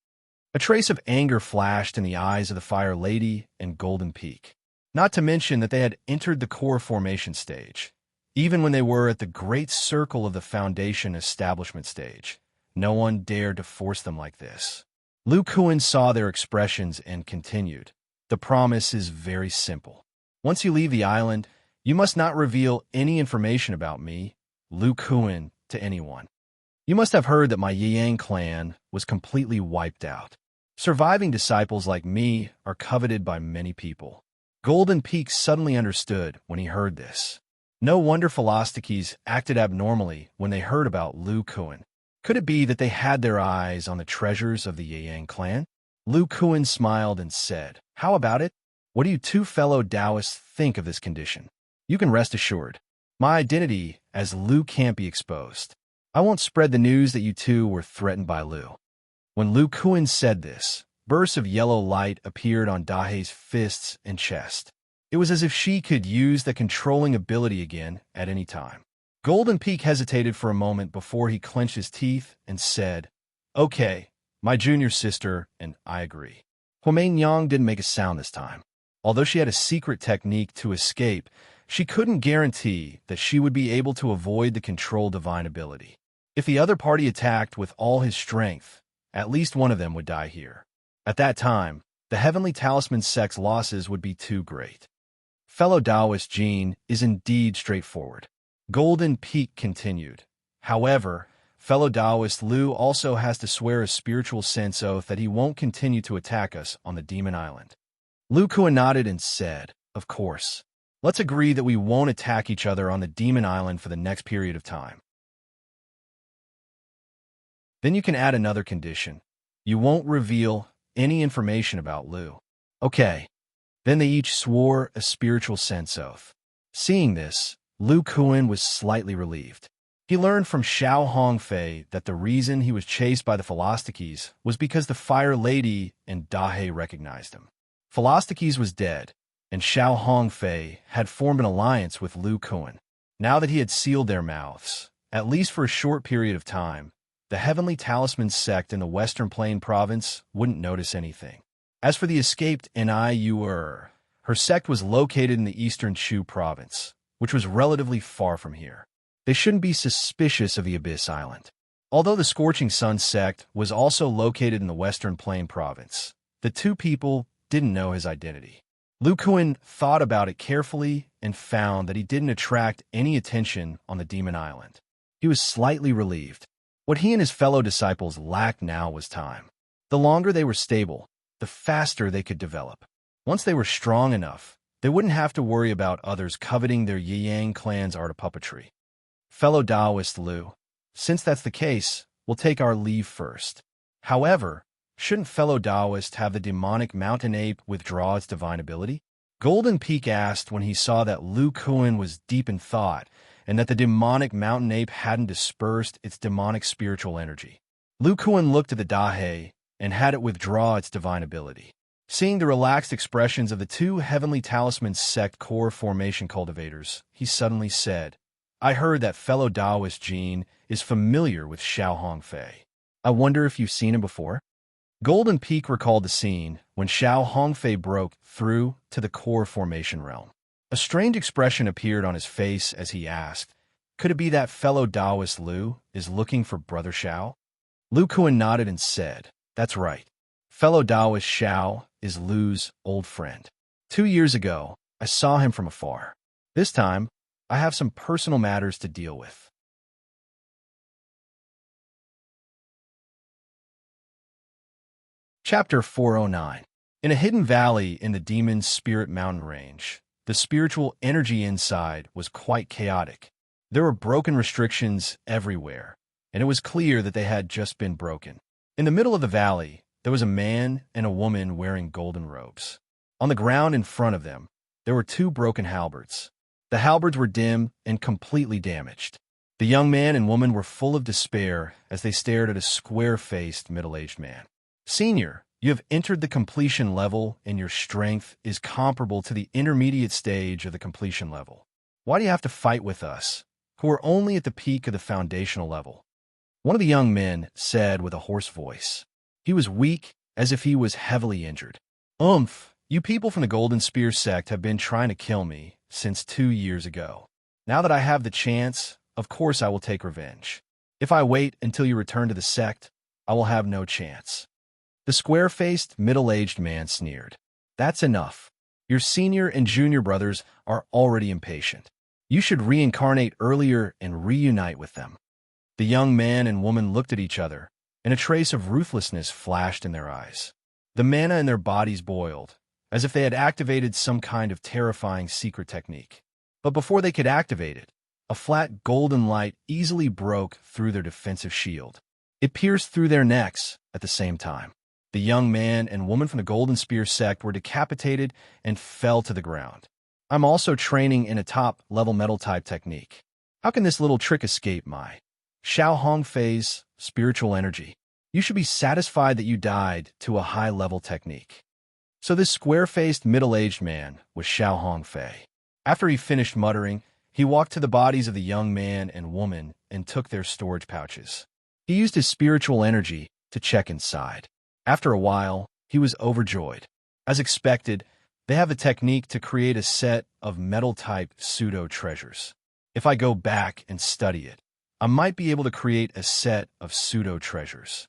A trace of anger flashed in the eyes of the Fire Lady and Golden Peak. Not to mention that they had entered the core formation stage. Even when they were at the great circle of the foundation establishment stage, no one dared to force them like this. Lu Kuan saw their expressions and continued, "The promise is very simple. Once you leave the island, you must not reveal any information about me, Lu Kuan, to anyone. You must have heard that my Yang clan was completely wiped out. Surviving disciples like me are coveted by many people." Golden Peak suddenly understood when he heard this. No wonder Philosophies acted abnormally when they heard about Lu Kuan. Could it be that they had their eyes on the treasures of the Yang clan? Lu Kuan smiled and said, "How about it? What do you two fellow Taoists think of this condition? You can rest assured. My identity as Lu can't be exposed. I won't spread the news that you two were threatened by Lu." When Lu Kuan said this, bursts of yellow light appeared on Dahe's fists and chest. It was as if she could use the controlling ability again at any time. Golden Peak hesitated for a moment before he clenched his teeth and said, "Okay, my junior sister and I agree." Huamain Yang didn't make a sound this time. Although she had a secret technique to escape, she couldn't guarantee that she would be able to avoid the control divine ability. If the other party attacked with all his strength, at least one of them would die here. At that time, the Heavenly Talisman sect's losses would be too great. Fellow Taoist Jean is indeed straightforward. Golden Peak continued. However, fellow Taoist Lu also has to swear a spiritual sense oath that he won't continue to attack us on the Demon Island. Lu Kuan nodded and said, "Of course. Let's agree that we won't attack each other on the Demon Island for the next period of time. Then you can add another condition. You won't reveal any information about Lu." Okay. Then they each swore a spiritual sense oath. Seeing this, Lu Kuan was slightly relieved. He learned from Xiao Hongfei that the reason he was chased by the Philosophies was because the Fire Lady and Dahe recognized him. Philosophies was dead, and Xiao Hongfei had formed an alliance with Lu Kuan. Now that he had sealed their mouths, at least for a short period of time, the Heavenly Talisman sect in the Western Plain province wouldn't notice anything. As for the escaped Niuer, her sect was located in the Eastern Shu province, which was relatively far from here. They shouldn't be suspicious of the Abyss Island. Although the Scorching Sun sect was also located in the Western Plain province, the two people didn't know his identity. Lu Kuan thought about it carefully and found that he didn't attract any attention on the Demon Island. He was slightly relieved. What he and his fellow disciples lacked now was time. The longer they were stable, the faster they could develop. Once they were strong enough, they wouldn't have to worry about others coveting their Yang clan's art of puppetry. Fellow Taoist Lu, since that's the case, we'll take our leave first. However, shouldn't fellow Taoist have the demonic mountain ape withdraw its divine ability? Golden Peak asked when he saw that Lu Kuan was deep in thought and that the demonic mountain ape hadn't dispersed its demonic spiritual energy. Lu Kuan looked at the Dahe and had it withdraw its divine ability. Seeing the relaxed expressions of the two Heavenly Talisman sect core formation cultivators, he suddenly said, I heard that fellow Taoist Jean is familiar with Xiao Hongfei. I wonder if you've seen him before? Golden Peak recalled the scene when Xiao Hongfei broke through to the core formation realm. A strange expression appeared on his face as he asked, could it be that fellow Taoist Lu is looking for Brother Xiao? Lu Kuan nodded and said, that's right. Fellow Taoist Xiao is Lu's old friend. 2 years ago, I saw him from afar. This time, I have some personal matters to deal with. Chapter 409. In a hidden valley in the Demon's Spirit Mountain Range, the spiritual energy inside was quite chaotic. There were broken restrictions everywhere, and it was clear that they had just been broken. In the middle of the valley, there was a man and a woman wearing golden robes. On the ground in front of them, there were 2 broken halberds. The halberds were dim and completely damaged. The young man and woman were full of despair as they stared at a square-faced, middle-aged man. Senior, you have entered the completion level and your strength is comparable to the intermediate stage of the completion level. Why do you have to fight with us, who are only at the peak of the foundational level? One of the young men said with a hoarse voice. He was weak, as if he was heavily injured. You people from the Golden Spear sect have been trying to kill me since 2 years ago. Now that I have the chance, of course I will take revenge. If I wait until you return to the sect, I will have no chance. The square-faced, middle-aged man sneered. That's enough. Your senior and junior brothers are already impatient. You should reincarnate earlier and reunite with them. The young man and woman looked at each other, and a trace of ruthlessness flashed in their eyes. The mana in their bodies boiled, as if they had activated some kind of terrifying secret technique. But before they could activate it, a flat golden light easily broke through their defensive shield. It pierced through their necks at the same time. The young man and woman from the Golden Spear sect were decapitated and fell to the ground. I'm also training in a top-level metal-type technique. How can this little trick escape my Xiao Hongfei's spiritual energy? You should be satisfied that you died to a high-level technique. So this square-faced, middle-aged man was Xiao Hongfei. After he finished muttering, he walked to the bodies of the young man and woman and took their storage pouches. He used his spiritual energy to check inside. After a while, he was overjoyed. As expected, they have the technique to create a set of metal-type pseudo-treasures. If I go back and study it, I might be able to create a set of pseudo-treasures.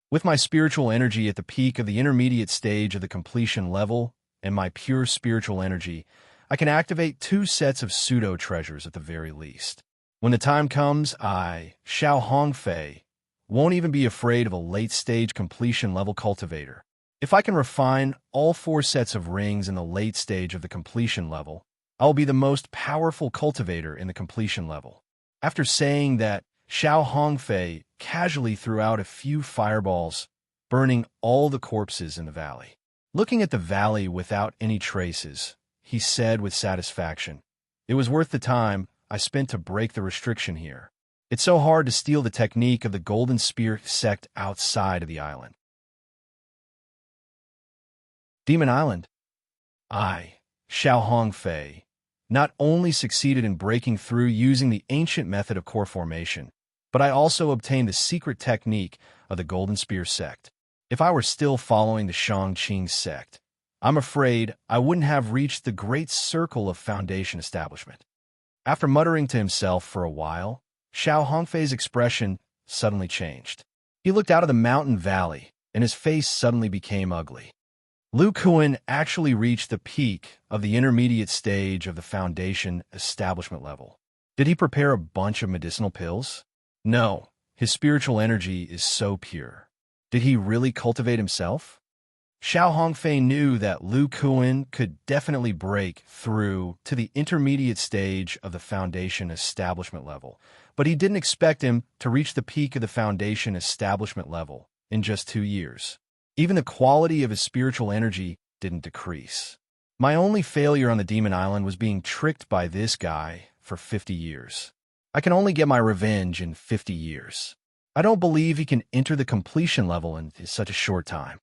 With my spiritual energy at the peak of the intermediate stage of the completion level and my pure spiritual energy, I can activate 2 sets of pseudo-treasures at the very least. When the time comes, I, Xiao Hongfei, won't even be afraid of a late-stage completion-level cultivator. If I can refine all 4 sets of rings in the late stage of the completion level, I'll be the most powerful cultivator in the completion level. After saying that, Xiao Hongfei casually threw out a few fireballs, burning all the corpses in the valley. Looking at the valley without any traces, he said with satisfaction, it was worth the time I spent to break the restriction here. It's so hard to steal the technique of the Golden Spear sect outside of the island. Demon Island. I, Xiao Hongfei, not only succeeded in breaking through using the ancient method of core formation, but I also obtained the secret technique of the Golden Spear sect. If I were still following the Shangqing sect, I'm afraid I wouldn't have reached the great circle of foundation establishment. After muttering to himself for a while, Xiao Hongfei's expression suddenly changed. He looked out of the mountain valley, and his face suddenly became ugly. Lu Kuan actually reached the peak of the intermediate stage of the foundation establishment level. Did he prepare a bunch of medicinal pills? No, his spiritual energy is so pure. Did he really cultivate himself? Xiao Hongfei knew that Lu Kuan could definitely break through to the intermediate stage of the Foundation establishment level, but he didn't expect him to reach the peak of the Foundation establishment level in just 2 years. Even the quality of his spiritual energy didn't decrease. My only failure on the Demon Island was being tricked by this guy for 50 years. I can only get my revenge in 50 years. I don't believe he can enter the completion level in such a short time.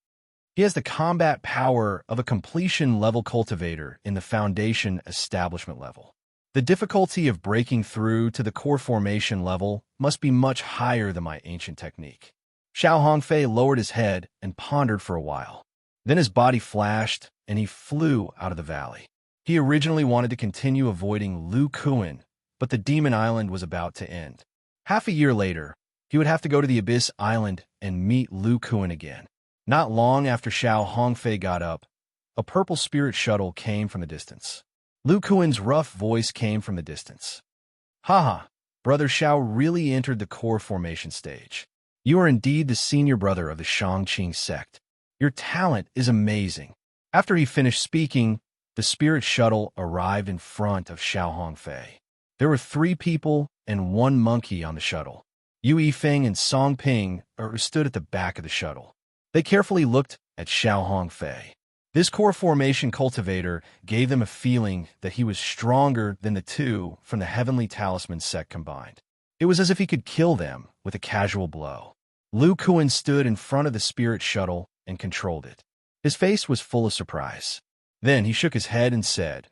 He has the combat power of a completion level cultivator in the Foundation establishment level. The difficulty of breaking through to the core formation level must be much higher than my ancient technique. Xiao Hongfei lowered his head and pondered for a while. Then his body flashed, and he flew out of the valley. He originally wanted to continue avoiding Lu Kuan, but the Demon Island was about to end. Half a year later, he would have to go to the Abyss Island and meet Lu Kuan again. Not long after Xiao Hongfei got up, a purple spirit shuttle came from the distance. Lu Kuan's rough voice came from the distance. Haha, Brother Xiao really entered the core formation stage. You are indeed the senior brother of the Shangqing sect. Your talent is amazing. After he finished speaking, the spirit shuttle arrived in front of Xiao Hongfei. There were 3 people and 1 monkey on the shuttle. Yu Yifeng and Song Ping stood at the back of the shuttle. They carefully looked at Xiao Hongfei. This core formation cultivator gave them a feeling that he was stronger than the 2 from the Heavenly Talisman sect combined. It was as if he could kill them with a casual blow. Lu Kuan stood in front of the spirit shuttle and controlled it. His face was full of surprise. Then he shook his head and said,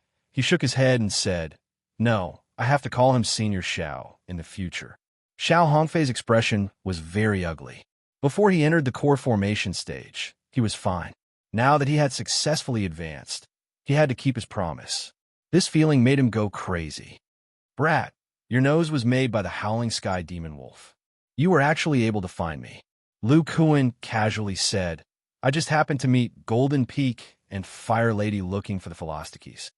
No, I have to call him Senior Xiao in the future. Xiao Hongfei's expression was very ugly. Before he entered the core formation stage, he was fine. Now that he had successfully advanced, he had to keep his promise. This feeling made him go crazy. Brat, your nose was made by the Howling Sky Demon Wolf. You were actually able to find me. Lu Kuan casually said, I just happened to meet Golden Peak and Fire Lady looking for the Philosophies.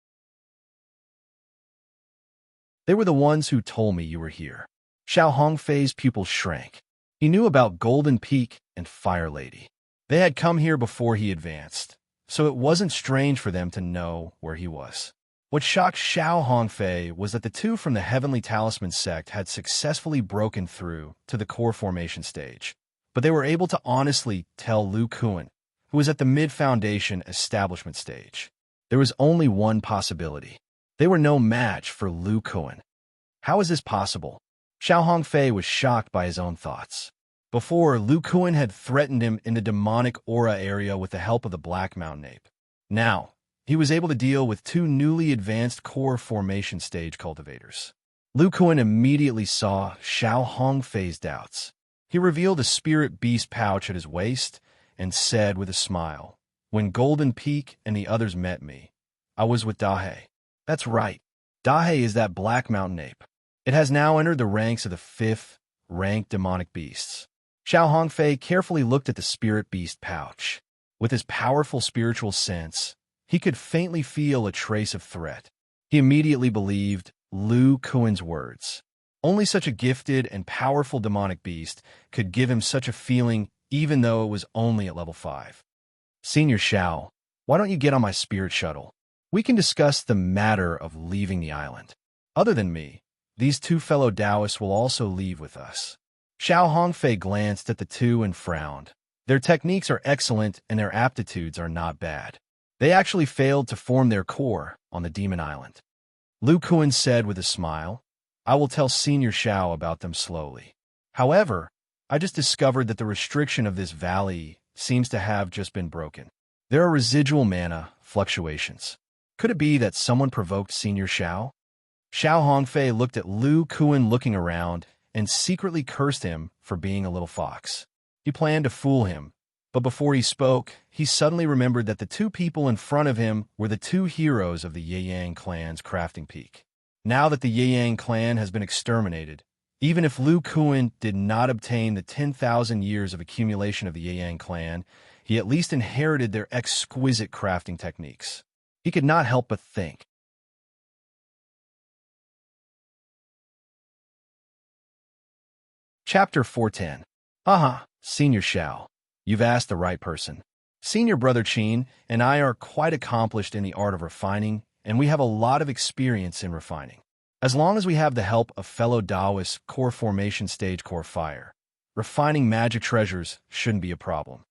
They were the ones who told me you were here. Xiao Hongfei's pupils shrank. He knew about Golden Peak and Fire Lady. They had come here before he advanced, so it wasn't strange for them to know where he was. What shocked Xiao Hongfei was that the 2 from the Heavenly Talisman sect had successfully broken through to the core formation stage, but they were able to honestly tell Lu Kuan, who was at the mid-foundation establishment stage. There was only one possibility. They were no match for Lu Kuan. How is this possible? Xiao Hongfei was shocked by his own thoughts. Before, Lu Kuan had threatened him in the demonic aura area with the help of the Black Mountain Ape. Now, he was able to deal with 2 newly advanced core formation stage cultivators. Lu Kuan immediately saw Xiao Hongfei's doubts. He revealed a spirit beast pouch at his waist and said with a smile, When Golden Peak and the others met me, I was with Dahe. That's right. Dahe is that Black Mountain Ape. It has now entered the ranks of the 5th ranked demonic beasts. Xiao Hongfei carefully looked at the spirit beast pouch. With his powerful spiritual sense, he could faintly feel a trace of threat. He immediately believed Lu Kuan's words. Only such a gifted and powerful demonic beast could give him such a feeling, even though it was only at level 5. Senior Xiao, why don't you get on my spirit shuttle? We can discuss the matter of leaving the island. Other than me, these 2 fellow Taoists will also leave with us. Xiao Hongfei glanced at the 2 and frowned. Their techniques are excellent and their aptitudes are not bad. They actually failed to form their core on the Demon Island. Lu Kuan said with a smile, I will tell Senior Xiao about them slowly. However, I just discovered that the restriction of this valley seems to have just been broken. There are residual mana fluctuations. Could it be that someone provoked Senior Xiao? Xiao Hongfei looked at Lu Kuan looking around and secretly cursed him for being a little fox. He planned to fool him, but before he spoke, he suddenly remembered that the 2 people in front of him were the 2 heroes of the Yeyang clan's crafting peak. Now that the Yeyang clan has been exterminated, even if Lu Kuan did not obtain the 10,000 years of accumulation of the Yeyang clan, he at least inherited their exquisite crafting techniques. He could not help but think. Chapter 410. Haha, Senior Xiao. You've asked the right person. Senior Brother Qin and I are quite accomplished in the art of refining, and we have a lot of experience in refining. As long as we have the help of fellow Taoists core formation stage core fire, refining magic treasures shouldn't be a problem.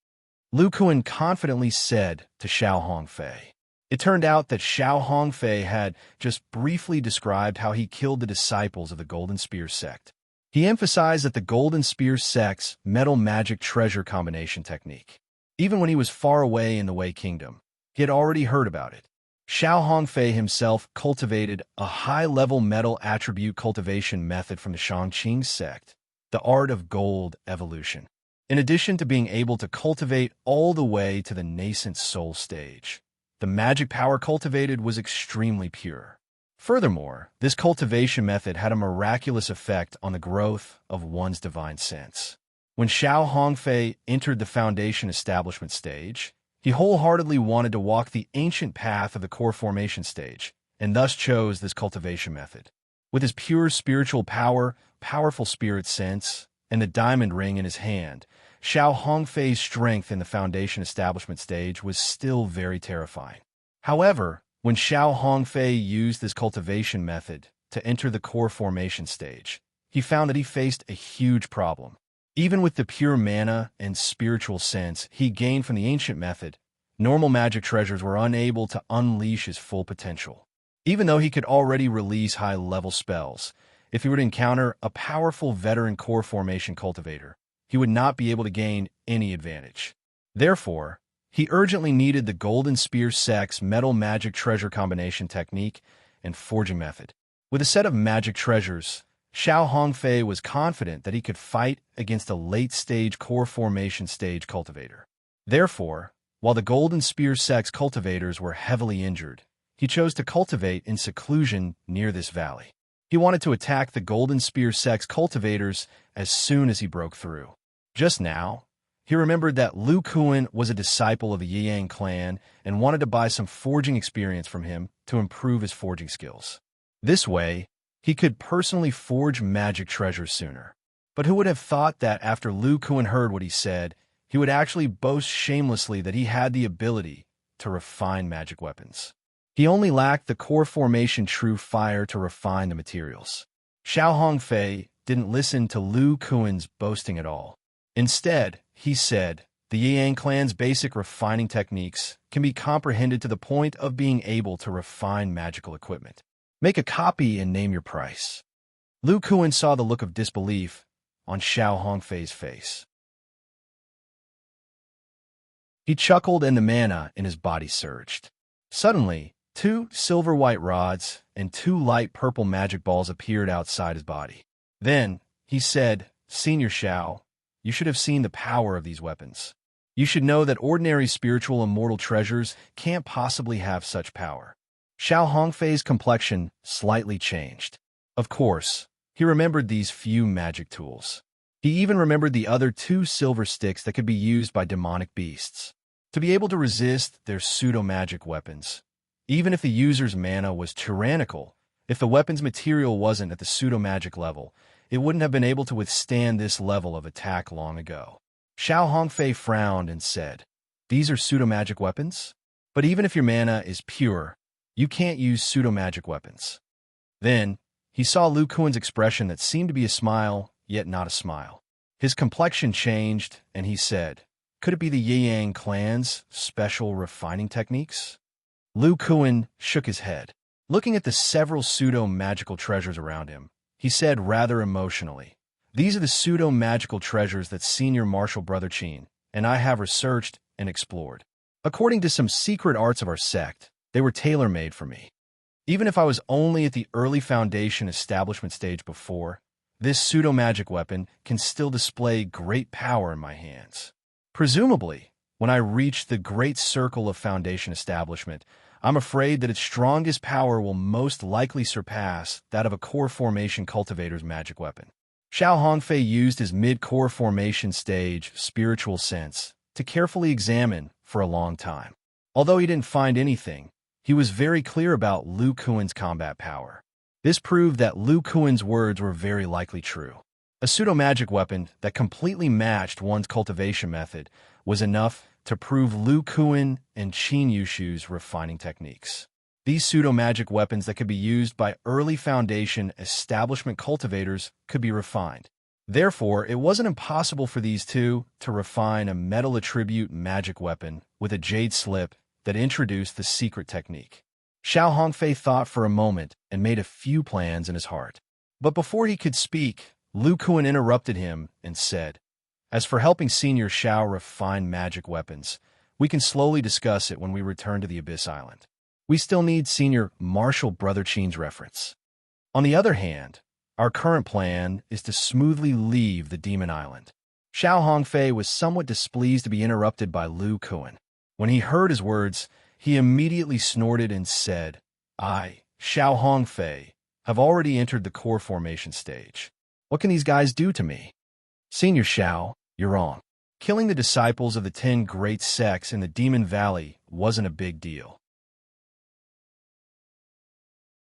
Lu Kuan confidently said to Xiao Hongfei. It turned out that Xiao Hongfei had just briefly described how he killed the disciples of the Golden Spear sect. He emphasized that the Golden Spear sect's metal magic treasure combination technique. Even when he was far away in the Wei Kingdom, he had already heard about it. Xiao Hongfei himself cultivated a high-level metal attribute cultivation method from the Shangqing sect, the art of gold evolution. In addition to being able to cultivate all the way to the nascent soul stage, the magic power cultivated was extremely pure. Furthermore, this cultivation method had a miraculous effect on the growth of one's divine sense. When Xiao Hongfei entered the foundation establishment stage, he wholeheartedly wanted to walk the ancient path of the core formation stage, and thus chose this cultivation method. With his pure spiritual power, powerful spirit sense, and the diamond ring in his hand, Xiao Hongfei's strength in the foundation establishment stage was still very terrifying. However, when Xiao Hongfei used this cultivation method to enter the core formation stage, he found that he faced a huge problem. Even with the pure mana and spiritual sense he gained from the ancient method, normal magic treasures were unable to unleash his full potential. Even though he could already release high-level spells, if he were to encounter a powerful veteran core formation cultivator, he would not be able to gain any advantage. Therefore, he urgently needed the Golden Spear sect's metal magic treasure combination technique and forging method. With a set of magic treasures, Xiao Hongfei was confident that he could fight against a late-stage core formation stage cultivator. Therefore, while the Golden Spear sect's cultivators were heavily injured, he chose to cultivate in seclusion near this valley. He wanted to attack the Golden Spear sect's cultivators as soon as he broke through. Just now, he remembered that Lu Kuan was a disciple of the Yang clan and wanted to buy some forging experience from him to improve his forging skills. This way, he could personally forge magic treasures sooner. But who would have thought that after Lu Kuan heard what he said, he would actually boast shamelessly that he had the ability to refine magic weapons. He only lacked the core formation true fire to refine the materials. Xiao Hongfei didn't listen to Lu Kuan's boasting at all. Instead, he said, the Yang clan's basic refining techniques can be comprehended to the point of being able to refine magical equipment. Make a copy and name your price. Lu Kuan saw the look of disbelief on Xiao Hongfei's face. He chuckled and the mana in his body surged. Suddenly, 2 silver-white rods and 2 light purple magic balls appeared outside his body. Then, he said, Senior Xiao, you should have seen the power of these weapons. You should know that ordinary spiritual immortal treasures can't possibly have such power. Xiao Hongfei's complexion slightly changed. Of course, he remembered these few magic tools. He even remembered the other 2 silver sticks that could be used by demonic beasts to be able to resist their pseudo-magic weapons. Even if the user's mana was tyrannical, if the weapon's material wasn't at the pseudo-magic level, it wouldn't have been able to withstand this level of attack long ago. Xiao Hongfei frowned and said, These are pseudo-magic weapons? But even if your mana is pure, you can't use pseudo-magic weapons. Then, he saw Lu Kuan's expression that seemed to be a smile, yet not a smile. His complexion changed, and he said, Could it be the Yang clan's special refining techniques? Lu Kuan shook his head. Looking at the several pseudo-magical treasures around him, he said rather emotionally, These are the pseudo-magical treasures that Senior Martial Brother Qin and I have researched and explored. According to some secret arts of our sect, they were tailor-made for me. Even if I was only at the early foundation establishment stage before, this pseudo-magic weapon can still display great power in my hands. Presumably, when I reach the great circle of foundation establishment, I'm afraid that its strongest power will most likely surpass that of a core formation cultivator's magic weapon. Xiao Hongfei used his mid-core formation stage spiritual sense to carefully examine for a long time. Although he didn't find anything, he was very clear about Lu Kuan's combat power. This proved that Lu Kuan's words were very likely true. A pseudo-magic weapon that completely matched one's cultivation method was enough to prove Lu Kuan and Qin Yushu's refining techniques. These pseudo-magic weapons that could be used by early Foundation establishment cultivators could be refined. Therefore, it wasn't impossible for these two to refine a metal attribute magic weapon with a jade slip that introduced the secret technique. Xiao Hongfei thought for a moment and made a few plans in his heart. But before he could speak, Lu Kuan interrupted him and said, "As for helping Senior Xiao refine magic weapons, we can slowly discuss it when we return to the Abyss Island. We still need Senior Martial Brother Qin's reference. On the other hand, our current plan is to smoothly leave the Demon Island." Xiao Hongfei was somewhat displeased to be interrupted by Lu Kuan. When he heard his words, he immediately snorted and said, "I, Xiao Hongfei, have already entered the core formation stage. What can these guys do to me?" "Senior Xiao, you're wrong. Killing the disciples of the 10 great sects in the Demon Valley wasn't a big deal.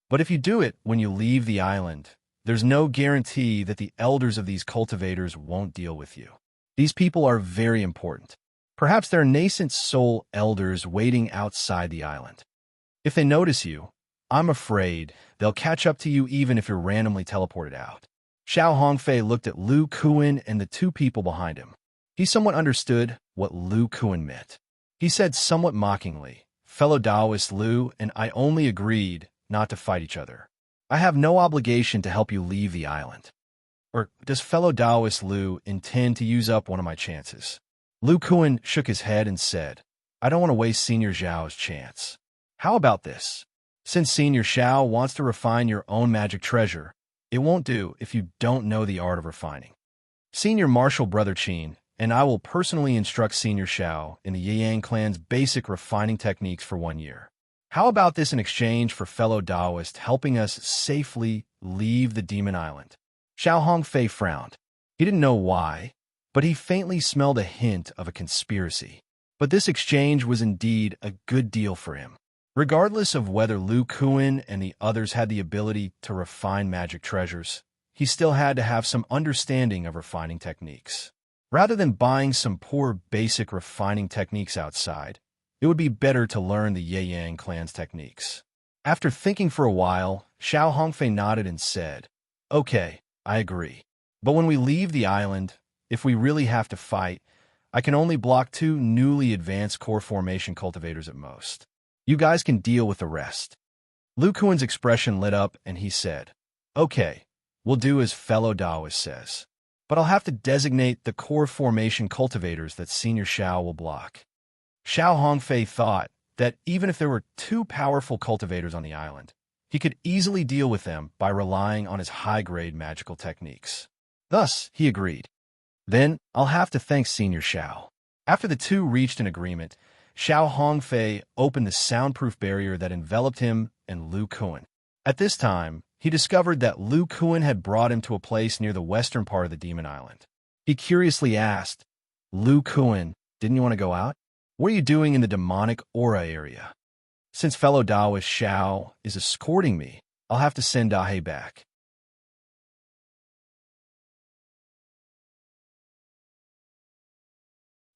But if you do it when you leave the island, there's no guarantee that the elders of these cultivators won't deal with you. These people are very important. Perhaps they're nascent soul elders waiting outside the island. If they notice you, I'm afraid they'll catch up to you even if you're randomly teleported out." Xiao Hongfei looked at Lu Kuan and the two people behind him. He somewhat understood what Lu Kuan meant. He said somewhat mockingly, "Fellow Taoist Lu and I only agreed not to fight each other. I have no obligation to help you leave the island. Or does fellow Taoist Lu intend to use up one of my chances?" Lu Kuan shook his head and said, "I don't want to waste Senior Zhao's chance. How about this? Since Senior Xiao wants to refine your own magic treasure, it won't do if you don't know the art of refining. Senior Martial Brother Qin and I will personally instruct Senior Xiao in the Yang clan's basic refining techniques for 1 year. How about this in exchange for fellow Taoist helping us safely leave the Demon Island?" Xiao Hongfei frowned. He didn't know why, but he faintly smelled a hint of a conspiracy. But this exchange was indeed a good deal for him. Regardless of whether Lu Kuan and the others had the ability to refine magic treasures, he still had to have some understanding of refining techniques. Rather than buying some poor basic refining techniques outside, it would be better to learn the Yang clan's techniques. After thinking for a while, Xiao Hongfei nodded and said, "Okay, I agree. But when we leave the island, if we really have to fight, I can only block 2 newly advanced core formation cultivators at most. You guys can deal with the rest." Lu Kuan's expression lit up and he said, "Okay, we'll do as fellow Taoist says. But I'll have to designate the core formation cultivators that Senior Xiao will block." Xiao Hongfei thought that even if there were 2 powerful cultivators on the island, he could easily deal with them by relying on his high-grade magical techniques. Thus, he agreed. "Then, I'll have to thank Senior Xiao." After the two reached an agreement, Xiao Hongfei opened the soundproof barrier that enveloped him and Lu Kuan. At this time, he discovered that Lu Kuan had brought him to a place near the western part of the Demon Island. He curiously asked, "Lu Kuan, didn't you want to go out? What are you doing in the demonic aura area?" "Since fellow Taoist Xiao is escorting me, I'll have to send Dahe back."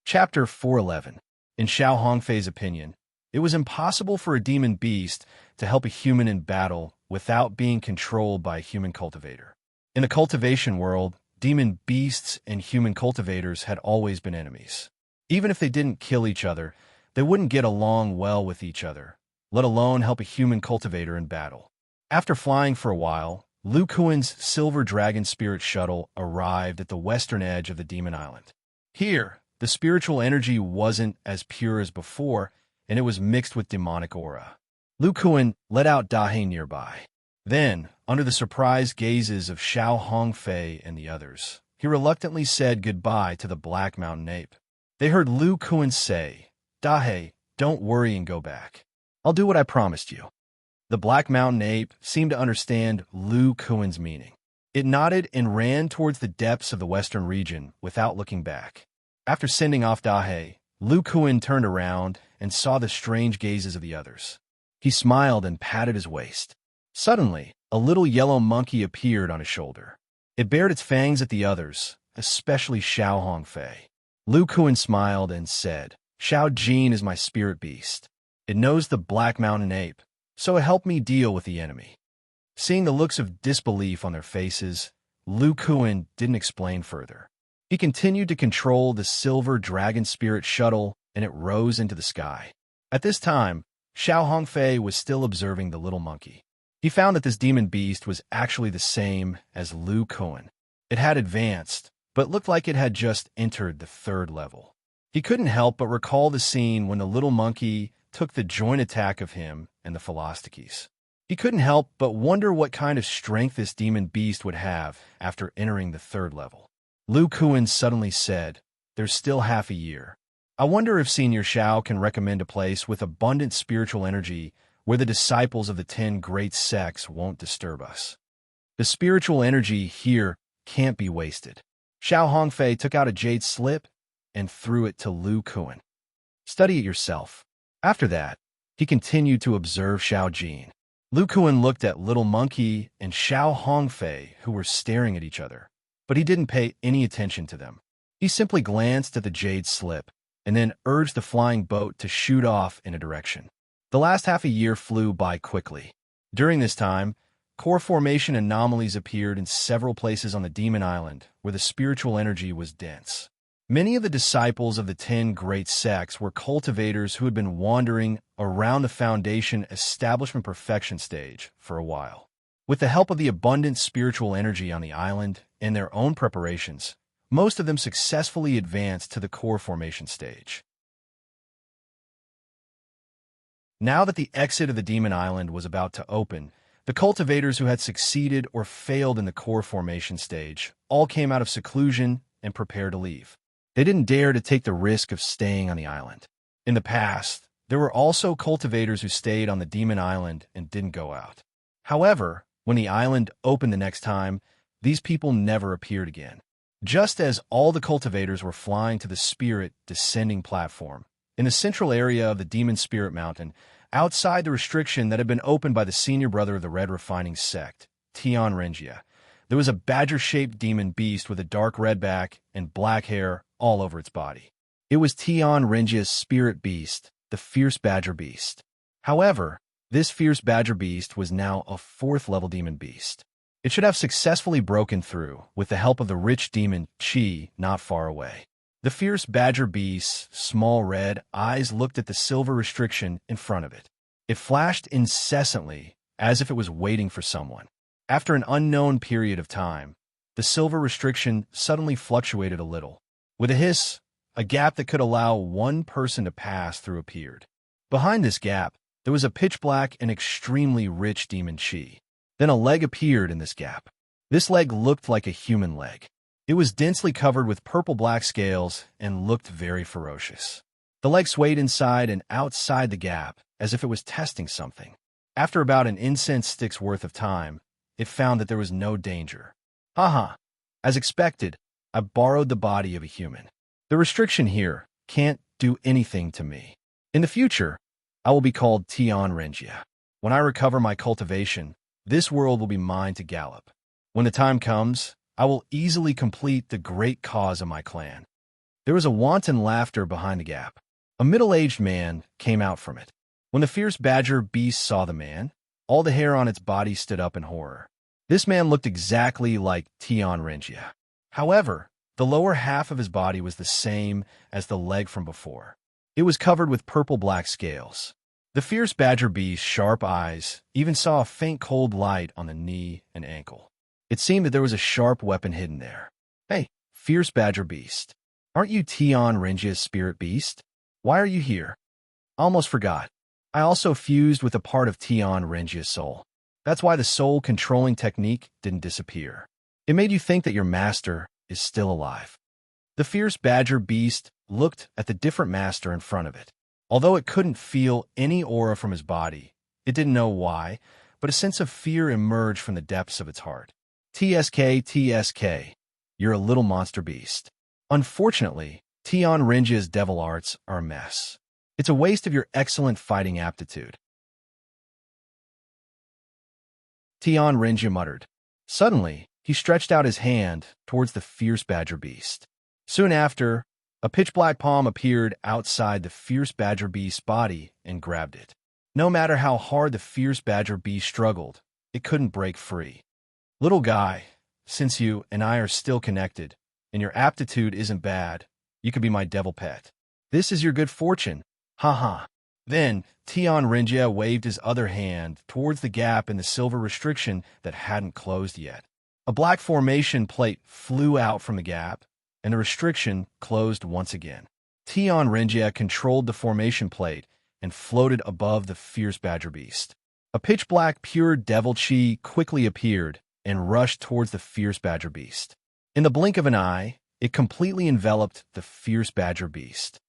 Chapter 411. In Xiao Hongfei's opinion, it was impossible for a demon beast to help a human in battle without being controlled by a human cultivator. In the cultivation world, demon beasts and human cultivators had always been enemies. Even if they didn't kill each other, they wouldn't get along well with each other, let alone help a human cultivator in battle. After flying for a while, Lu Kuan's Silver Dragon Spirit Shuttle arrived at the western edge of the Demon Island. Here, the spiritual energy wasn't as pure as before, and it was mixed with demonic aura. Lu Kuan let out Dahe nearby. Then, under the surprised gazes of Xiao Hongfei and the others, he reluctantly said goodbye to the Black Mountain Ape. They heard Lu Kuan say, "Dahe, don't worry and go back. I'll do what I promised you." The Black Mountain Ape seemed to understand Lu Kuan's meaning. It nodded and ran towards the depths of the western region without looking back. After sending off Dahe, Lu Kuan turned around and saw the strange gazes of the others. He smiled and patted his waist. Suddenly, a little yellow monkey appeared on his shoulder. It bared its fangs at the others, especially Xiao Hongfei. Lu Kuan smiled and said, Xiao Jin is my spirit beast. It knows the Black Mountain Ape, so it helped me deal with the enemy." Seeing the looks of disbelief on their faces, Lu Kuan didn't explain further. He continued to control the silver dragon spirit shuttle, and it rose into the sky. At this time, Xiao Hongfei was still observing the little monkey. He found that this demon beast was actually the same as Lu Kuan. It had advanced, but looked like it had just entered the 3rd level. He couldn't help but recall the scene when the little monkey took the joint attack of him and the Philostikis. He couldn't help but wonder what kind of strength this demon beast would have after entering the 3rd level. Lu Kuan suddenly said, "There's still half a year. I wonder if Senior Xiao can recommend a place with abundant spiritual energy where the disciples of the 10 great sects won't disturb us. The spiritual energy here can't be wasted." Xiao Hongfei took out a jade slip and threw it to Lu Kuan. "Study it yourself." After that, he continued to observe Xiao Jin. Lu Kuan looked at Little Monkey and Xiao Hongfei, who were staring at each other, but he didn't pay any attention to them. He simply glanced at the jade slip and then urged the flying boat to shoot off in a direction. The last half a year flew by quickly. During this time, core formation anomalies appeared in several places on the Demon Island where the spiritual energy was dense. Many of the disciples of the 10 great sects were cultivators who had been wandering around the Foundation Establishment Perfection stage for a while. With the help of the abundant spiritual energy on the island and their own preparations, most of them successfully advanced to the core formation stage. Now that the exit of the Demon Island was about to open, the cultivators who had succeeded or failed in the core formation stage all came out of seclusion and prepared to leave. They didn't dare to take the risk of staying on the island. In the past, there were also cultivators who stayed on the Demon Island and didn't go out. However, when the island opened the next time, these people never appeared again. Just as all the cultivators were flying to the spirit descending platform, in the central area of the Demon Spirit Mountain, outside the restriction that had been opened by the senior brother of the Red Refining Sect, Tian Renjia, there was a badger-shaped demon beast with a dark red back and black hair all over its body. It was Tian Renjia's spirit beast, the Fierce Badger Beast. However, this Fierce Badger Beast was now a 4th-level demon beast. It should have successfully broken through with the help of the rich demon Qi not far away. The Fierce Badger Beast's small red eyes looked at the silver restriction in front of it. It flashed incessantly, as if it was waiting for someone. After an unknown period of time, the silver restriction suddenly fluctuated a little. With a hiss, a gap that could allow one person to pass through appeared. Behind this gap, there was a pitch-black and extremely rich demon Qi. Then a leg appeared in this gap. This leg looked like a human leg. It was densely covered with purple-black scales and looked very ferocious. The leg swayed inside and outside the gap as if it was testing something. After about an incense stick's worth of time, it found that there was no danger. Haha. As expected, I borrowed the body of a human. The restriction here can't do anything to me. In the future, I will be called Tian Renjia. When I recover my cultivation, this world will be mine to gallop. When the time comes, I will easily complete the great cause of my clan. There was a wanton laughter behind the gap. A middle-aged man came out from it. When the Fierce Badger Beast saw the man, all the hair on its body stood up in horror. This man looked exactly like Tian Renjia. However, the lower half of his body was the same as the leg from before. It was covered with purple-black scales. The Fierce Badger Beast's sharp eyes even saw a faint cold light on the knee and ankle. It seemed that there was a sharp weapon hidden there. Hey, Fierce Badger Beast, aren't you Tian Renjia's spirit beast? Why are you here? I almost forgot. I also fused with a part of Tian Renjia's soul. That's why the soul controlling technique didn't disappear. It made you think that your master is still alive. The Fierce Badger Beast looked at the different master in front of it. Although it couldn't feel any aura from his body, it didn't know why, but a sense of fear emerged from the depths of its heart. TSK, you're a little monster beast. Unfortunately, Tian Renjia's devil arts are a mess. It's a waste of your excellent fighting aptitude. Tian Renjia muttered. Suddenly, he stretched out his hand towards the Fierce Badger Beast. Soon after, A pitch-black palm appeared outside the fierce badger beast's body and grabbed it. No matter how hard the fierce badger beast struggled, it couldn't break free. Little guy, since you and I are still connected, and your aptitude isn't bad, you could be my devil pet. This is your good fortune. Ha ha. Then, Tion Rinjia waved his other hand towards the gap in the silver restriction that hadn't closed yet. A black formation plate flew out from the gap, and the restriction closed once again. Tion Rinjia controlled the formation plate and floated above the fierce badger beast. A pitch-black pure devil chi quickly appeared and rushed towards the fierce badger beast. In the blink of an eye, it completely enveloped the fierce badger beast.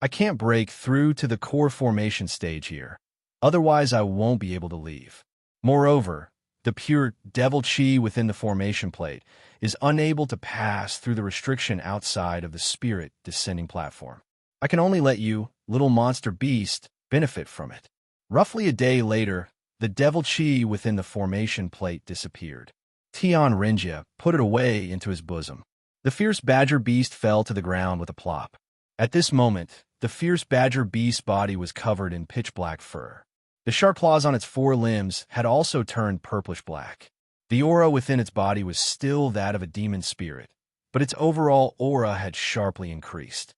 I can't break through to the core formation stage here. Otherwise, I won't be able to leave. Moreover, the pure devil chi within the formation plate is unable to pass through the restriction outside of the spirit descending platform. I can only let you, little monster beast, benefit from it. Roughly a day later, the devil chi within the formation plate disappeared. Tion Rinjia put it away into his bosom. The fierce badger beast fell to the ground with a plop. At this moment, the fierce badger beast's body was covered in pitch-black fur. The sharp claws on its four limbs had also turned purplish-black. The aura within its body was still that of a demon spirit, but its overall aura had sharply increased.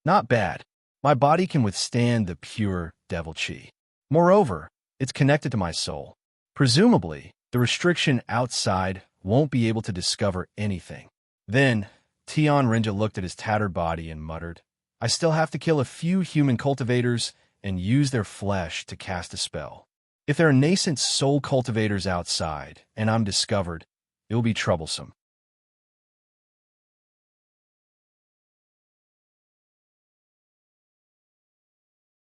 Not bad. My body can withstand the pure devil chi. Moreover, it's connected to my soul. Presumably, the restriction outside won't be able to discover anything. Then, Tion Rinjia looked at his tattered body and muttered, I still have to kill a few human cultivators and use their flesh to cast a spell. If there are nascent soul cultivators outside, and I'm discovered, it will be troublesome.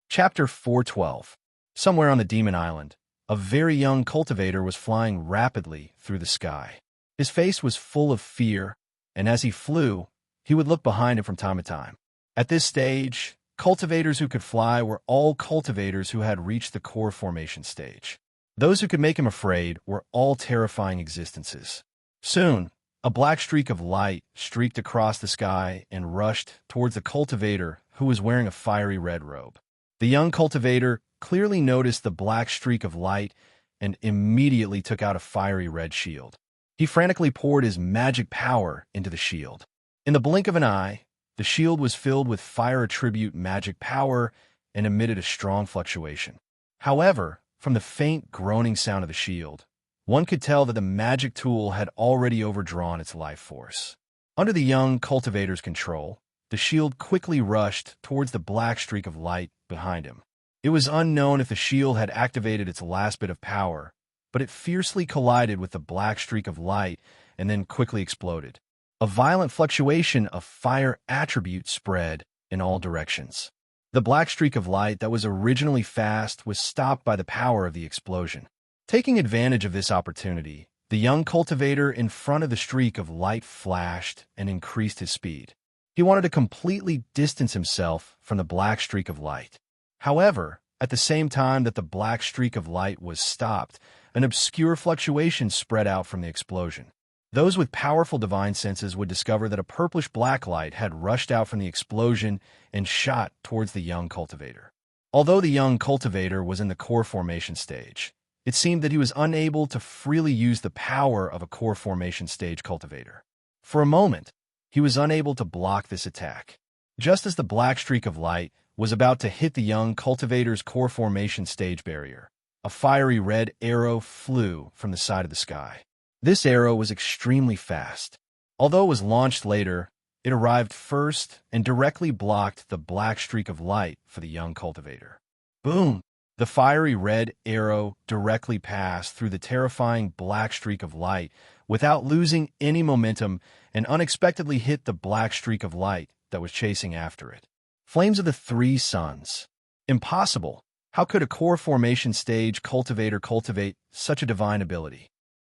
Chapter 412. Somewhere on the Demon Island, a very young cultivator was flying rapidly through the sky. His face was full of fear, and as he flew, he would look behind him from time to time. At this stage, cultivators who could fly were all cultivators who had reached the core formation stage. Those who could make him afraid were all terrifying existences. Soon, a black streak of light streaked across the sky and rushed towards the cultivator who was wearing a fiery red robe. The young cultivator clearly noticed the black streak of light and immediately took out a fiery red shield. He frantically poured his magic power into the shield. In the blink of an eye, the shield was filled with fire attribute magic power and emitted a strong fluctuation. However, from the faint groaning sound of the shield, one could tell that the magic tool had already overdrawn its life force. Under the young cultivator's control, the shield quickly rushed towards the black streak of light behind him. It was unknown if the shield had activated its last bit of power, but it fiercely collided with the black streak of light and then quickly exploded. A violent fluctuation of fire attributes spread in all directions. The black streak of light that was originally fast was stopped by the power of the explosion. Taking advantage of this opportunity, the young cultivator in front of the streak of light flashed and increased his speed. He wanted to completely distance himself from the black streak of light. However, at the same time that the black streak of light was stopped, an obscure fluctuation spread out from the explosion. Those with powerful divine senses would discover that a purplish-black light had rushed out from the explosion and shot towards the young cultivator. Although the young cultivator was in the core formation stage, it seemed that he was unable to freely use the power of a core formation stage cultivator. For a moment, he was unable to block this attack. Just as the black streak of light was about to hit the young cultivator's core formation stage barrier, a fiery red arrow flew from the side of the sky. This arrow was extremely fast. Although it was launched later, it arrived first and directly blocked the black streak of light for the young cultivator. Boom! The fiery red arrow directly passed through the terrifying black streak of light without losing any momentum and unexpectedly hit the black streak of light that was chasing after it. Flames of the Three Suns. Impossible! How could a core formation stage cultivator cultivate such a divine ability?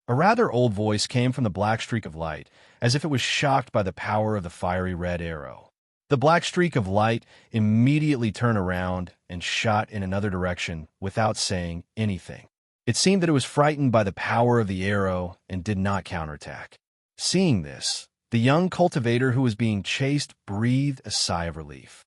A rather old voice came from the black streak of light, as if it was shocked by the power of the fiery red arrow. The black streak of light immediately turned around and shot in another direction without saying anything. It seemed that it was frightened by the power of the arrow and did not counterattack. Seeing this, The young cultivator who was being chased breathed a sigh of relief.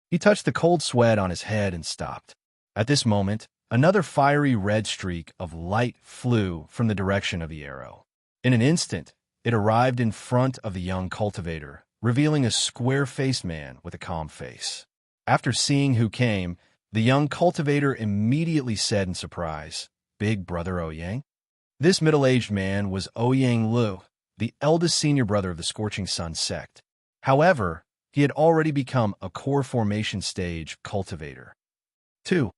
He touched the cold sweat on his head and stopped. At this moment, another fiery red streak of light flew from the direction of the arrow. In an instant, it arrived in front of the young cultivator, revealing a square-faced man with a calm face. After seeing who came, the young cultivator immediately said in surprise, "Big brother Ouyang?" This middle-aged man was Ouyang Lu, the eldest senior brother of the Scorching Sun sect. However, he had already become a core formation stage cultivator. 2.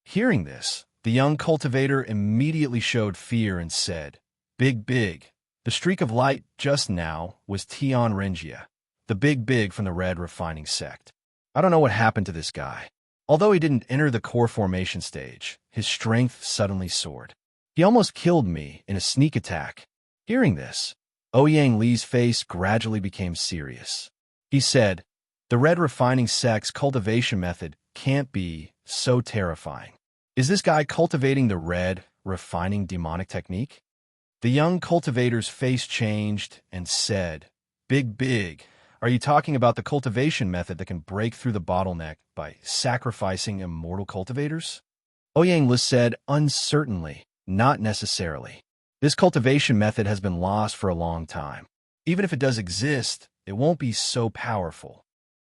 Hearing this, the young cultivator immediately showed fear and said, "Big. The streak of light just now was Tian Renjia, the big from the red refining sect. I don't know what happened to this guy. Although he didn't enter the core formation stage, his strength suddenly soared. He almost killed me in a sneak attack." Hearing this, Ouyang Li's face gradually became serious. He said, "The red refining sect's cultivation method can't be so terrifying. Is this guy cultivating the red refining demonic technique?" The young cultivator's face changed and said, Big, are you talking about the cultivation method that can break through the bottleneck by sacrificing immortal cultivators?" Ouyang Li said uncertainly, "Not necessarily. This cultivation method has been lost for a long time. Even if it does exist, it won't be so powerful.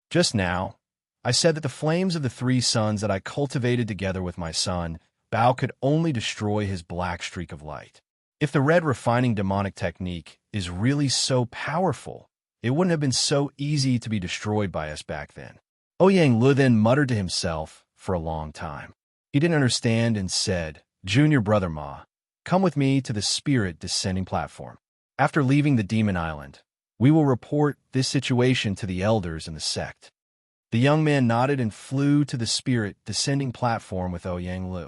Just now, I said that the flames of the 3 suns that I cultivated together with my son, Bao, could only destroy his black streak of light. If the red refining demonic technique is really so powerful, it wouldn't have been so easy to be destroyed by us back then." Ouyang Li then muttered to himself for a long time. He didn't understand and said, "Junior brother Ma, come with me to the spirit descending platform. After leaving the demon island, we will report this situation to the elders in the sect." The young man nodded and flew to the spirit descending platform with Ouyang Li.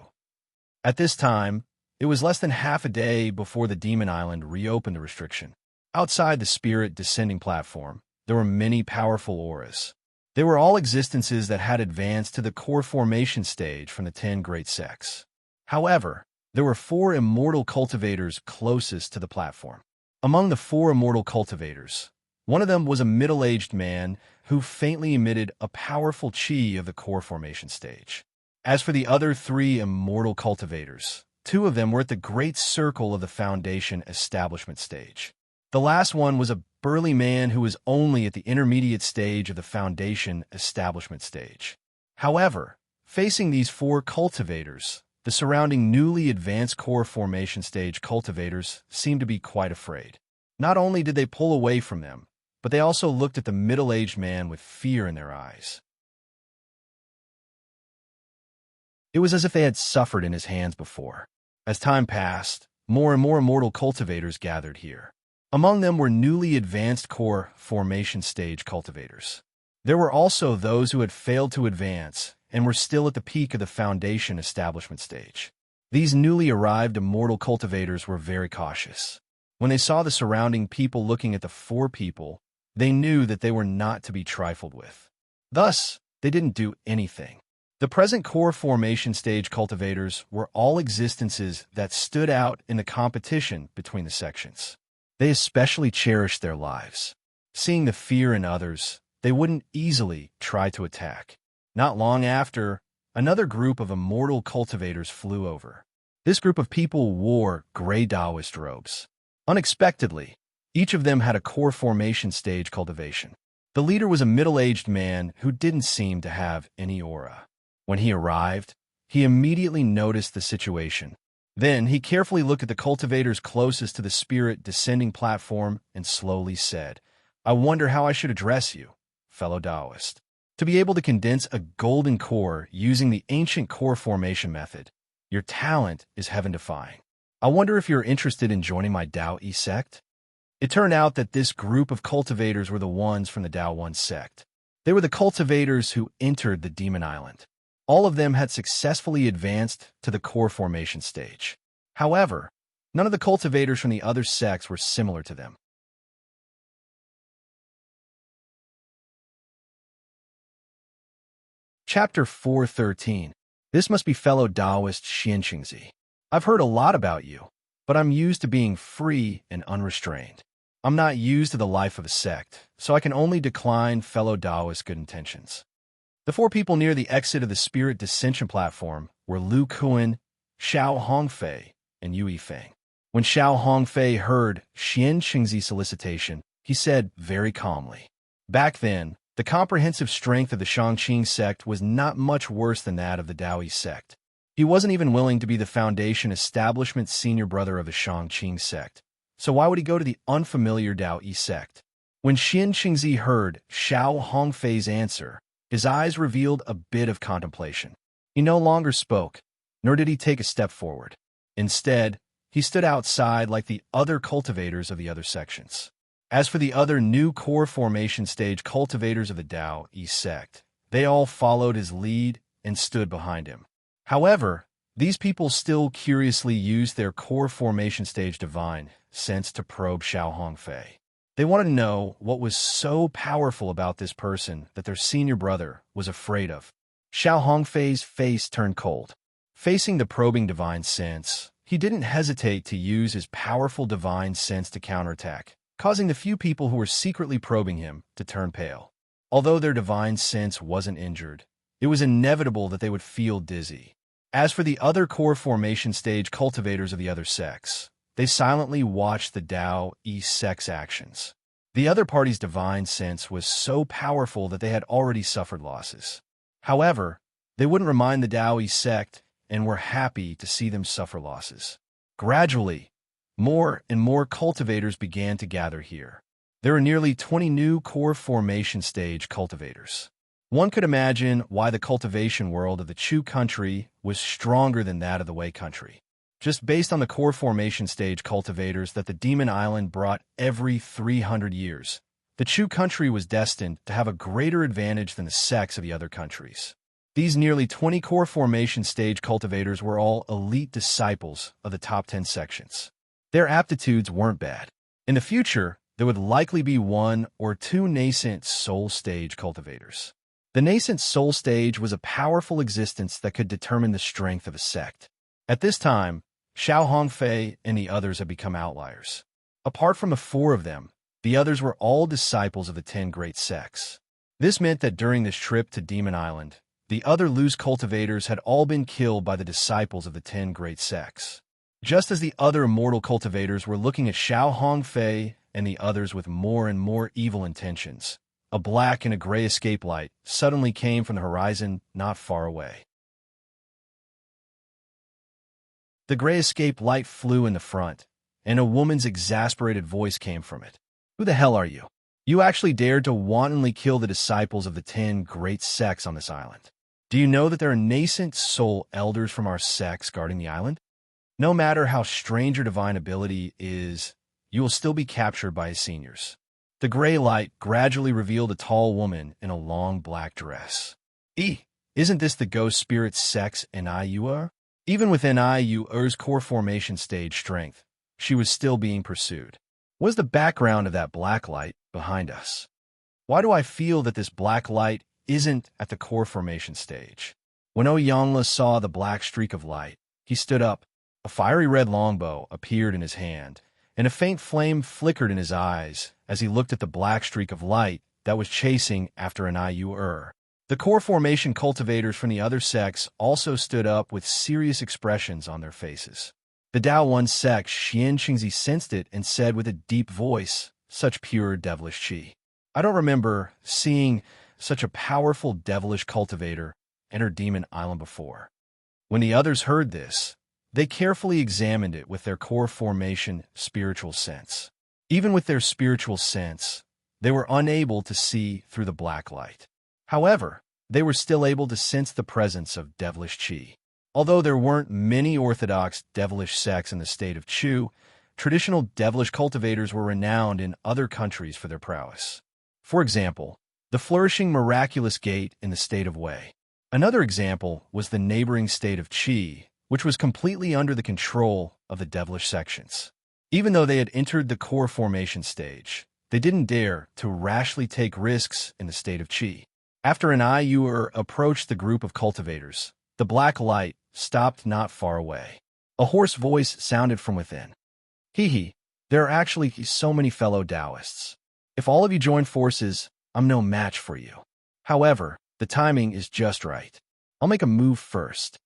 At this time, it was less than half a day before the demon island reopened the restriction. Outside the spirit descending platform, there were many powerful auras. They were all existences that had advanced to the core formation stage from the 10 great sects. However, there were 4 immortal cultivators closest to the platform. Among the 4 immortal cultivators, one of them was a middle-aged man who faintly emitted a powerful chi of the core formation stage. As for the other 3 immortal cultivators, 2 of them were at the great circle of the foundation establishment stage. The last one was a burly man who was only at the intermediate stage of the foundation establishment stage. However, facing these 4 cultivators, the surrounding newly advanced core formation stage cultivators seemed to be quite afraid. Not only did they pull away from them, but they also looked at the middle-aged man with fear in their eyes. It was as if they had suffered in his hands before. As time passed, more and more immortal cultivators gathered here. Among them were newly advanced core formation stage cultivators. There were also those who had failed to advance and were still at the peak of the foundation establishment stage. These newly arrived immortal cultivators were very cautious. When they saw the surrounding people looking at the 4 people, they knew that they were not to be trifled with. Thus, they didn't do anything. The present core formation stage cultivators were all existences that stood out in the competition between the sections. They especially cherished their lives. Seeing the fear in others, they wouldn't easily try to attack. Not long after, another group of immortal cultivators flew over. This group of people wore gray Taoist robes. Unexpectedly, each of them had a core formation stage cultivation. The leader was a middle-aged man who didn't seem to have any aura. When he arrived, he immediately noticed the situation. Then he carefully looked at the cultivators closest to the spirit descending platform and slowly said, "I wonder how I should address you, fellow Taoist. To be able to condense a golden core using the ancient core formation method, your talent is heaven-defying. I wonder if you're interested in joining my Tao E sect?" It turned out that this group of cultivators were the ones from the Tao 1 sect. They were the cultivators who entered the Demon Island. All of them had successfully advanced to the core formation stage. However, none of the cultivators from the other sects were similar to them. Chapter 413. This must be fellow Taoist Xianqingzi. I've heard a lot about you. but I'm used to being free and unrestrained. I'm not used to the life of a sect, so I can only decline fellow Taoist good intentions. The four people near the exit of the Spirit Dissension platform were Lu Kuan, Xiao Hongfei, and Yue Feng. When Xiao Hongfei heard Xian Qingzi's solicitation, he said very calmly, "Back then, the comprehensive strength of the Shangqing sect was not much worse than that of the Taoist sect. He wasn't even willing to be the Foundation Establishment's senior brother of the Shangqing sect, so why would he go to the unfamiliar Taoist sect?" When Xian Qingzi heard Xiao Hongfei's answer, his eyes revealed a bit of contemplation. He no longer spoke, nor did he take a step forward. Instead, he stood outside like the other cultivators of the other sections. As for the other new core formation stage cultivators of the Taoist sect, they all followed his lead and stood behind him. However, these people still curiously used their core formation stage divine sense to probe Xiao Hongfei. They wanted to know what was so powerful about this person that their senior brother was afraid of. Xiao Hongfei's face turned cold. Facing the probing divine sense, he didn't hesitate to use his powerful divine sense to counterattack, causing the few people who were secretly probing him to turn pale. Although their divine sense wasn't injured, it was inevitable that they would feel dizzy. As for the other core formation stage cultivators of the other sects, they silently watched the Taoist sect's actions. The other party's divine sense was so powerful that they had already suffered losses. However, they wouldn't remind the Taoist sect and were happy to see them suffer losses. Gradually, more and more cultivators began to gather here. There were nearly 20 new core formation stage cultivators. One could imagine why the cultivation world of the Chu country was stronger than that of the Wei country. Just based on the core formation stage cultivators that the Demon Island brought every 300 years, the Chu country was destined to have a greater advantage than the sects of the other countries. These nearly 20 core formation stage cultivators were all elite disciples of the top 10 sections. Their aptitudes weren't bad. In the future, there would likely be one or two nascent soul stage cultivators. The nascent soul stage was a powerful existence that could determine the strength of a sect. At this time, Xiao Hongfei and the others had become outliers. Apart from the four of them, the others were all disciples of the 10 great sects. This meant that during this trip to Demon Island, the other loose cultivators had all been killed by the disciples of the 10 great sects. Just as the other immortal cultivators were looking at Xiao Hongfei and the others with more and more evil intentions, a black and a gray escape light suddenly came from the horizon not far away. The gray escape light flew in the front, and a woman's exasperated voice came from it. "Who the hell are you? You actually dared to wantonly kill the disciples of the 10 great sects on this island. Do you know that there are nascent soul elders from our sects guarding the island? No matter how strange your divine ability is, you will still be captured by his seniors." The gray light gradually revealed a tall woman in a long black dress. Isn't this the ghost spirit sex in IUR? Even within IUR's core formation stage strength, she was still being pursued. What is the background of that black light behind us? Why do I feel that this black light isn't at the core formation stage? When Oyangla saw the black streak of light, he stood up. A fiery red longbow appeared in his hand, and a faint flame flickered in his eyes as he looked at the black streak of light that was chasing after an IUR. The core formation cultivators from the other sects also stood up with serious expressions on their faces. The Dao 1 sect, Xian Qingzi, sensed it and said with a deep voice, "Such pure devilish qi. I don't remember seeing such a powerful devilish cultivator enter Demon Island before." When the others heard this, they carefully examined it with their core formation spiritual sense. Even with their spiritual sense, they were unable to see through the black light. However, they were still able to sense the presence of devilish qi. Although there weren't many orthodox devilish sects in the state of Chu, traditional devilish cultivators were renowned in other countries for their prowess. For example, the flourishing miraculous gate in the state of Wei. Another example was the neighboring state of Qi, which was completely under the control of the devilish sections. Even though they had entered the core formation stage, they didn't dare to rashly take risks in the state of Qi. After an IUR approached the group of cultivators, the black light stopped not far away. A hoarse voice sounded from within. Hee hee, there are actually so many fellow Taoists. If all of you join forces, I'm no match for you. However, the timing is just right. I'll make a move first.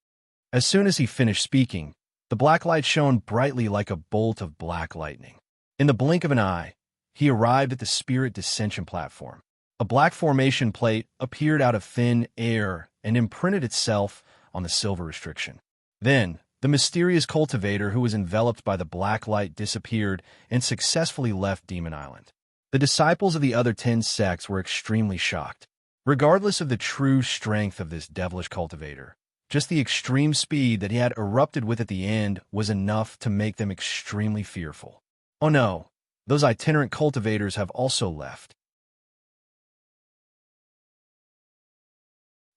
As soon as he finished speaking, the black light shone brightly like a bolt of black lightning. In the blink of an eye, he arrived at the spirit dissension platform. A black formation plate appeared out of thin air and imprinted itself on the silver restriction. Then, the mysterious cultivator who was enveloped by the black light disappeared and successfully left Demon Island. The disciples of the other 10 sects were extremely shocked. Regardless of the true strength of this devilish cultivator, just the extreme speed that he had erupted with at the end was enough to make them extremely fearful. Oh no, those itinerant cultivators have also left.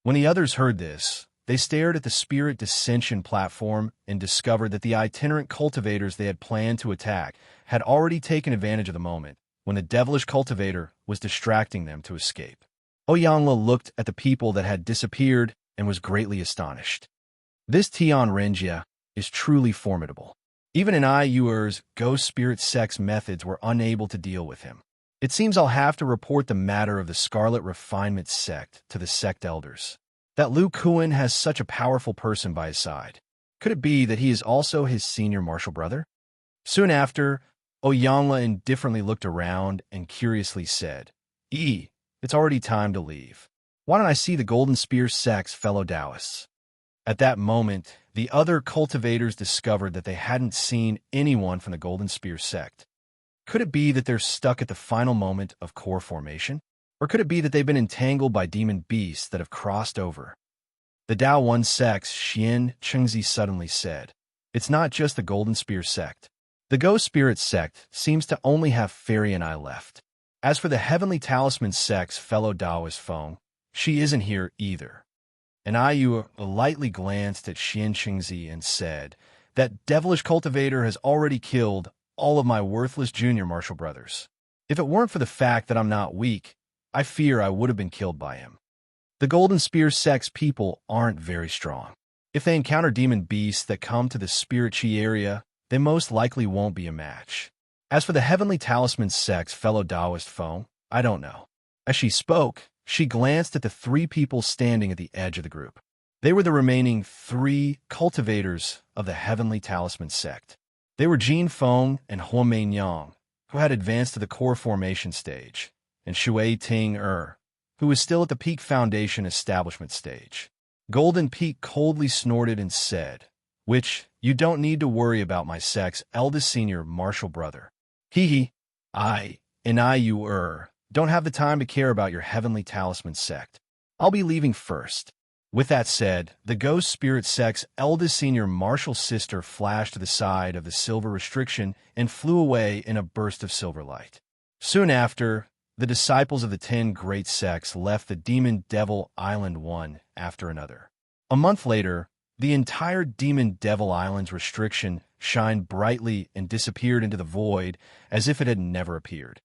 When the others heard this, they stared at the spirit dissension platform and discovered that the itinerant cultivators they had planned to attack had already taken advantage of the moment when the devilish cultivator was distracting them to escape. Oyanla looked at the people that had disappeared and was greatly astonished. This Tian Renjia is truly formidable. Even in Ayuer's ghost spirit sect's methods were unable to deal with him. It seems I'll have to report the matter of the Scarlet Refinement sect to the sect elders. That Lu Kuan has such a powerful person by his side. Could it be that he is also his senior martial brother? Soon after, Oyanla indifferently looked around and curiously said, It's already time to leave. Why don't I see the Golden Spear sect's fellow Taoists? At that moment, the other cultivators discovered that they hadn't seen anyone from the Golden Spear sect. Could it be that they're stuck at the final moment of core formation? Or could it be that they've been entangled by demon beasts that have crossed over? The Dao 1 sect's Xian Chengzi suddenly said, It's not just the Golden Spear sect. The Ghost Spirit sect seems to only have Fairy and I left. As for the Heavenly Talisman sect's fellow Taoist Feng, she isn't here either. And Ayu lightly glanced at Xian Chengzi and said, That devilish cultivator has already killed all of my worthless junior martial brothers. If it weren't for the fact that I'm not weak, I fear I would have been killed by him. The Golden Spear sect's people aren't very strong. If they encounter demon beasts that come to the Spirit Chi area, they most likely won't be a match. As for the Heavenly Talisman sect's fellow Taoist Feng, I don't know. As she spoke, she glanced at the 3 people standing at the edge of the group. They were the remaining 3 cultivators of the Heavenly Talisman sect. They were Jin Feng and Huomei Yang, who had advanced to the core formation stage, and Shui Ting who was still at the Peak Foundation establishment stage. Golden Peak coldly snorted and said, Which, you don't need to worry about my sect's eldest senior martial brother. I don't have the time to care about your Heavenly Talisman sect. I'll be leaving first. With that said, the Ghost Spirit sect's eldest senior martial sister flashed to the side of the silver restriction and flew away in a burst of silver light. Soon after, the disciples of the 10 great sects left the Demon Devil Island one after another. A month later, the entire Demon Devil Island's restriction shined brightly and disappeared into the void as if it had never appeared.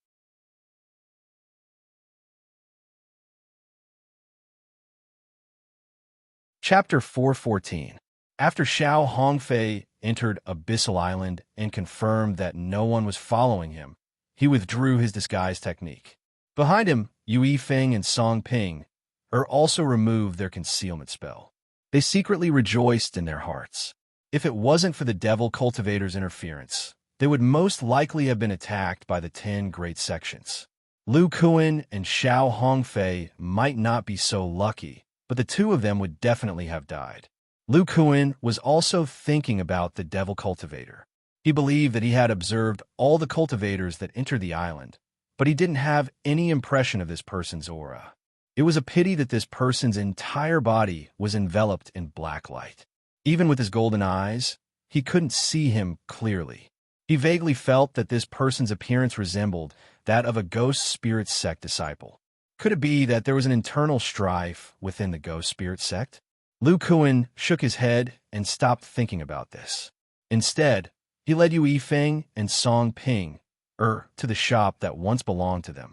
Chapter 414. After Xiao Hongfei entered Abyssal Island and confirmed that no one was following him, he withdrew his disguise technique. Behind him, Yu Yifeng and Song Ping also removed their concealment spell. They secretly rejoiced in their hearts. If it wasn't for the Devil Cultivator's interference, they would most likely have been attacked by the 10 great sections. Lu Kuan and Xiao Hongfei might not be so lucky, but the 2 of them would definitely have died. Lu Kuan was also thinking about the Devil Cultivator. He believed that he had observed all the cultivators that entered the island, but he didn't have any impression of this person's aura. It was a pity that this person's entire body was enveloped in black light. Even with his golden eyes, he couldn't see him clearly. He vaguely felt that this person's appearance resembled that of a Ghost Spirit sect disciple. Could it be that there was an internal strife within the Ghost Spirit sect? Lu Kuan shook his head and stopped thinking about this. Instead, he led Yu Yifeng and Song Ping to the shop that once belonged to them.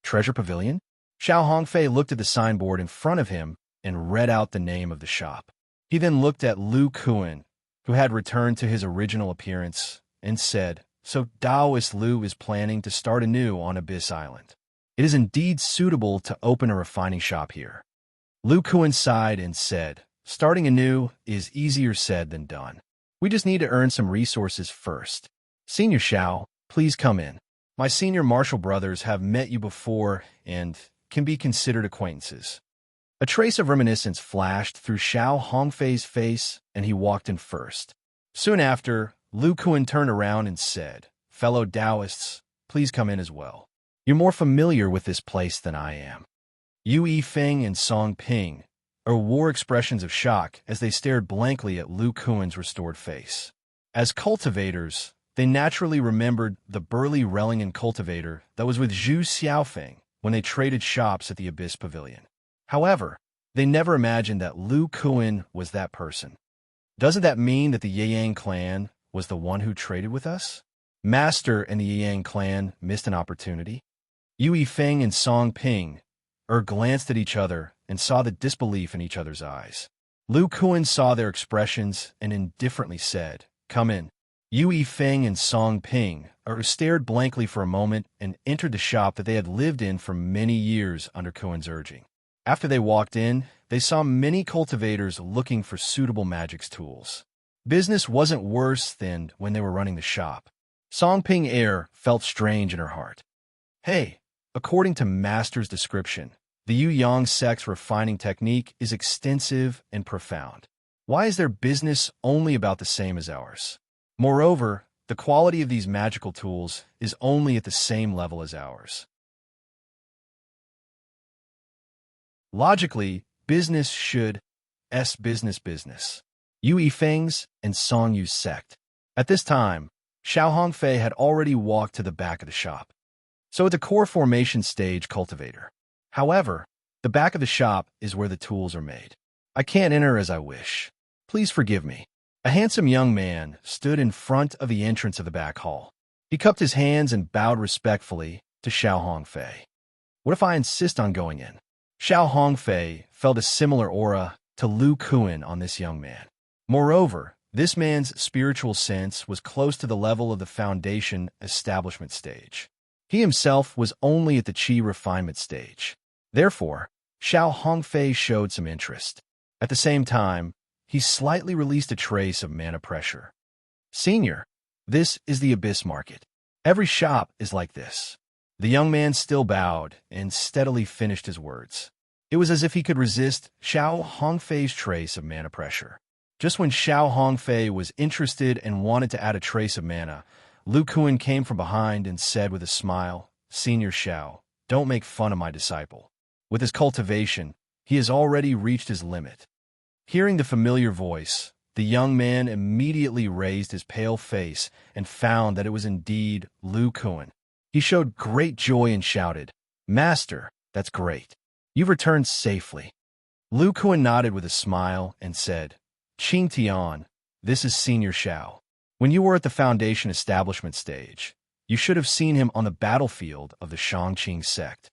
Treasure Pavilion? Xiao Hongfei looked at the signboard in front of him and read out the name of the shop. He then looked at Lu Kuan, who had returned to his original appearance, and said, "So Taoist Lu is planning to start anew on Abyss Island. It is indeed suitable to open a refining shop here." Lu Kuan sighed and said, "Starting anew is easier said than done. We just need to earn some resources first. Senior Xiao, please come in. My senior martial brothers have met you before and can be considered acquaintances." A trace of reminiscence flashed through Xiao Hongfei's face, and he walked in first. Soon after, Lu Kuan turned around and said, "Fellow Taoists, please come in as well. You're more familiar with this place than I am." Yu Yifeng and Song Ping wore expressions of shock as they stared blankly at Lu Kuan's restored face. As cultivators, they naturally remembered the burly Rellingan cultivator that was with Zhu Xiaofeng when they traded shops at the Abyss Pavilion. However, they never imagined that Lu Kuan was that person. "Doesn't that mean that the Yang clan was the one who traded with us?" Master and the Yang clan missed an opportunity. Yu Yifeng and Song Ping glanced at each other and saw the disbelief in each other's eyes. Lu Kuan saw their expressions and indifferently said, "Come in." Yu Yifeng and Song Ping stared blankly for a moment and entered the shop that they had lived in for many years under Kuan's urging. After they walked in, they saw many cultivators looking for suitable magic's tools. Business wasn't worse than when they were running the shop. Song Ping felt strange in her heart. "Hey, according to Master's description, the Yu Yang sect's refining technique is extensive and profound. Why is their business only about the same as ours? Moreover, the quality of these magical tools is only at the same level as ours. Logically, business should business. Yu Yifeng's and Song Yu's sect." At this time, Xiao Hongfei had already walked to the back of the shop. So at the core formation stage cultivator. However, the back of the shop is where the tools are made. "I can't enter as I wish. Please forgive me." A handsome young man stood in front of the entrance of the back hall. He cupped his hands and bowed respectfully to Xiao Hongfei. "What if I insist on going in?" Xiao Hongfei felt a similar aura to Lu Kuan on this young man. Moreover, this man's spiritual sense was close to the level of the foundation establishment stage. He himself was only at the Qi refinement stage. Therefore, Xiao Hongfei showed some interest. At the same time, he slightly released a trace of mana pressure. "Senior, this is the Abyss Market. Every shop is like this." The young man still bowed and steadily finished his words. It was as if he could resist Xiao Hongfei's trace of mana pressure. Just when Xiao Hongfei was interested and wanted to add a trace of mana, Lu Kuan came from behind and said with a smile, "Senior Xiao, don't make fun of my disciple. With his cultivation, he has already reached his limit." Hearing the familiar voice, the young man immediately raised his pale face and found that it was indeed Lu Kuan. He showed great joy and shouted, "Master, that's great. You've returned safely." Lu Kuan nodded with a smile and said, "Qing Tian, this is Senior Xiao. When you were at the Foundation establishment stage, you should have seen him on the battlefield of the Shangqing sect."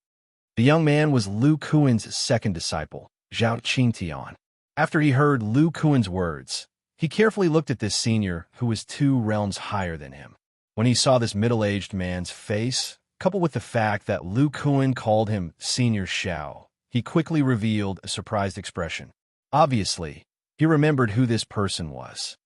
The young man was Lu Kuan's second disciple, Zhao Qingtian. After he heard Lu Kuan's words, he carefully looked at this senior who was 2 realms higher than him. When he saw this middle-aged man's face, coupled with the fact that Lu Kuan called him Senior Xiao, he quickly revealed a surprised expression. Obviously, he remembered who this person was.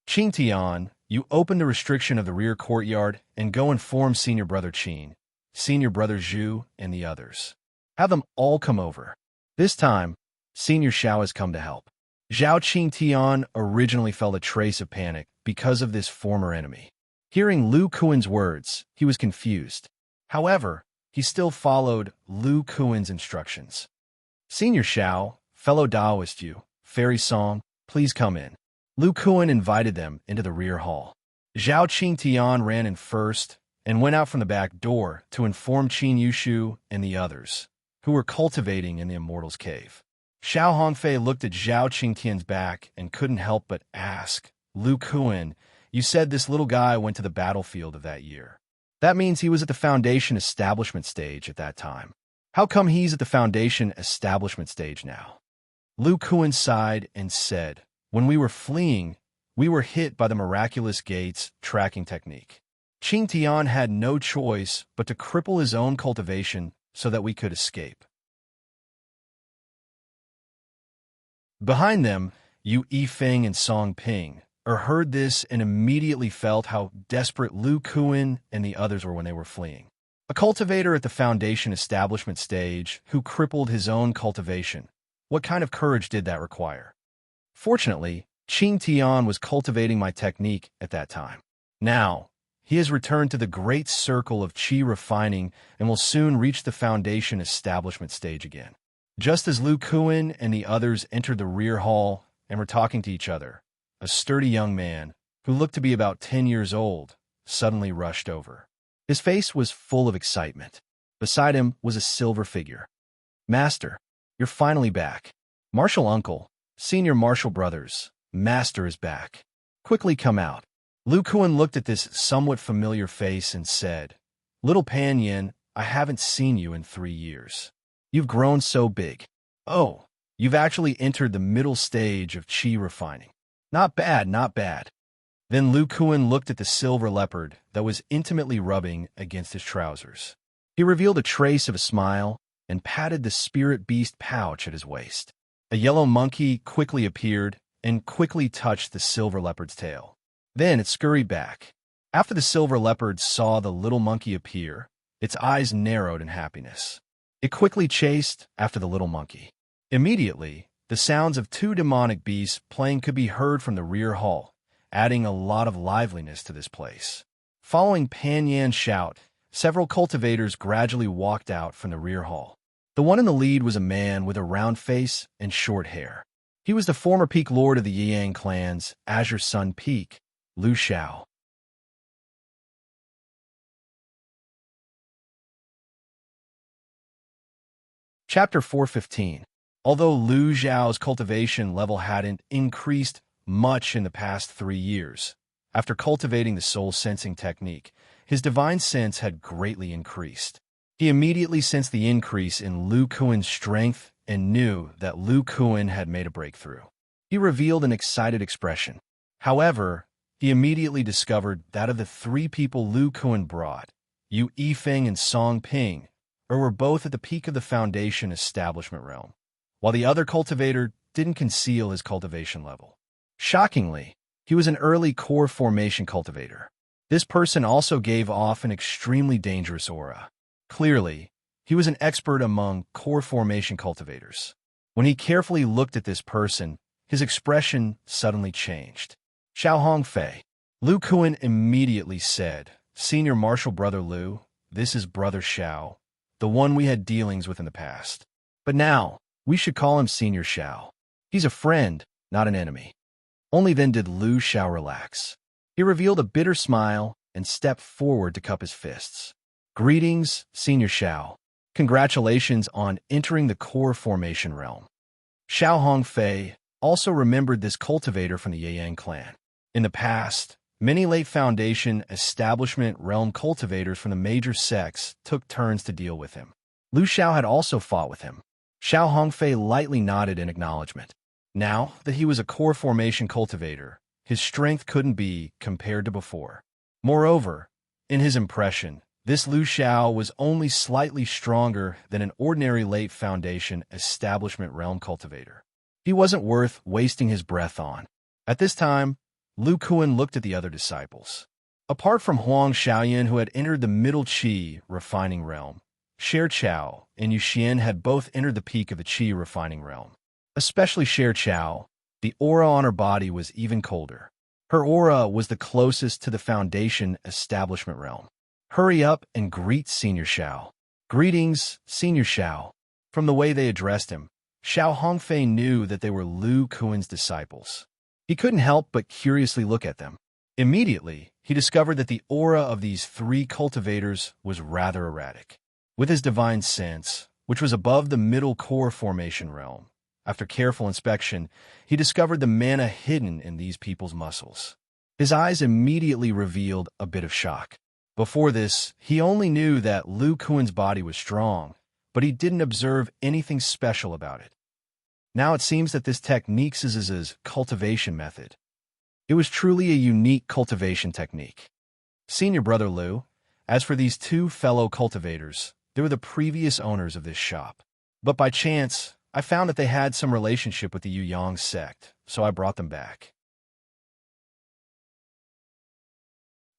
"Qing Tian, you open the restriction of the rear courtyard and go inform Senior Brother Qin, Senior Brother Zhu, and the others. Have them all come over. This time, Senior Xiao has come to help." Zhao Qingtian originally felt a trace of panic because of this former enemy. Hearing Lu Kuan's words, he was confused. However, he still followed Lu Kuan's instructions. "Senior Xiao, fellow Taoist Yu, Fairy Song, please come in." Lu Kuan invited them into the rear hall. Zhao Qingtian ran in first and went out from the back door to inform Qin Yushu and the others, who were cultivating in the Immortal's Cave. Xiao Hongfei looked at Zhao Qingtian's back and couldn't help but ask, "Lu Kuan, you said this little guy went to the battlefield of that year. That means he was at the Foundation establishment stage at that time. How come he's at the Foundation establishment stage now?" Lu Kuan sighed and said, "When we were fleeing, we were hit by the miraculous gates tracking technique. Qing Tian had no choice but to cripple his own cultivation so that we could escape. Behind them, Yu Yifeng and Song Ping heard this and immediately felt how desperate Lu Kuan and the others were when they were fleeing. A cultivator at the Foundation establishment stage who crippled his own cultivation. What kind of courage did that require? Fortunately, Qing Tian was cultivating my technique at that time. Now, he has returned to the great circle of qi refining and will soon reach the Foundation establishment stage again. Just as Lu Kuan and the others entered the rear hall and were talking to each other, a sturdy young man, who looked to be about 10 years old, suddenly rushed over. His face was full of excitement. Beside him was a silver figure. "Master, you're finally back. Martial uncle, senior martial brothers, Master is back. Quickly come out." Lu Kuan looked at this somewhat familiar face and said, "Little Pan Yin, I haven't seen you in 3 years. You've grown so big. Oh, you've actually entered the middle stage of qi refining. Not bad, not bad." Then Lu Kuan looked at the silver leopard that was intimately rubbing against his trousers. He revealed a trace of a smile and patted the spirit beast pouch at his waist. A yellow monkey quickly appeared and quickly touched the silver leopard's tail. Then it scurried back. After the silver leopard saw the little monkey appear, its eyes narrowed in happiness. It quickly chased after the little monkey. Immediately, the sounds of 2 demonic beasts playing could be heard from the rear hall, adding a lot of liveliness to this place. Following Pan Yan's shout, several cultivators gradually walked out from the rear hall. The one in the lead was a man with a round face and short hair. He was the former peak lord of the Yang clan's Azure Sun Peak, Lu Xiao. Chapter 415. Although Lu Xiao's cultivation level hadn't increased much in the past 3 years, after cultivating the soul-sensing technique, his divine sense had greatly increased. He immediately sensed the increase in Lu Kuan's strength and knew that Lu Kuan had made a breakthrough. He revealed an excited expression. However, he immediately discovered that of the 3 people Lu Kuan brought, Yu Yifeng and Song Ping, were both at the peak of the Foundation establishment realm, while the other cultivator didn't conceal his cultivation level. Shockingly, he was an early core formation cultivator. This person also gave off an extremely dangerous aura. Clearly, he was an expert among core formation cultivators. When he carefully looked at this person, his expression suddenly changed. "Xiao Hongfei." Lu Kuan immediately said, "Senior martial brother Lu, this is brother Xiao, the one we had dealings with in the past. But now, we should call him Senior Xiao. He's a friend, not an enemy." Only then did Lu Xiao relax. He revealed a bitter smile and stepped forward to cup his fists. "Greetings, Senior Xiao. Congratulations on entering the core formation realm." Xiao Hongfei also remembered this cultivator from the Yang clan. In the past, many late Foundation establishment realm cultivators from the major sects took turns to deal with him. Lu Xiao had also fought with him. Xiao Hongfei lightly nodded in acknowledgement. Now that he was a core formation cultivator, his strength couldn't be compared to before. Moreover, in his impression, this Lu Xiao was only slightly stronger than an ordinary late Foundation establishment realm cultivator. He wasn't worth wasting his breath on. At this time, Lu Kuan looked at the other disciples. Apart from Huang Xiaoyan, who had entered the middle qi refining realm, Sher Chao and Yuxian had both entered the peak of the qi refining realm. Especially Sher Chao, the aura on her body was even colder. Her aura was the closest to the Foundation establishment realm. "Hurry up and greet Senior Xiao." "Greetings, Senior Xiao." From the way they addressed him, Xiao Hongfei knew that they were Lu Kuan's disciples. He couldn't help but curiously look at them. Immediately, he discovered that the aura of these 3 cultivators was rather erratic. With his divine sense, which was above the middle core formation realm, after careful inspection, he discovered the mana hidden in these people's muscles. His eyes immediately revealed a bit of shock. Before this, he only knew that Lu Kuan's body was strong, but he didn't observe anything special about it. Now it seems that this technique is his cultivation method. It was truly a unique cultivation technique. Senior brother Lu, as for these two fellow cultivators, they were the previous owners of this shop. But by chance, I found that they had some relationship with the Yang sect, so I brought them back.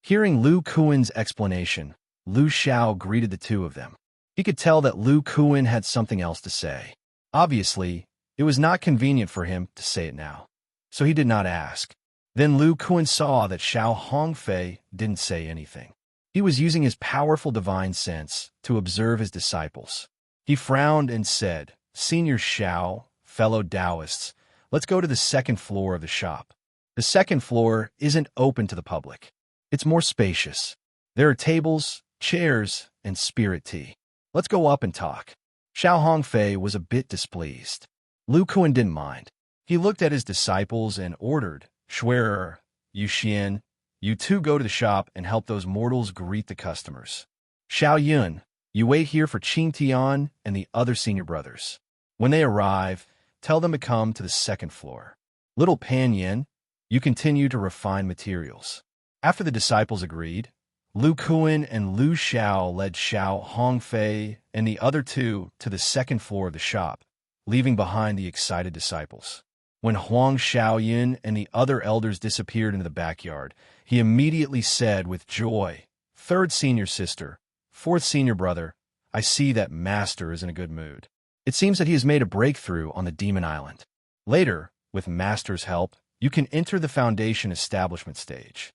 Hearing Lu Kuan's explanation, Lu Xiao greeted the two of them. He could tell that Lu Kuan had something else to say. Obviously, it was not convenient for him to say it now, so he did not ask. Then Lu Kuan saw that Xiao Hongfei didn't say anything. He was using his powerful divine sense to observe his disciples. He frowned and said, "Senior Xiao, fellow Taoists, let's go to the second floor of the shop. The second floor isn't open to the public. It's more spacious. There are tables, chairs, and spirit tea. Let's go up and talk." Xiao Hongfei was a bit displeased. Lu Kuan didn't mind. He looked at his disciples and ordered, "Schwerer, Yu Xian, you two go to the shop and help those mortals greet the customers. Xiao Yun, you wait here for Qing Tian and the other senior brothers. When they arrive, tell them to come to the second floor. Little Pan Yin, you continue to refine materials." After the disciples agreed, Lu Kuan and Lu Xiao led Xiao Hongfei and the other two to the second floor of the shop, leaving behind the excited disciples. When Huang Xiaoyin and the other elders disappeared into the backyard, he immediately said with joy, "Third senior sister, fourth senior brother, I see that Master is in a good mood. It seems that he has made a breakthrough on the Demon Island. Later, with Master's help, you can enter the Foundation establishment stage."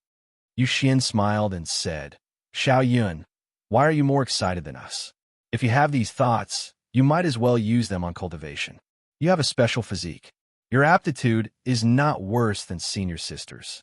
Yu Xian smiled and said, "Xiao Yun, why are you more excited than us? If you have these thoughts, you might as well use them on cultivation. You have a special physique. Your aptitude is not worse than senior sister's.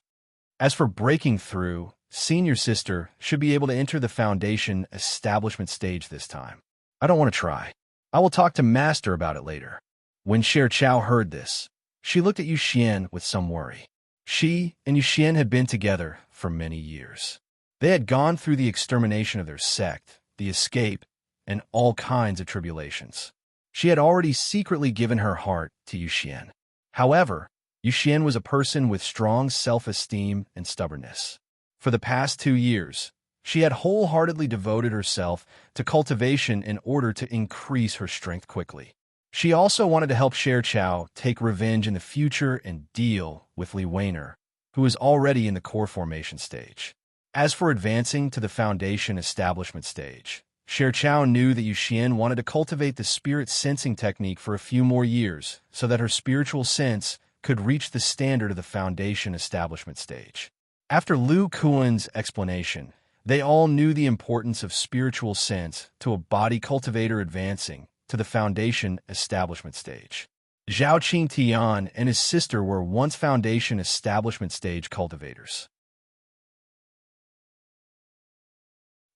As for breaking through, senior sister should be able to enter the Foundation establishment stage this time. I don't want to try. I will talk to Master about it later." When Sher Chao heard this, she looked at Yu Xian with some worry. She and Yu Xian had been together for many years. They had gone through the extermination of their sect, the escape, and all kinds of tribulations. She had already secretly given her heart to Yu Xian. However, Yu Xian was a person with strong self-esteem and stubbornness. For the past 2 years, she had wholeheartedly devoted herself to cultivation in order to increase her strength quickly. She also wanted to help Sher Chao take revenge in the future and deal with Li Weiner, who was already in the core formation stage. As for advancing to the Foundation establishment stage, Sher Chao knew that Yu Xian wanted to cultivate the spirit sensing technique for a few more years so that her spiritual sense could reach the standard of the Foundation establishment stage. After Lu Kuan's explanation, they all knew the importance of spiritual sense to a body cultivator advancing to the Foundation establishment stage. Zhao Qing Tian and his sister were once Foundation establishment stage cultivators.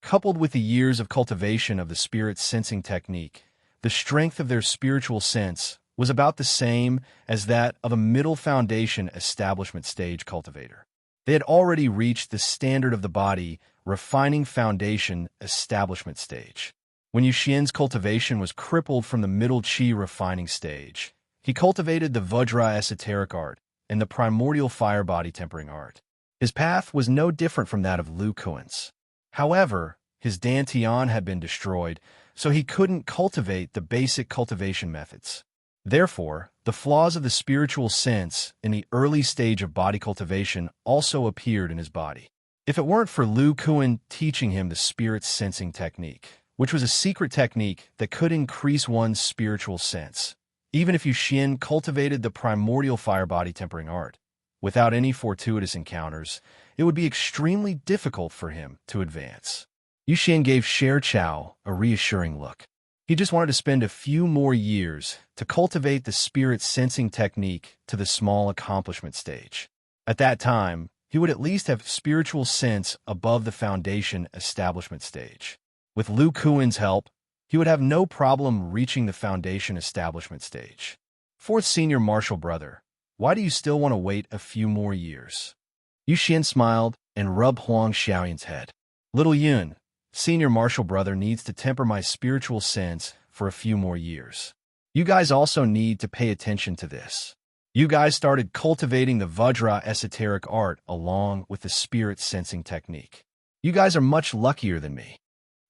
Coupled with the years of cultivation of the spirit sensing technique, the strength of their spiritual sense was about the same as that of a middle Foundation establishment stage cultivator. They had already reached the standard of the body refining Foundation establishment stage. When Yu Xian's cultivation was crippled from the middle Qi refining stage, he cultivated the Vajra esoteric art and the primordial fire body tempering art. His path was no different from that of Lu Kuan's. However, his Dantian had been destroyed, so he couldn't cultivate the basic cultivation methods. Therefore, the flaws of the spiritual sense in the early stage of body cultivation also appeared in his body. If it weren't for Lu Kuan teaching him the spirit sensing technique, which was a secret technique that could increase one's spiritual sense, even if Yu Xian cultivated the primordial fire body tempering art, without any fortuitous encounters, it would be extremely difficult for him to advance. Yu Xian gave Sher Chao a reassuring look. He just wanted to spend a few more years to cultivate the spirit sensing technique to the small accomplishment stage. At that time, he would at least have spiritual sense above the Foundation establishment stage. With Lu Kuan's help, he would have no problem reaching the Foundation establishment stage. Fourth senior martial brother, why do you still want to wait a few more years? Yu Xian smiled and rubbed Huang Xiaoyin's head. Little Yun, senior martial brother needs to temper my spiritual sense for a few more years. You guys also need to pay attention to this. You guys started cultivating the Vajra esoteric art along with the spirit sensing technique. You guys are much luckier than me.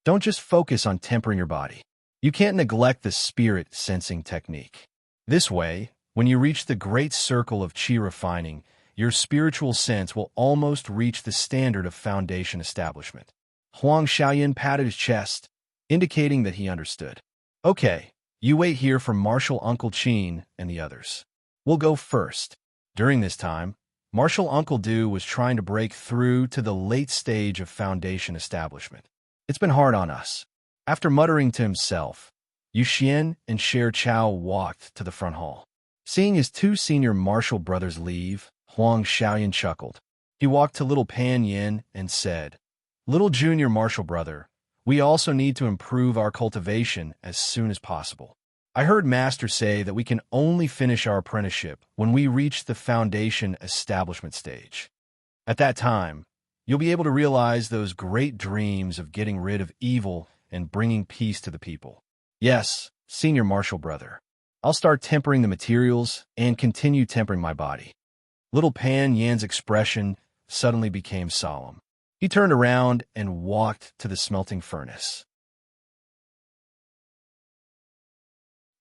Don't just focus on tempering your body. You can't neglect the spirit sensing technique. This way, when you reach the great circle of chi refining, your spiritual sense will almost reach the standard of foundation establishment. Huang Xiaoyan patted his chest, indicating that he understood. Okay, you wait here for Martial Uncle Qin and the others. We'll go first. During this time, Martial Uncle Du was trying to break through to the late stage of foundation establishment. It's been hard on us. After muttering to himself, Yu Xian and Sher Chao walked to the front hall. Seeing his two senior martial brothers leave, Huang Xiaoyan chuckled. He walked to little Pan Yin and said, "Little junior martial brother, we also need to improve our cultivation as soon as possible. I heard Master say that we can only finish our apprenticeship when we reach the foundation establishment stage. At that time, you'll be able to realize those great dreams of getting rid of evil and bringing peace to the people." "Yes, senior martial brother. I'll start tempering the materials and continue tempering my body." Little Pan Yan's expression suddenly became solemn. He turned around and walked to the smelting furnace.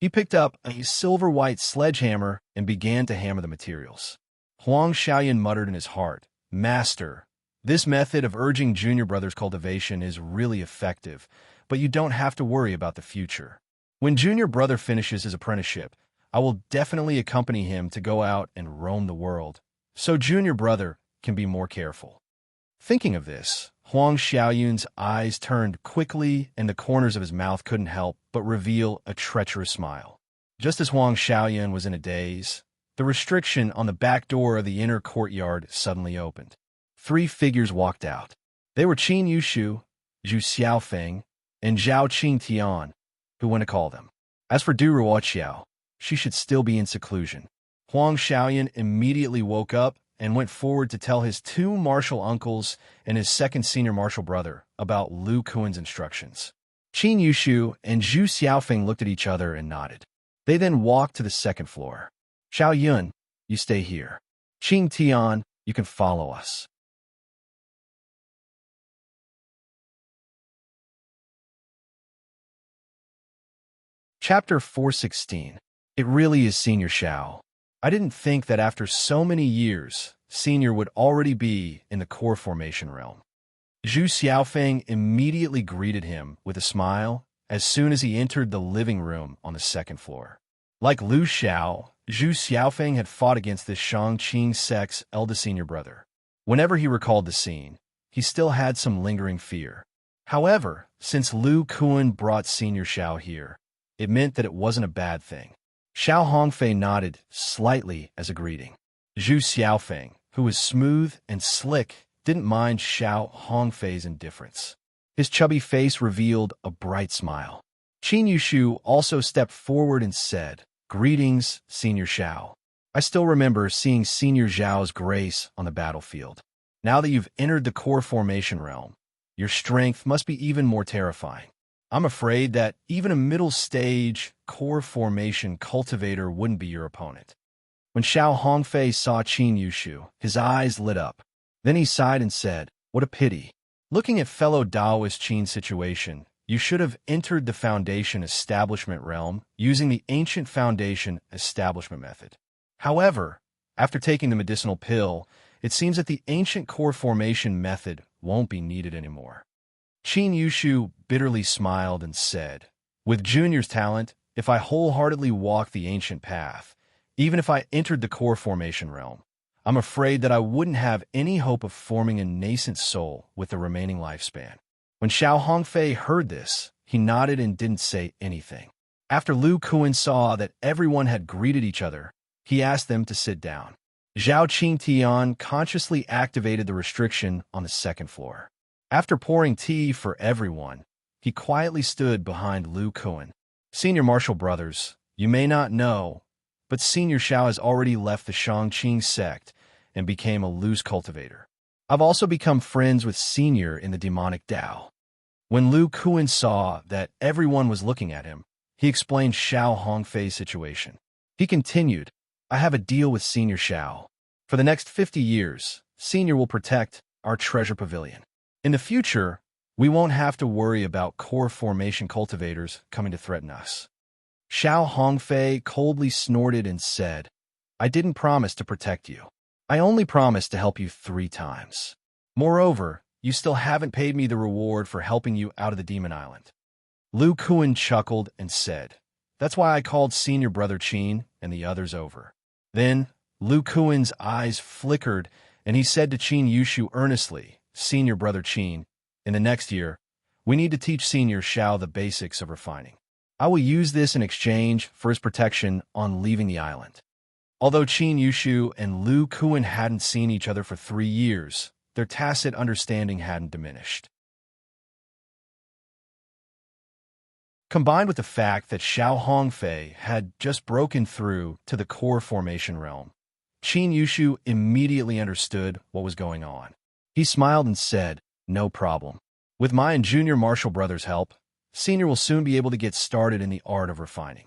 He picked up a silver-white sledgehammer and began to hammer the materials. Huang Xiaoyan muttered in his heart, "Master, this method of urging junior brothers' cultivation is really effective, but you don't have to worry about the future. When junior brother finishes his apprenticeship, I will definitely accompany him to go out and roam the world, so junior brother can be more careful." Thinking of this, Huang Xiaoyun's eyes turned quickly and the corners of his mouth couldn't help but reveal a treacherous smile. Just as Huang Xiaoyun was in a daze, the restriction on the back door of the inner courtyard suddenly opened. 3 figures walked out. They were Qin Yushu, Zhu Xiaofeng, and Zhao Qingtian, who went to call them. As for Du Ruoqiao, she should still be in seclusion. Huang Xiaoyan immediately woke up and went forward to tell his 2 martial uncles and his second senior martial brother about Lu Kuan's instructions. Qin Yushu and Zhu Xiaofeng looked at each other and nodded. They then walked to the 2nd floor. "Xiao Yun, you stay here. Qing Tian, you can follow us." Chapter 416. It really is Senior Xiao. I didn't think that after so many years, Senior would already be in the core formation realm. Zhu Xiaofeng immediately greeted him with a smile as soon as he entered the living room on the 2nd floor. Like Lu Xiao, Zhu Xiaofeng had fought against this Shangqing sect's eldest senior brother. Whenever he recalled the scene, he still had some lingering fear. However, since Lu Kuan brought Senior Xiao here, it meant that it wasn't a bad thing. Xiao Hongfei nodded slightly as a greeting. Zhu Xiaofeng, who was smooth and slick, didn't mind Xiao Hongfei's indifference. His chubby face revealed a bright smile. Qin Yushu also stepped forward and said, "Greetings, Senior Xiao. I still remember seeing Senior Zhao's grace on the battlefield. Now that you've entered the core formation realm, your strength must be even more terrifying. I'm afraid that even a middle-stage core formation cultivator wouldn't be your opponent." When Xiao Hongfei saw Qin Yushu, his eyes lit up. Then he sighed and said, "What a pity. Looking at fellow Taoist Qin's situation, you should have entered the foundation establishment realm using the ancient foundation establishment method. However, after taking the medicinal pill, it seems that the ancient core formation method won't be needed anymore." Qin Yushu bitterly smiled and said, "With Junior's talent, if I wholeheartedly walk the ancient path, even if I entered the core formation realm, I'm afraid that I wouldn't have any hope of forming a nascent soul with the remaining lifespan." When Xiao Hongfei heard this, he nodded and didn't say anything. After Lu Kuan saw that everyone had greeted each other, he asked them to sit down. Zhao Qingtian consciously activated the restriction on the 2nd floor. After pouring tea for everyone, he quietly stood behind Lu Kuan. "Senior martial brothers, you may not know, but Senior Xiao has already left the Shangqing sect and became a loose cultivator. I've also become friends with Senior in the demonic Tao." When Lu Kuan saw that everyone was looking at him, he explained Xiao Hongfei's situation. He continued, I have a deal with Senior Shao. For the next 50 years, Senior will protect our treasure pavilion. In the future, we won't have to worry about core formation cultivators coming to threaten us." Xiao Hongfei coldly snorted and said, "I didn't promise to protect you. I only promised to help you 3 times. Moreover, you still haven't paid me the reward for helping you out of the Demon Island." Lu Kuan chuckled and said, "That's why I called Senior Brother Qin and the others over." Then, Lu Kuan's eyes flickered, and he said to Qin Yushu earnestly, "Senior Brother Qin, in the next year, we need to teach Senior Shao the basics of refining. I will use this in exchange for his protection on leaving the island." Although Qin Yushu and Lu Kuan hadn't seen each other for 3 years, their tacit understanding hadn't diminished. Combined with the fact that Xiao Hongfei had just broken through to the core formation realm, Qin Yushu immediately understood what was going on. He smiled and said, "No problem. With my and Junior Martial Brothers' help, Senior will soon be able to get started in the art of refining.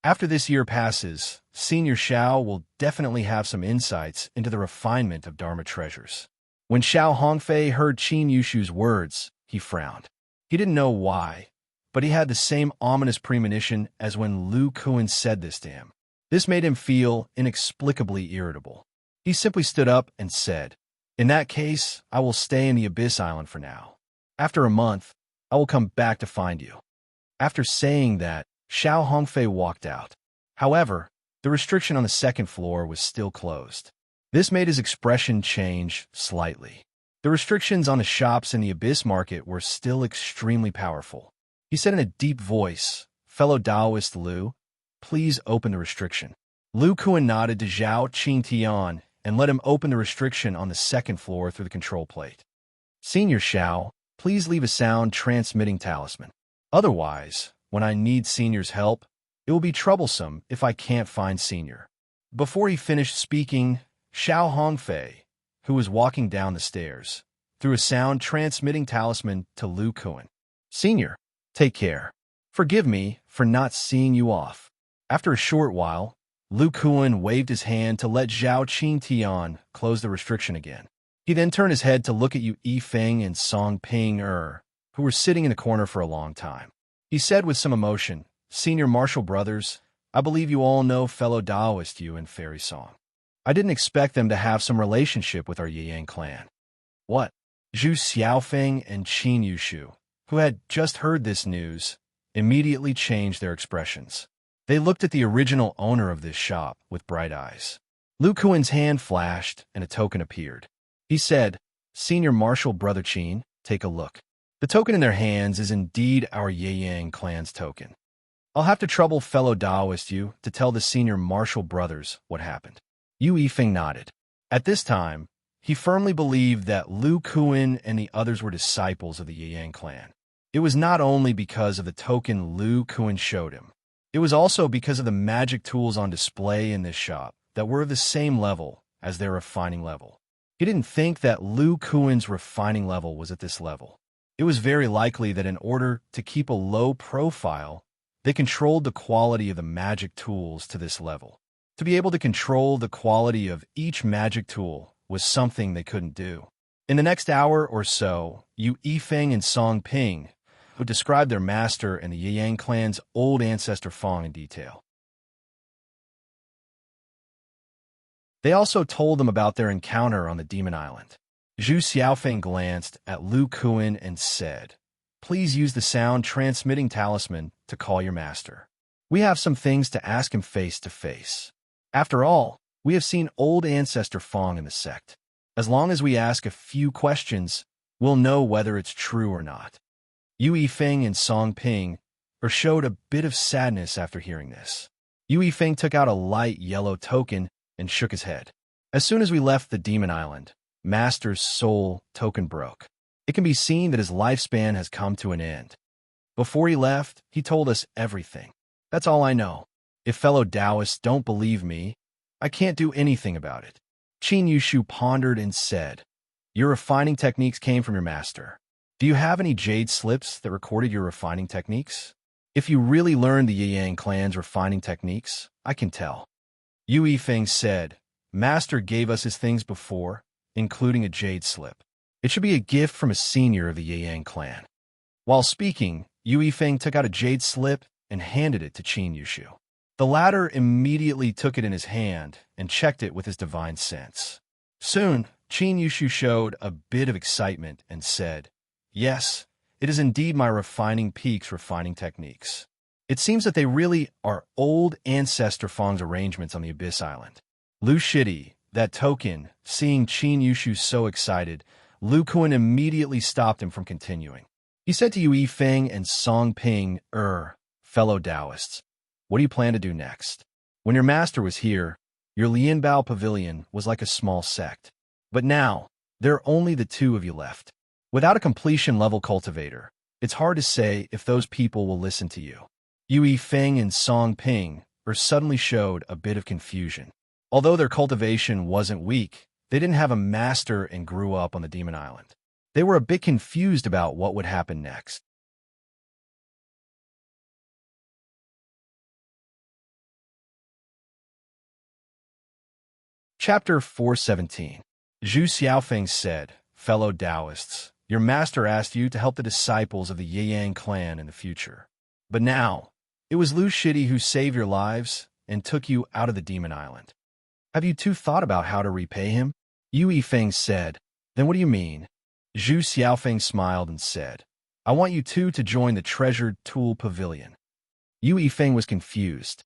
After this year passes, Senior Shao will definitely have some insights into the refinement of Dharma treasures." When Xiao Hongfei heard Qin Yushu's words, he frowned. He didn't know why, but he had the same ominous premonition as when Lu Kuan said this to him. This made him feel inexplicably irritable. He simply stood up and said, "In that case, I will stay in the Abyss Island for now. After a month, I will come back to find you." After saying that, Xiao Hongfei walked out. However, the restriction on the 2nd floor was still closed. This made his expression change slightly. The restrictions on the shops in the Abyss Market were still extremely powerful. He said in a deep voice, "Fellow Taoist Lu, please open the restriction." Lu Kuan nodded to Zhao Qingtian and let him open the restriction on the 2nd floor through the control plate. "Senior Shao, please leave a sound transmitting talisman. Otherwise, when I need Senior's help, it will be troublesome if I can't find Senior." Before he finished speaking, Xiao Hongfei, who was walking down the stairs, threw a sound transmitting talisman to Lu Kuan. "Senior, take care. Forgive me for not seeing you off." After a short while, Lu Kuan waved his hand to let Zhao Qingtian close the restriction again. He then turned his head to look at Yu Feng and Song Ping who were sitting in the corner for a long time. He said with some emotion, "Senior Martial Brothers, I believe you all know fellow Taoist Yu and Fairy Song. I didn't expect them to have some relationship with our Yang clan." "What?" Zhu Xiaofeng and Qin Yushu, who had just heard this news, immediately changed their expressions. They looked at the original owner of this shop with bright eyes. Lu Kuan's hand flashed and a token appeared. He said, "Senior Martial Brother Qin, take a look." The token in their hands is indeed our Yang clan's token. I'll have to trouble fellow Taoist Yu to tell the Senior Martial Brothers what happened. Yu Yifeng nodded. At this time, he firmly believed that Lu Kuan and the others were disciples of the Yang clan. It was not only because of the token Lu Kuan showed him. It was also because of the magic tools on display in this shop that were of the same level as their refining level. He didn't think that Lu Kuan's refining level was at this level. It was very likely that in order to keep a low profile, they controlled the quality of the magic tools to this level. To be able to control the quality of each magic tool was something they couldn't do. In the next hour or so, Yu Yifeng and Song Ping would describe their master and the Yang clan's old ancestor Fong in detail. They also told them about their encounter on the Demon Island. Zhu Xiaofeng glanced at Lu Kuan and said, "Please use the sound transmitting talisman to call your master. We have some things to ask him face to face. After all, we have seen old ancestor Fong in the sect. As long as we ask a few questions, we'll know whether it's true or not." Yu Yifeng and Song Ping showed a bit of sadness after hearing this. Yu Yifeng took out a light yellow token and shook his head. "As soon as we left the Demon Island, Master's soul token broke. It can be seen that his lifespan has come to an end. Before he left, he told us everything. That's all I know. If fellow Taoists don't believe me, I can't do anything about it." Qin Yushu pondered and said, "Your refining techniques came from your master. Do you have any jade slips that recorded your refining techniques? If you really learned the Yang clan's refining techniques, I can tell." Yu Yifeng said, Master gave us his things before, including a jade slip. It should be a gift from a senior of the Yang clan. While speaking, Yu Yifeng took out a jade slip and handed it to Qin Yushu. The latter immediately took it in his hand and checked it with his divine sense. Soon, Qin Yushu showed a bit of excitement and said, Yes, it is indeed my refining peak's refining techniques. It seems that they really are old ancestor Fang's arrangements on the Abyss Island. Lu Shidi, that token, seeing Qin Yushu so excited, Lu Kuan immediately stopped him from continuing. He said to Yu Yifeng and Song Ping, fellow Taoists, what do you plan to do next? When your master was here, your Lianbao pavilion was like a small sect. But now, there are only the two of you left. Without a completion-level cultivator, it's hard to say if those people will listen to you. Yu Yifeng and Song Ping suddenly showed a bit of confusion. Although their cultivation wasn't weak, they didn't have a master and grew up on the Demon Island. They were a bit confused about what would happen next. Chapter 417. Zhu Xiaofeng said, Fellow Taoists, your master asked you to help the disciples of the Yang clan in the future. But now, it was Lu Shidi who saved your lives and took you out of the Demon Island. Have you two thought about how to repay him? Yu Yifeng said, Then what do you mean? Zhu Xiaofeng smiled and said, I want you two to join the Treasured Tool Pavilion. Yu Yifeng was confused.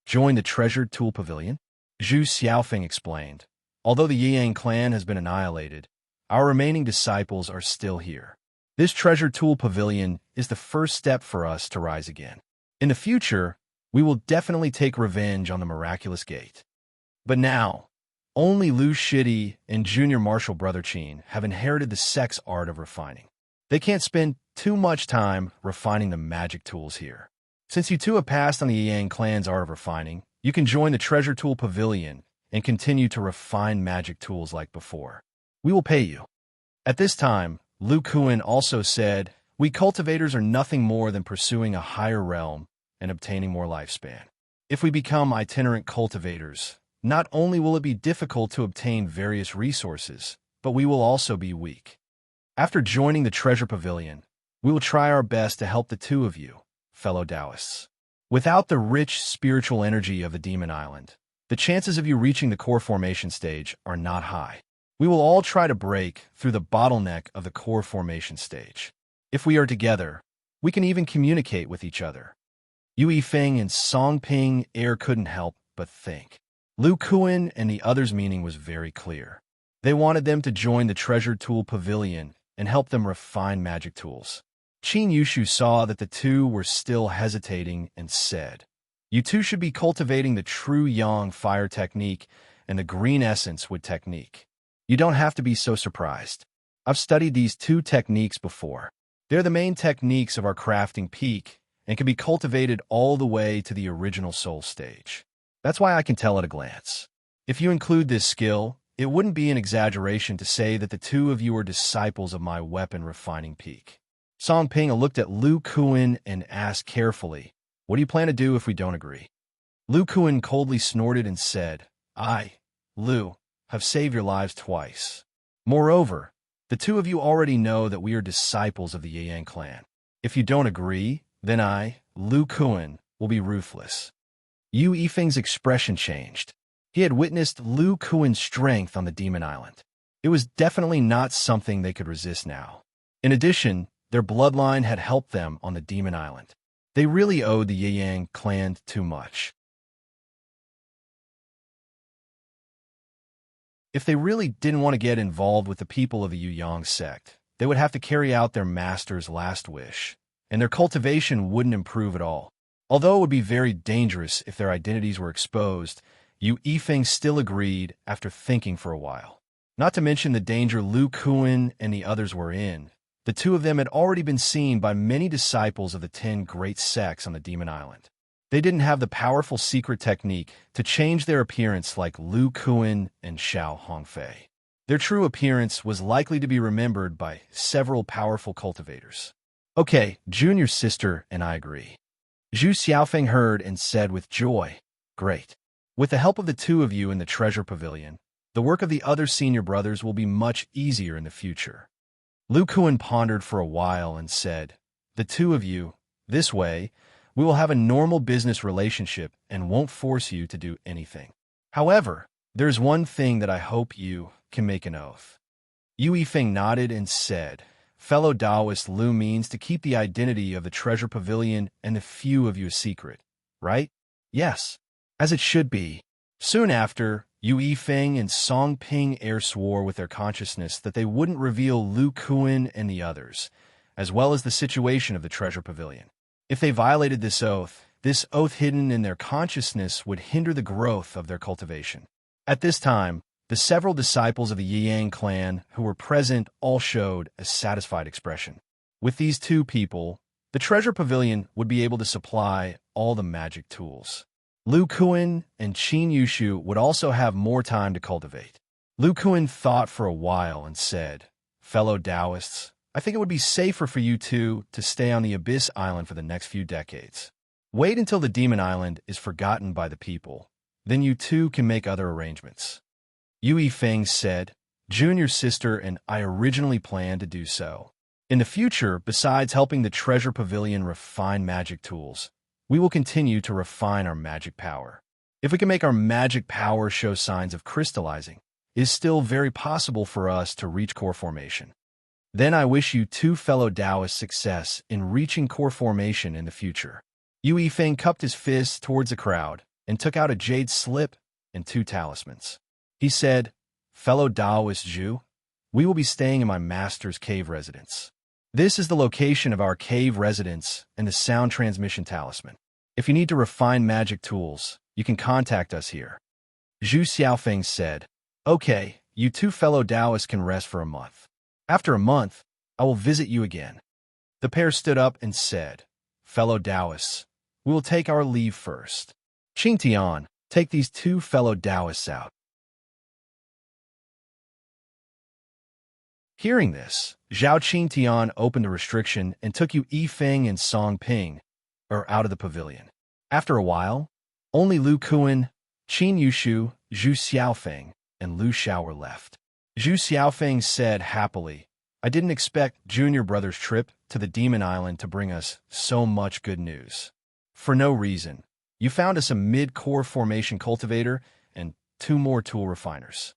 Join the Treasured Tool Pavilion? Zhu Xiaofeng explained, Although the Yang clan has been annihilated, our remaining disciples are still here. This Treasured Tool Pavilion is the first step for us to rise again. In the future, we will definitely take revenge on the Miraculous Gate. But now, only Lu Shidi and Junior Martial Brother Qin have inherited the sect's art of refining. They can't spend too much time refining the magic tools here. Since you two have passed on the Yang clan's art of refining, you can join the Treasure Tool Pavilion and continue to refine magic tools like before. We will pay you. At this time, Lu Kuan also said, We cultivators are nothing more than pursuing a higher realm and obtaining more lifespan. If we become itinerant cultivators, not only will it be difficult to obtain various resources, but we will also be weak. After joining the Treasure Pavilion, we will try our best to help the two of you, fellow Taoists. Without the rich spiritual energy of the Demon Island, the chances of you reaching the core formation stage are not high. We will all try to break through the bottleneck of the core formation stage. If we are together, we can even communicate with each other. Yu Yifeng and Song Ping couldn't help but think. Lu Kuan and the others' meaning was very clear. They wanted them to join the Treasure Tool Pavilion and help them refine magic tools. Qin Yushu saw that the two were still hesitating and said, You two should be cultivating the true Yang fire technique and the green essence wood technique. You don't have to be so surprised. I've studied these two techniques before. They're the main techniques of our crafting peak and can be cultivated all the way to the original soul stage. That's why I can tell at a glance. If you include this skill, it wouldn't be an exaggeration to say that the two of you are disciples of my weapon refining peak. Song Ping looked at Lu Kuan and asked carefully, What do you plan to do if we don't agree? Lu Kuan coldly snorted and said, I, Lu, have saved your lives twice. Moreover, the two of you already know that we are disciples of the Yang clan. If you don't agree, then I, Lu Kuan, will be ruthless. Yu Yifeng's expression changed. He had witnessed Lu Kuan's strength on the Demon Island. It was definitely not something they could resist now. In addition, their bloodline had helped them on the Demon Island. They really owed the Yang clan too much. If they really didn't want to get involved with the people of the Yang sect, they would have to carry out their master's last wish, and their cultivation wouldn't improve at all. Although it would be very dangerous if their identities were exposed, Yu Yifeng still agreed after thinking for a while. Not to mention the danger Lu Kuan and the others were in. The two of them had already been seen by many disciples of the 10 great sects on the Demon Island. They didn't have the powerful secret technique to change their appearance like Lu Kuan and Xiao Hongfei. Their true appearance was likely to be remembered by several powerful cultivators. Okay, Junior sister and I agree. Zhu Xiaofeng heard and said with joy, Great. With the help of the two of you in the treasure pavilion, the work of the other senior brothers will be much easier in the future. Lu Kuan pondered for a while and said, "The two of you, this way, we will have a normal business relationship and won't force you to do anything. However, there's one thing that I hope you can make an oath." Yu Yifeng nodded and said, "Fellow Taoist, Lu means to keep the identity of the treasure pavilion and the few of you a secret, right?" "Yes, as it should be." Soon after, Yu Yifeng and Song Ping Air swore with their consciousness that they wouldn't reveal Lu Kuan and the others, as well as the situation of the treasure pavilion. If they violated this oath hidden in their consciousness would hinder the growth of their cultivation. At this time, the several disciples of the Yang clan who were present all showed a satisfied expression. With these two people, the treasure pavilion would be able to supply all the magic tools. Lu Kuan and Qin Yushu would also have more time to cultivate. Lu Kuan thought for a while and said, "Fellow Taoists, I think it would be safer for you two to stay on the Abyss Island for the next few decades. Wait until the Demon Island is forgotten by the people. Then you two can make other arrangements." Yu Yifeng said, "Junior sister and I originally planned to do so. In the future, besides helping the treasure pavilion refine magic tools, we will continue to refine our magic power. If we can make our magic power show signs of crystallizing, it is still very possible for us to reach core formation. Then I wish you two fellow Taoists success in reaching core formation in the future." Yu Yifeng cupped his fist towards the crowd and took out a jade slip and 2 talismans. He said, "Fellow Taoist Zhu, we will be staying in my master's cave residence. This is the location of our cave residence and the sound transmission talisman. If you need to refine magic tools, you can contact us here." Zhu Xiaofeng said, "Okay, you two fellow Taoists can rest for a month. After a month, I will visit you again." The pair stood up and said, "Fellow Taoists, we will take our leave first. Qing Tian, take these two fellow Taoists out." Hearing this, Zhao Qingtian opened a restriction and took Yu Yifeng and Song Ping out of the pavilion. After a while, only Lu Kuan, Qin Yushu, Zhu Xiaofeng, and Lu Xiao were left. Zhu Xiaofeng said happily, "I didn't expect Junior Brother's trip to the Demon Island to bring us so much good news. For no reason, you found us a mid-core formation cultivator and 2 more tool refiners.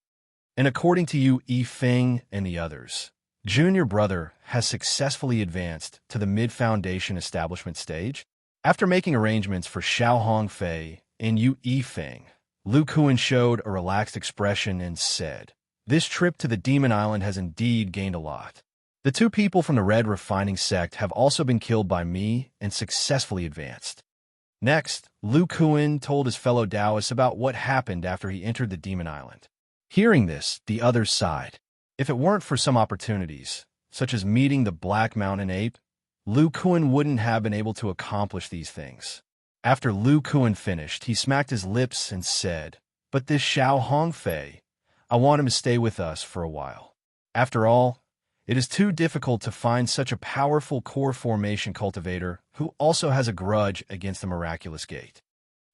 And according to Yu Yifeng and the others, Junior Brother has successfully advanced to the mid-foundation establishment stage." After making arrangements for Xiao Hongfei and Yu Yifeng, Lu Kuan showed a relaxed expression and said, "This trip to the Demon Island has indeed gained a lot. The 2 people from the Red Refining Sect have also been killed by me and successfully advanced." Next, Lu Kuan told his fellow Taoists about what happened after he entered the Demon Island. Hearing this, the others sighed. If it weren't for some opportunities, such as meeting the Black Mountain Ape, Lu Kuan wouldn't have been able to accomplish these things. After Lu Kuan finished, he smacked his lips and said, "But this Xiao Hongfei, I want him to stay with us for a while. After all, it is too difficult to find such a powerful core formation cultivator who also has a grudge against the miraculous gate."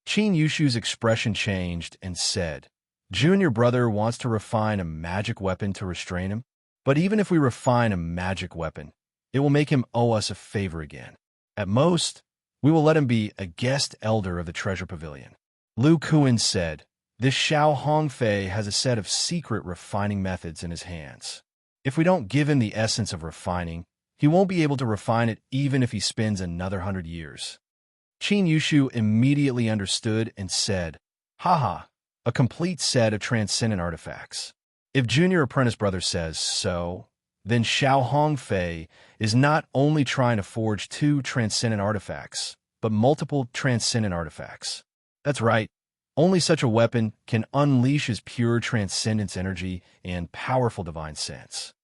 Qin Yushu's expression changed and said, "Junior Brother wants to refine a magic weapon to restrain him, but even if we refine a magic weapon, it will make him owe us a favor again. At most, we will let him be a guest elder of the treasure pavilion." Lu Kuan said, "This Xiao Hongfei has a set of secret refining methods in his hands. If we don't give him the essence of refining, he won't be able to refine it even if he spends another 100 years." Qin Yushu immediately understood and said, "Haha, a complete set of transcendent artifacts. If Junior Apprentice Brother says so, then Xiao Hongfei is not only trying to forge 2 transcendent artifacts, but multiple transcendent artifacts. That's right, only such a weapon can unleash his pure transcendence energy and powerful divine sense."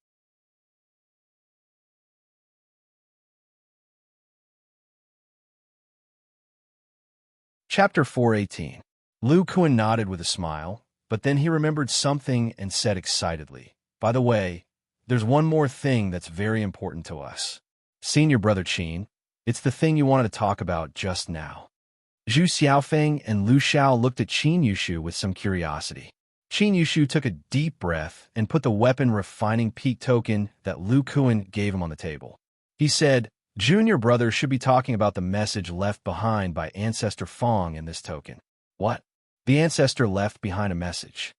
Chapter 418. Lu Kuan nodded with a smile, but then he remembered something and said excitedly, "By the way, there's one more thing that's very important to us. Senior Brother Qin, it's the thing you wanted to talk about just now." Zhu Xiaofeng and Lu Xiao looked at Qin Yushu with some curiosity. Qin Yushu took a deep breath and put the weapon refining peak token that Lu Kuan gave him on the table. He said, "Junior brother should be talking about the message left behind by Ancestor Fong in this token." "What?" "The ancestor left behind a message."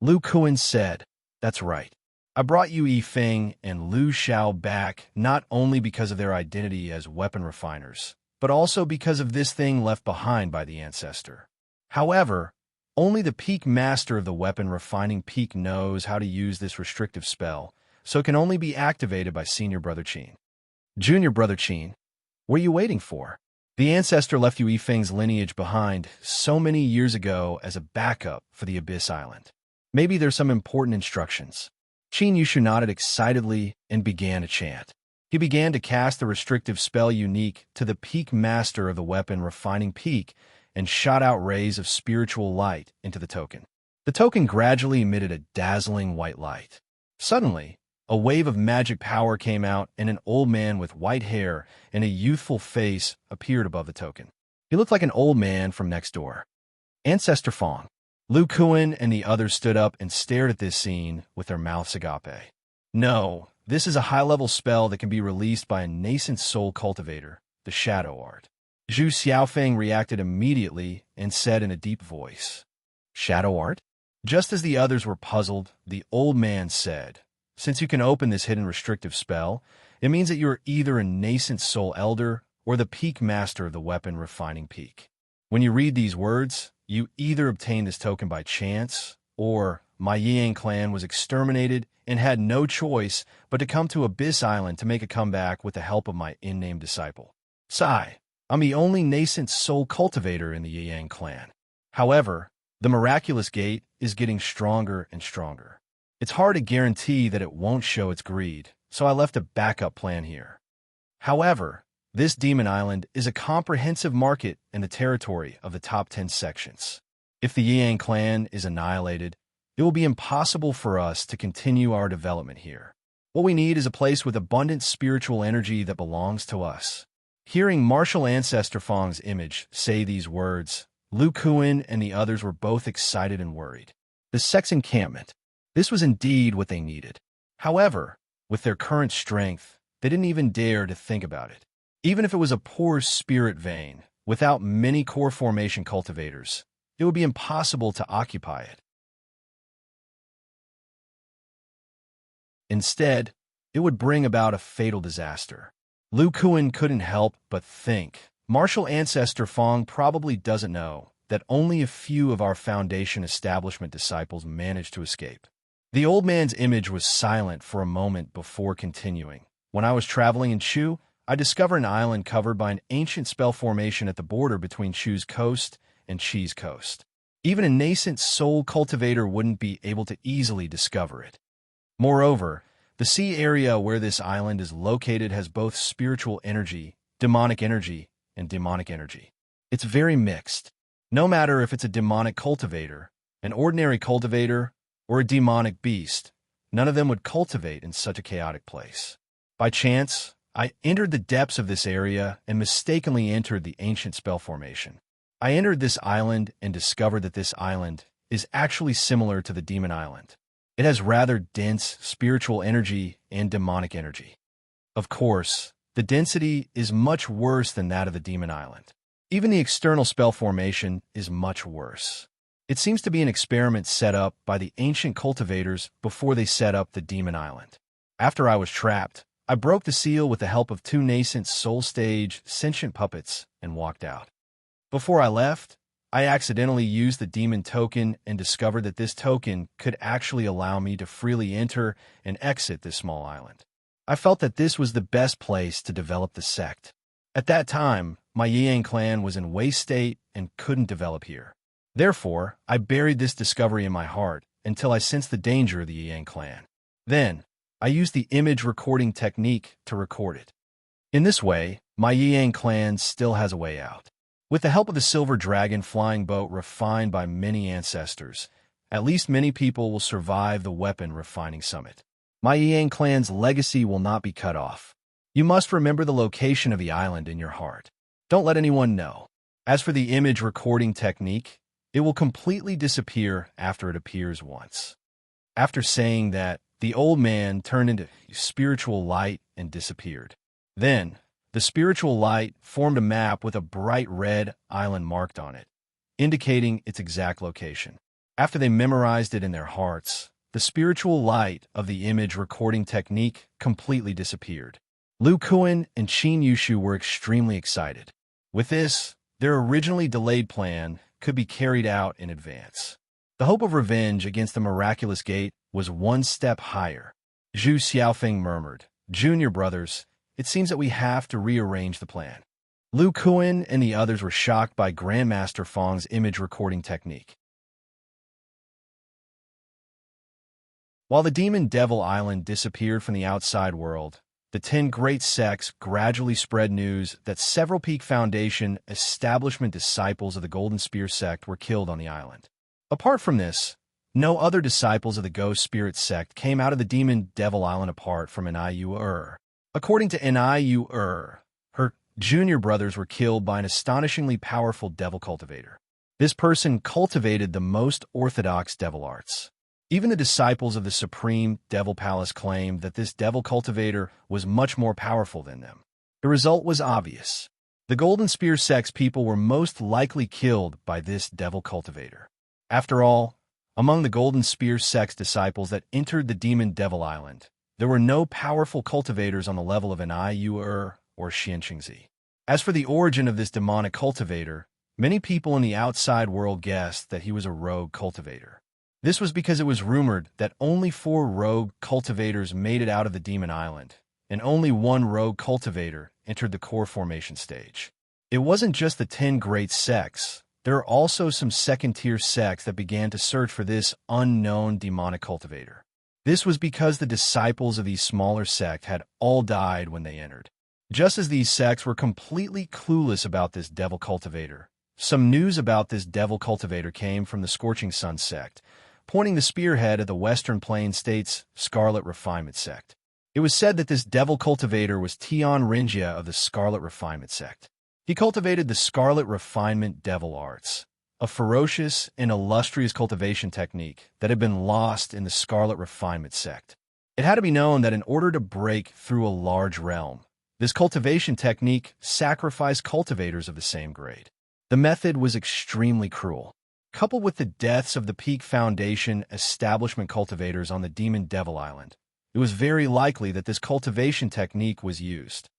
Lu Kuan said, "That's right. I brought you Yi Feng and Lu Xiao back not only because of their identity as weapon refiners, but also because of this thing left behind by the ancestor. However, only the peak master of the weapon refining peak knows how to use this restrictive spell, so it can only be activated by Senior Brother Qin." "Junior Brother Qin, what are you waiting for? The ancestor left you Yi Feng's lineage behind so many years ago as a backup for the Abyss Island. Maybe there's some important instructions." Qin Yushu nodded excitedly and began to chant. He began to cast the restrictive spell unique to the peak master of the weapon refining peak and shot out rays of spiritual light into the token. The token gradually emitted a dazzling white light. Suddenly, a wave of magic power came out and an old man with white hair and a youthful face appeared above the token. He looked like an old man from next door. "Ancestor Fong." Lu Kuan and the others stood up and stared at this scene with their mouths agape. "No, this is a high-level spell that can be released by a nascent soul cultivator, the Shadow Art." Zhu Xiaofeng reacted immediately and said in a deep voice, "Shadow Art?" Just as the others were puzzled, the old man said, "Since you can open this hidden restrictive spell, it means that you are either a nascent soul elder or the peak master of the weapon refining peak. When you read these words, you either obtain this token by chance, or my Yang clan was exterminated and had no choice but to come to Abyss Island to make a comeback with the help of my in-name disciple. Sai, I'm the only nascent soul cultivator in the Yang clan. However, the miraculous gate is getting stronger and stronger. It's hard to guarantee that it won't show its greed, so I left a backup plan here. However, this Demon Island is a comprehensive market in the territory of the top 10 sections. If the Yang clan is annihilated, it will be impossible for us to continue our development here. What we need is a place with abundant spiritual energy that belongs to us." Hearing Martial Ancestor Fong's image say these words, Lu Kuan and the others were both excited and worried. The sex encampment. This was indeed what they needed. However, with their current strength, they didn't even dare to think about it. Even if it was a poor spirit vein, without many core formation cultivators, it would be impossible to occupy it. Instead, it would bring about a fatal disaster. Lu Kuan couldn't help but think, Martial Ancestor Fong probably doesn't know that only a few of our Foundation establishment disciples managed to escape. The old man's image was silent for a moment before continuing. "When I was traveling in Chu, I discovered an island covered by an ancient spell formation at the border between Chu's coast and Qi's coast. Even a nascent soul cultivator wouldn't be able to easily discover it. Moreover, the sea area where this island is located has both spiritual energy, and demonic energy. It's very mixed. No matter if it's a demonic cultivator, an ordinary cultivator, or a demonic beast, none of them would cultivate in such a chaotic place. By chance, I entered the depths of this area and mistakenly entered the ancient spell formation. I entered this island and discovered that this island is actually similar to the Demon Island. It has rather dense spiritual energy and demonic energy. Of course, the density is much worse than that of the Demon Island. Even the external spell formation is much worse. It seems to be an experiment set up by the ancient cultivators before they set up the Demon Island. After I was trapped, I broke the seal with the help of 2 nascent soul stage sentient puppets and walked out. Before I left, I accidentally used the demon token and discovered that this token could actually allow me to freely enter and exit this small island. I felt that this was the best place to develop the sect. At that time, my Yang clan was in waste state and couldn't develop here. Therefore, I buried this discovery in my heart until I sensed the danger of the Yang clan. Then, I used the image recording technique to record it. In this way, my Yang clan still has a way out. With the help of the Silver Dragon flying boat refined by many ancestors, at least many people will survive the weapon refining summit. My Yang clan's legacy will not be cut off. You must remember the location of the island in your heart. Don't let anyone know. As for the image recording technique, it will completely disappear after it appears once. After saying that, the old man turned into spiritual light and disappeared. Then, the spiritual light formed a map with a bright red island marked on it, indicating its exact location. After they memorized it in their hearts, the spiritual light of the image recording technique completely disappeared. Lu Kuan and Qin Yushu were extremely excited. With this, their originally delayed plan could be carried out in advance. The hope of revenge against the miraculous gate was one step higher. Zhu Xiaofeng murmured, "Junior brothers, it seems that we have to rearrange the plan." Lu Kuan and the others were shocked by Grandmaster Feng's image recording technique. While the demon Devil Island disappeared from the outside world, the 10 great sects gradually spread news that several Peak Foundation establishment disciples of the Golden Spear sect were killed on the island. Apart from this, no other disciples of the Ghost Spirit sect came out of the demon Devil Island apart from Niu. According to Niu, her junior brothers were killed by an astonishingly powerful devil cultivator. This person cultivated the most orthodox devil arts. Even the disciples of the Supreme Devil Palace claimed that this devil cultivator was much more powerful than them. The result was obvious. The Golden Spear sect's people were most likely killed by this devil cultivator. After all, among the Golden Spear sect's disciples that entered the demon Devil Island, there were no powerful cultivators on the level of Niu or Xianqingzi. As for the origin of this demonic cultivator, many people in the outside world guessed that he was a rogue cultivator. This was because it was rumored that only 4 rogue cultivators made it out of the demon island, and only 1 rogue cultivator entered the core formation stage. It wasn't just the 10 great sects. There are also some second-tier sects that began to search for this unknown demonic cultivator. This was because the disciples of these smaller sects had all died when they entered. Just as these sects were completely clueless about this devil cultivator, some news about this devil cultivator came from the Scorching Sun sect, pointing the spearhead of the Western Plain States' Scarlet Refinement sect. It was said that this devil cultivator was Tian Rinjia of the Scarlet Refinement sect. He cultivated the Scarlet Refinement devil arts, a ferocious and illustrious cultivation technique that had been lost in the Scarlet Refinement sect. It had to be known that in order to break through a large realm, this cultivation technique sacrificed cultivators of the same grade. The method was extremely cruel. Coupled with the deaths of the Peak Foundation establishment cultivators on the Demon Devil Island, it was very likely that this cultivation technique was used.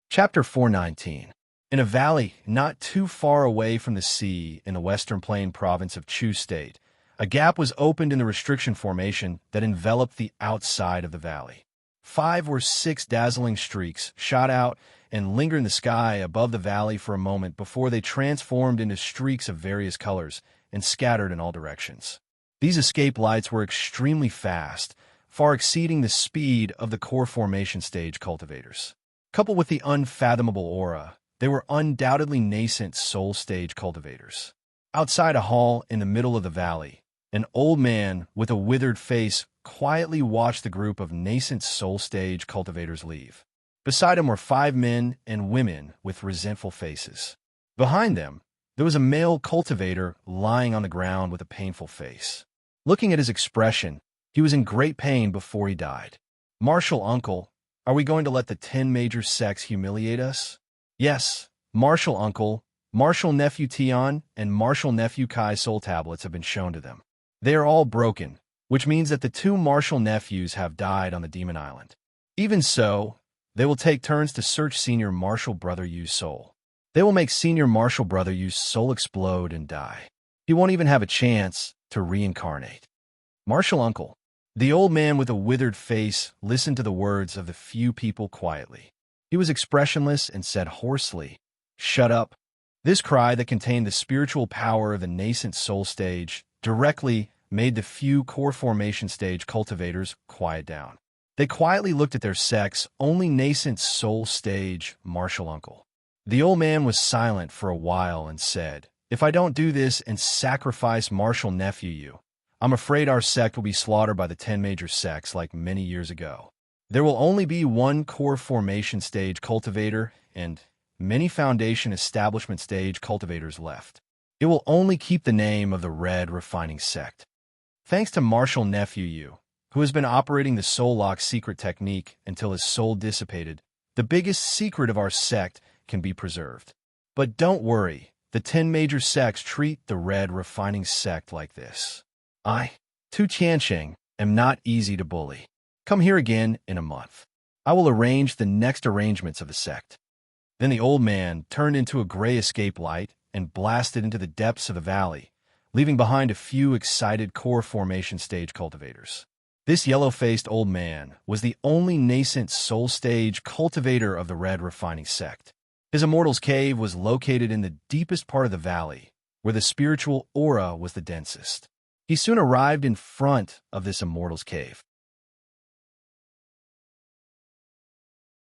Chapter 419. In a valley not too far away from the sea in the Western Plain province of Chu State, a gap was opened in the restriction formation that enveloped the outside of the valley. 5 or 6 dazzling streaks shot out and lingered in the sky above the valley for a moment before they transformed into streaks of various colors and scattered in all directions. These escape lights were extremely fast, far exceeding the speed of the core formation stage cultivators. Coupled with the unfathomable aura, they were undoubtedly nascent soul stage cultivators. Outside a hall in the middle of the valley, an old man with a withered face quietly watched the group of nascent soul stage cultivators leave. Beside him were 5 men and women with resentful faces. Behind them, there was a male cultivator lying on the ground with a painful face. Looking at his expression, he was in great pain before he died. "Martial uncle, are we going to let the 10 major sects humiliate us?" "Yes, Martial uncle, Martial nephew Tian, and Martial nephew Kai's soul tablets have been shown to them. They are all broken, which means that the 2 martial nephews have died on the Demon Island. Even so, they will take turns to search Senior Martial Brother Yu's soul. They will make Senior Martial Brother Yu's soul explode and die. He won't even have a chance to reincarnate." "Martial uncle." The old man with a withered face listened to the words of the few people quietly. He was expressionless and said hoarsely, "Shut up." This cry that contained the spiritual power of the nascent soul stage directly made the few core formation stage cultivators quiet down. They quietly looked at their sect's only nascent soul stage martial uncle. The old man was silent for a while and said, "If I don't do this and sacrifice martial nephew Yu, I'm afraid our sect will be slaughtered by the 10 major sects like many years ago. There will only be one core formation stage cultivator and many foundation establishment stage cultivators left. It will only keep the name of the Red Refining Sect. Thanks to Marshal Nephew Yu, who has been operating the soul lock secret technique until his soul dissipated, the biggest secret of our sect can be preserved. But don't worry, the 10 major sects treat the Red Refining Sect like this. Tu Tiansheng, am not easy to bully. Come here again in a month. I will arrange the next arrangements of the sect. Then the old man turned into a gray escape light and blasted into the depths of the valley, leaving behind a few excited core formation stage cultivators. This yellow-faced old man was the only nascent soul stage cultivator of the Red Refining Sect. His Immortal's Cave was located in the deepest part of the valley, where the spiritual aura was the densest. He soon arrived in front of this Immortal's Cave.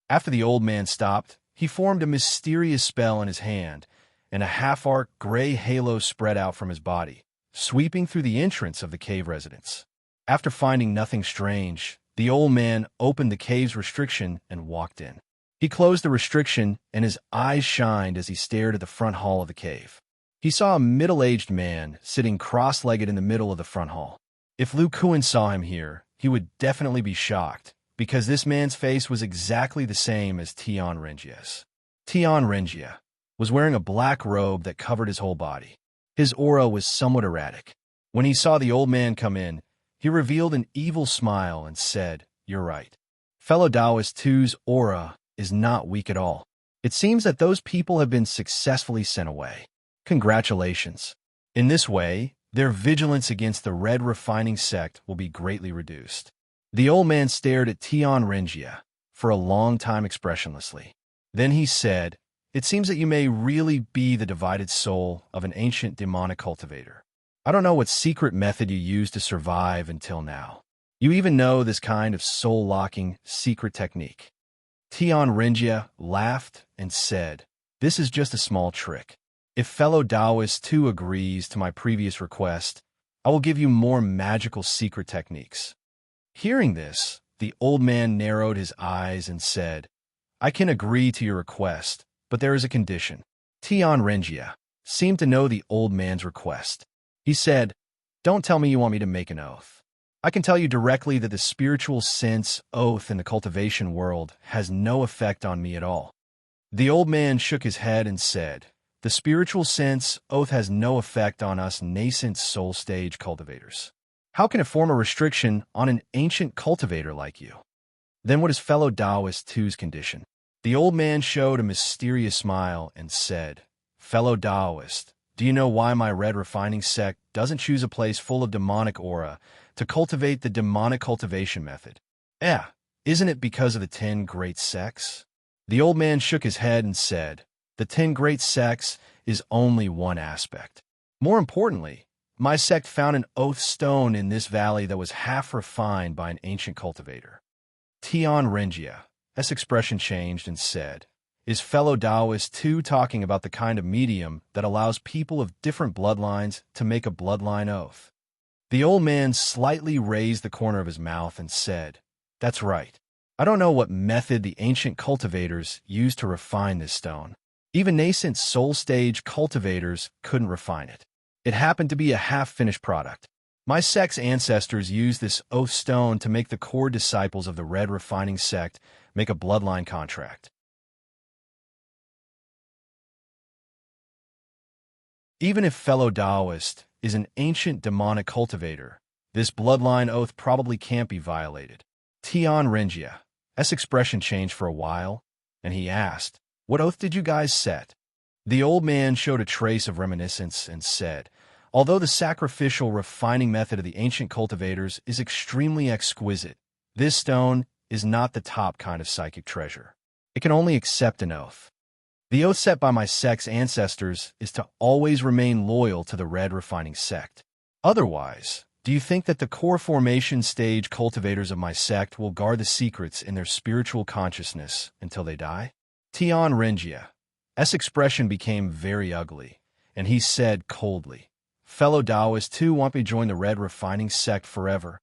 After the old man stopped, he formed a mysterious spell in his hand, and a half-arc gray halo spread out from his body, sweeping through the entrance of the cave residence. After finding nothing strange, the old man opened the cave's restriction and walked in. He closed the restriction, and his eyes shined as he stared at the front hall of the cave. He saw a middle-aged man sitting cross-legged in the middle of the front hall. If Lu Kuan saw him here, he would definitely be shocked, because this man's face was exactly the same as Tian Renjia's. Tian Renjia was wearing a black robe that covered his whole body. His aura was somewhat erratic. When he saw the old man come in, he revealed an evil smile and said, "You're right. Fellow Taoist 2's aura is not weak at all. It seems that those people have been successfully sent away. Congratulations." In this way, their vigilance against the Red Refining Sect will be greatly reduced. The old man stared at Tian Renjia for a long time expressionlessly. Then he said, "It seems that you may really be the divided soul of an ancient demonic cultivator. I don't know what secret method you used to survive until now. You even know this kind of soul-locking secret technique." Tian Renjia laughed and said, "This is just a small trick. If fellow Taoist 2 agrees to my previous request, I will give you more magical secret techniques." Hearing this, the old man narrowed his eyes and said, "I can agree to your request, but there is a condition." Tian Renjia seemed to know the old man's request. He said, "Don't tell me you want me to make an oath. I can tell you directly that the spiritual sense oath in the cultivation world has no effect on me at all." The old man shook his head and said, "The spiritual sense oath has no effect on us nascent soul stage cultivators. How can it form a restriction on an ancient cultivator like you? Then what is fellow Taoist 2's condition?" The old man showed a mysterious smile and said, "Fellow Taoist, do you know why my Red Refining Sect doesn't choose a place full of demonic aura to cultivate the demonic cultivation method? Isn't it because of the 10 great sects?" The old man shook his head and said, "The 10 great sects is only one aspect. More importantly, my sect found an oath stone in this valley that was half refined by an ancient cultivator." Tian Renjia's expression changed and said, "Is fellow Taoist 2 talking about the kind of medium that allows people of different bloodlines to make a bloodline oath?" The old man slightly raised the corner of his mouth and said, "That's right. I don't know what method the ancient cultivators used to refine this stone. Even nascent soul stage cultivators couldn't refine it. It happened to be a half-finished product. My sect's ancestors used this oath stone to make the core disciples of the Red Refining Sect make a bloodline contract. Even if fellow Taoist is an ancient demonic cultivator, this bloodline oath probably can't be violated." Tian Renjia's expression changed for a while, and he asked, "What oath did you guys set?" The old man showed a trace of reminiscence and said, "Although the sacrificial refining method of the ancient cultivators is extremely exquisite, this stone is not the top kind of psychic treasure. It can only accept an oath. The oath set by my sect's ancestors is to always remain loyal to the Red Refining Sect. Otherwise, do you think that the core formation stage cultivators of my sect will guard the secrets in their spiritual consciousness until they die?" Tian Renjia's expression became very ugly, and he said coldly, fellow Taoists too want me to join the red refining sect forever.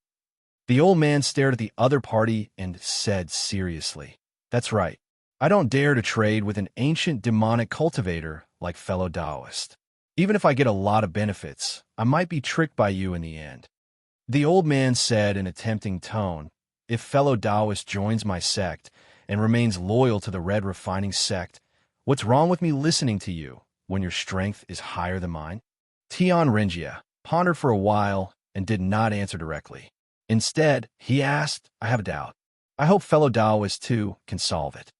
The old man stared at the other party and said seriously, "That's right. I don't dare to trade with an ancient demonic cultivator like fellow Taoist. Even if I get a lot of benefits, I might be tricked by you in the end." The old man said in a tempting tone, "If fellow Taoist joins my sect and remains loyal to the red refining sect, what's wrong with me listening to you when your strength is higher than mine?" Tian Renjia pondered for a while and did not answer directly. Instead, he asked, "I have a doubt. I hope fellow Taoist too can solve it."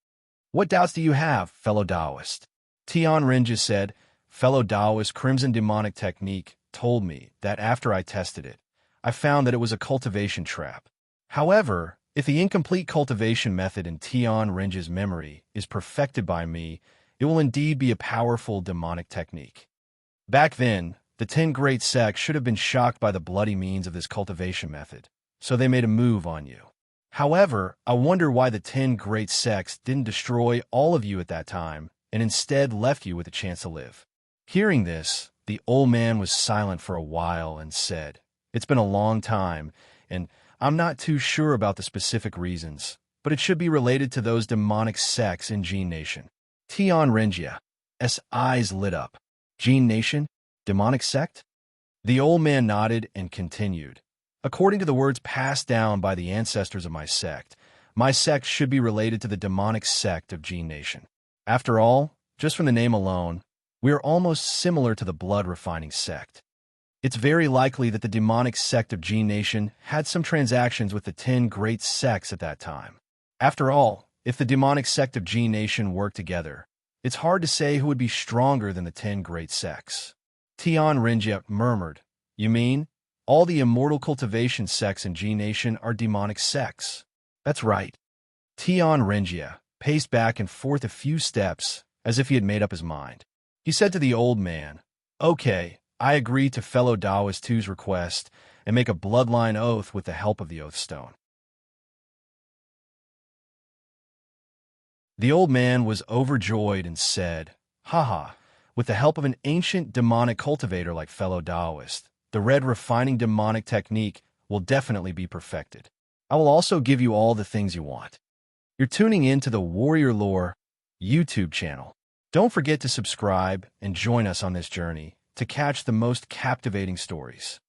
"What doubts do you have, fellow Taoist?" Tian Renjia said, "Fellow Taoist Crimson Demonic Technique told me that after I tested it, I found that it was a cultivation trap. However, if the incomplete cultivation method in Tian Renjia's memory is perfected by me, it will indeed be a powerful demonic technique. Back then, the 10 great sects should have been shocked by the bloody means of this cultivation method, so they made a move on you. However, I wonder why the 10 great sects didn't destroy all of you at that time and instead left you with a chance to live." Hearing this, the old man was silent for a while and said, "It's been a long time, and I'm not too sure about the specific reasons, but it should be related to those demonic sects in Gene Nation." Tian Renjia's eyes lit up. "Gene Nation? Demonic sect?" The old man nodded and continued, "According to the words passed down by the ancestors of my sect should be related to the demonic sect of Gene Nation. After all, just from the name alone, we are almost similar to the blood refining sect. It's very likely that the demonic sect of Gene Nation had some transactions with the 10 great sects at that time. After all, if the demonic sect of Gene Nation worked together, it's hard to say who would be stronger than the 10 great sects." Tian Renjia murmured, "You mean all the immortal cultivation sects in Gene Nation are demonic sects?" "That's right." Tian Renjia paced back and forth a few steps as if he had made up his mind. He said to the old man, "Okay, I agree to fellow Taoist 2's request and make a bloodline oath with the help of the oath stone." The old man was overjoyed and said, "Haha, with the help of an ancient demonic cultivator like fellow Taoist, the red refining demonic technique will definitely be perfected. I will also give you all the things you want." You're tuning in to the Warrior Lore YouTube channel. Don't forget to subscribe and join us on this journey to catch the most captivating stories.